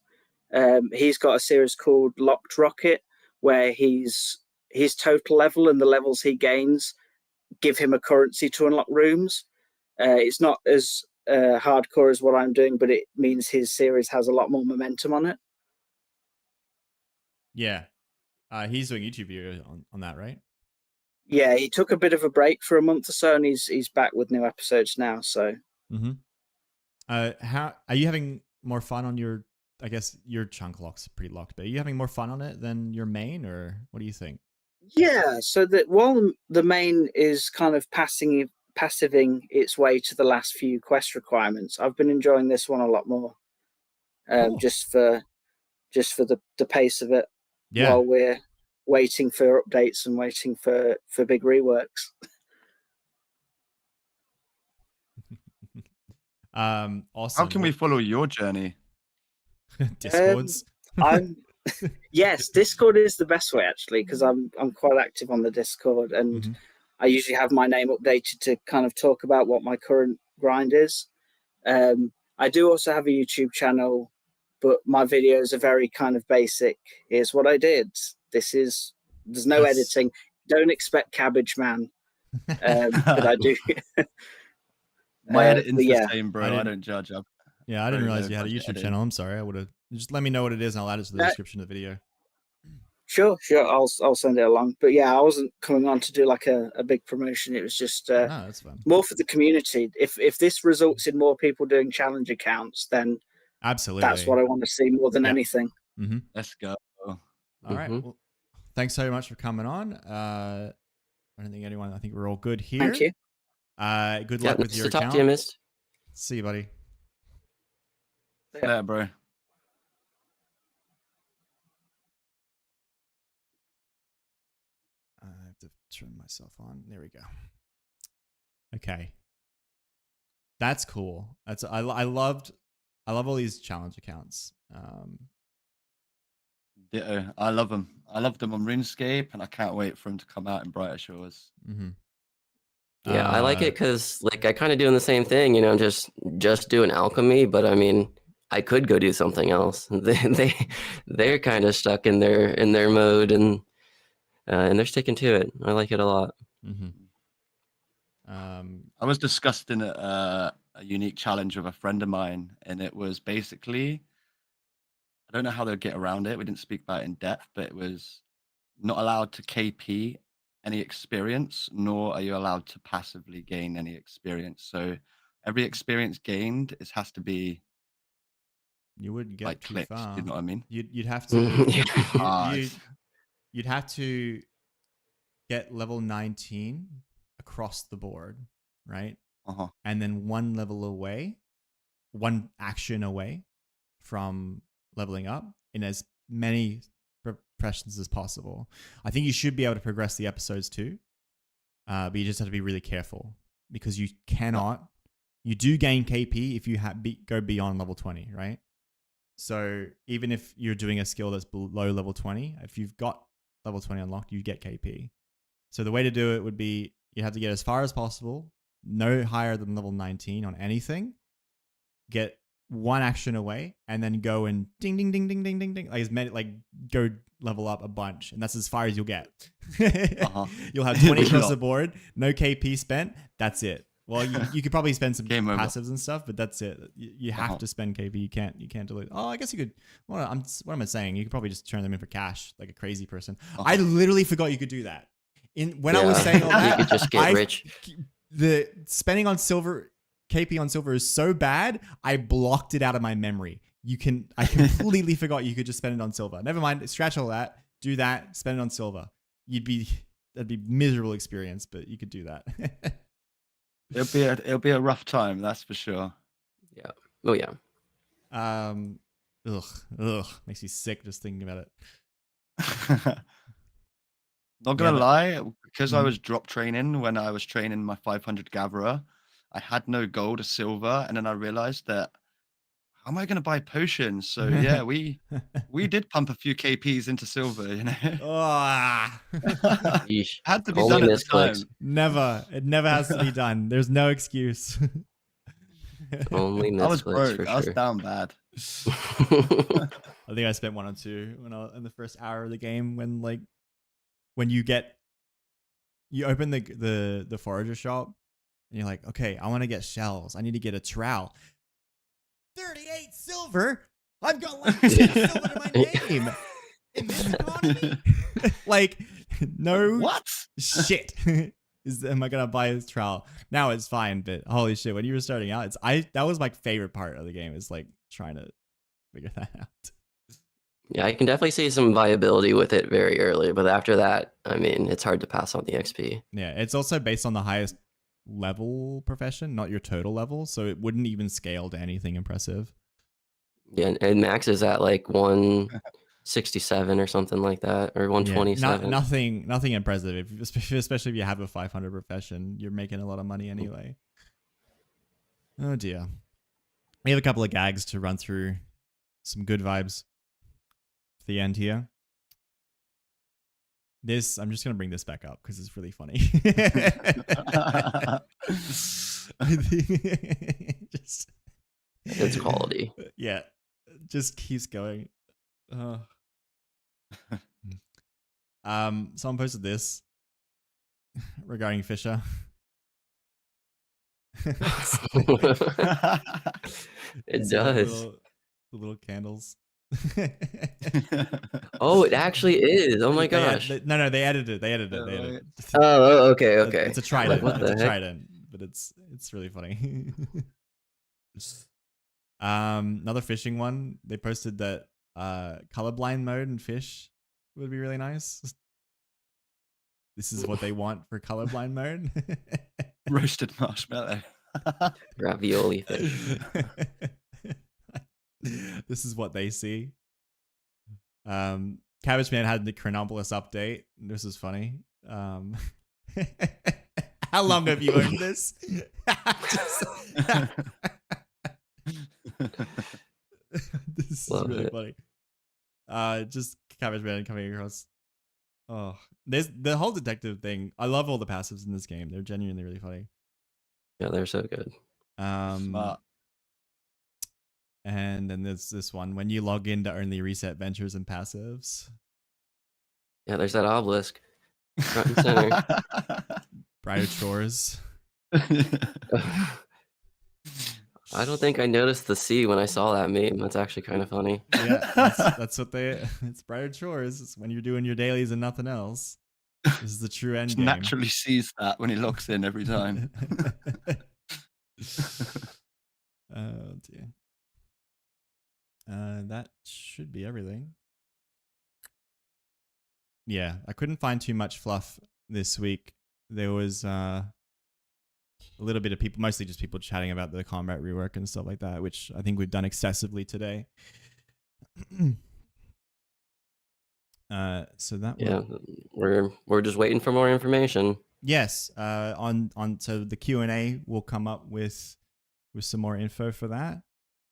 He's got a series called Locked Rocket, where his total level and the levels he gains give him a currency to unlock rooms. It's not as hardcore as what I'm doing, but it means his series has a lot more momentum on it. Yeah. He's doing YouTube videos on that, right? Yeah, he took a bit of a break for a month or so, and he's back with new episodes now. So, how are you having more fun on your? I guess your chunk lock's pretty locked, but are you having more fun on it than your main, or what do you think? yeah, so that while the main is kind of passiving its way to the last few quest requirements, I've been enjoying this one a lot more. Cool. Just for the pace of it, Yeah. while we're waiting for updates and waiting for big reworks. Awesome. How can we follow your journey? Discords. Yes, Discord is the best way actually, because I'm quite active on the Discord, and I usually have my name updated to kind of talk about what my current grind is. I do also have a YouTube channel, but my videos are very kind of basic. Here's what I did. There's no editing. Don't expect Cabbage Man, but I do. My editing's yeah. the same, bro. I don't judge. I didn't realize you had a YouTube channel. I'm sorry. I would have just let me know what it is, and I'll add it to the description of the video. Sure. I'll send it along. But yeah, I wasn't coming on to do like a big promotion. It was just that's fun. more for the community. If this results in more people doing challenge accounts, then absolutely that's what I want to see more than anything. Let's go. All right. Well, thanks so much for coming on. I don't think anyone. I think we're all good here. Thank you. Good luck with your account. Talk to you, Mist. See you, buddy. Yeah, bro. I have to turn myself on. There we go. Okay. That's cool. I love all these challenge accounts. Ditto. I love them. I love them on RuneScape, and I can't wait for them to come out in Brighter Shores. Yeah, I like it because like I kind of doing the same thing, you know, just doing alchemy, but I mean, I could go do something else. They're kind of stuck in their mode, and they're sticking to it. I like it a lot. I was discussing a unique challenge with a friend of mine, and it was basically, I don't know how they'll get around it. We didn't speak about it in depth, but it was not allowed to KP any experience, nor are you allowed to passively gain any experience. So every experience gained has to be. You wouldn't get like too clicked, far. you know what I mean? You'd have to. You'd have to get level 19 across the board, right? And then one action away from leveling up in as many progressions as possible. I think you should be able to progress the episodes too, but you just have to be really careful because you cannot. You do gain KP if you go beyond level 20, right? So even if you're doing a skill that's below level 20, if you've got level 20 unlocked, you get KP. So the way to do it would be you have to get as far as possible, no higher than level 19 on anything, get one action away, and then go and ding, ding, ding, ding, ding, ding, ding. Like go level up a bunch, and that's as far as you'll get. You'll have 20 across the board, no KP spent, that's it. Well, you could probably spend some passives and stuff, but that's it. You have to spend KP. You can't delete. Oh, I guess you could. What am I saying? You could probably just turn them in for cash, like a crazy person. I literally forgot you could do that. I was saying all that, you could just get rich. The spending on silver, KP on silver is so bad, I blocked it out of my memory. I completely forgot you could just spend it on silver. Never mind, scratch all that. Do that, spend it on silver. That'd be miserable experience, but you could do that. It'll be a rough time, that's for sure. Yeah. Oh yeah. Makes me sick just thinking about it. Not gonna lie, because I was drop training when I was training my 500 gatherer, I had no gold or silver, and then I realized that how am I gonna buy potions? So yeah, we did pump a few KPs into silver, you know. Had to be done at the time. It never has to be done. There's no excuse. Only I was Misclicks, broke. I was down bad. I think I spent 1 or 2 in the first hour of the game when you open the forager shop and you're like, okay, I want to get shells. I need to get a trowel. 38 silver. I've got like 10 silver in my name. in this economy? Like, no What? shit. Am I gonna buy this trowel? Now it's fine, but holy shit, when you were starting out, that was my favorite part of the game, is like trying to figure that out. Yeah, I can definitely see some viability with it very early, but after that, I mean, it's hard to pass on the XP. Yeah, it's also based on the highest level profession, not your total level, so it wouldn't even scale to anything impressive. Yeah, and max is at like 167 or something like that, or 127. Nothing impressive. Especially if you have a 500 profession, you're making a lot of money anyway. Oh dear. We have a couple of gags to run through. Some good vibes. For the end here. I'm just gonna bring this back up because it's really funny. It's quality. Yeah, just keeps going. Someone posted this regarding Fisher. It does. The little candles. Oh, it actually is. Oh my They gosh. no, they edited it. Oh, okay. It's a trident. What the It's a heck? trident, but it's really funny. Another fishing one. They posted that colorblind mode in fish would be really nice. This is what they want for colorblind mode. Roasted marshmallow. Ravioli fish. This is what they see. Cabbage Man had the Chronopolis update. This is funny. How long have you owned this? This Love is really it. funny. Just Cabbage Man coming across. Oh, there's the whole detective thing. I love all the passives in this game. They're genuinely really funny. Yeah, they're so good. Smart. And then there's this one. When you log in to only reset ventures and passives. Yeah, there's that obelisk front and center. Brighter chores. I don't think I noticed the C when I saw that meme. That's actually kind of funny. Yeah, that's what it's brighter chores. It's when you're doing your dailies and nothing else. This is the true end Just game. naturally sees that when he logs in every time. Oh dear. That should be everything. Yeah, I couldn't find too much fluff this week. There was a little bit of people, mostly just people chatting about the combat rework and stuff like that, which I think we've done excessively today. So that we're just waiting for more information. yes, so the Q&A will come up with some more info for that,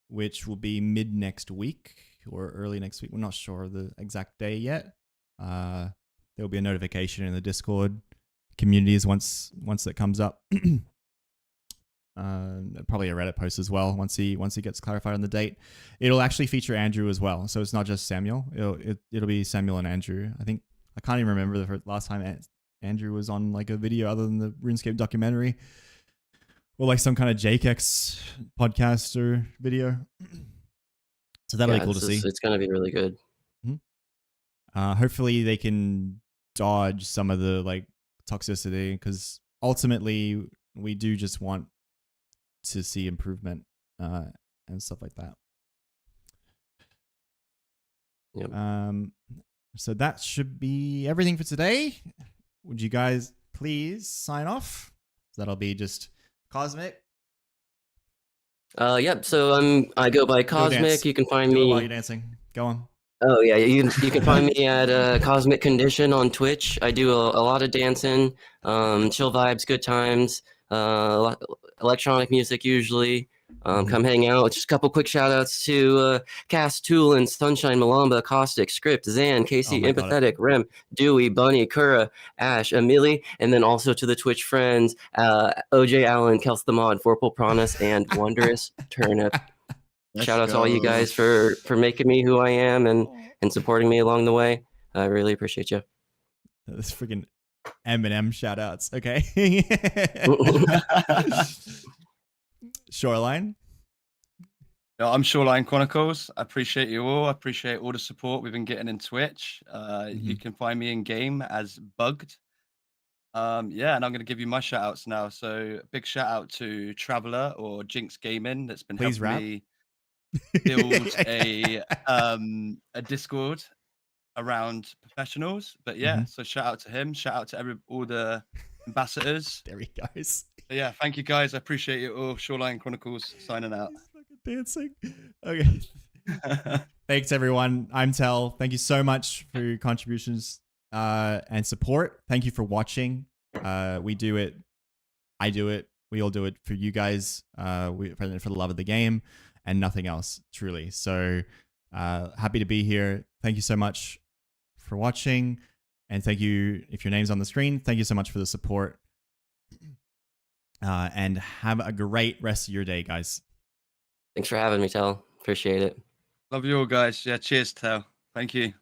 which will be mid next week or early next week. We're not sure of the exact day yet. There will be a notification in the Discord communities once that comes up. Probably a Reddit post as well once he gets clarified on the date. It'll actually feature Andrew as well, so it's not just Samuel. It'll be Samuel and Andrew. I think I can't even remember the last time Andrew was on like a video other than the RuneScape documentary or like some kind of JKEX podcast or video. So that'll be cool to see. It's gonna be really good. Hopefully they can dodge some of the like toxicity, because ultimately we do just want to see improvement and stuff like that. Yep. So that should be everything for today. Would you guys please sign off? That'll be just Cosmic. Yep. So I go by Cosmic. dance. You can find Do it me. while you're dancing. Go on. Oh yeah, you can find me at Cosmic Condition on Twitch. I do a lot of dancing, chill vibes, good times, electronic music usually. Come hang out. Just a couple quick shout outs to Cass, Toolin, Sunshine, Malamba, Caustic, Script, Zan, Casey, Oh my God. Empathetic, Rem, Dewey, Bunny, Kura, Ash, Amelie, and then also to the Twitch friends, OJ Allen, Kels the Mod, Vorpal Pranas, and Wondrous Turnip. Shout out to all you guys for making me who I am and supporting me along the way. I really appreciate you. This freaking Eminem shout outs. Okay. Shoreline. I'm Shoreline Chronicles. I appreciate you all. I appreciate all the support we've been getting in Twitch. You can find me in game as Bugged. Yeah, and I'm going to give you my shout outs now. So big shout out to Traveler or Jinx Gaming that's been Please helping rap. me build a Discord around professionals. But yeah, so shout out to him. Shout out to all the ambassadors. There he goes. But yeah, thank you guys. I appreciate you all. Shoreline Chronicles signing out. He's fucking dancing. Okay. Thanks everyone. I'm Tel. Thank you so much for your contributions and support. Thank you for watching. We do it. I do it. We all do it for you guys. For the love of the game and nothing else, truly. So happy to be here. Thank you so much for watching. And thank you, if your name's on the screen, thank you so much for the support. And have a great rest of your day, guys. Thanks for having me, Tel. Appreciate it. Love you all, guys. Yeah, cheers, Tel. Thank you.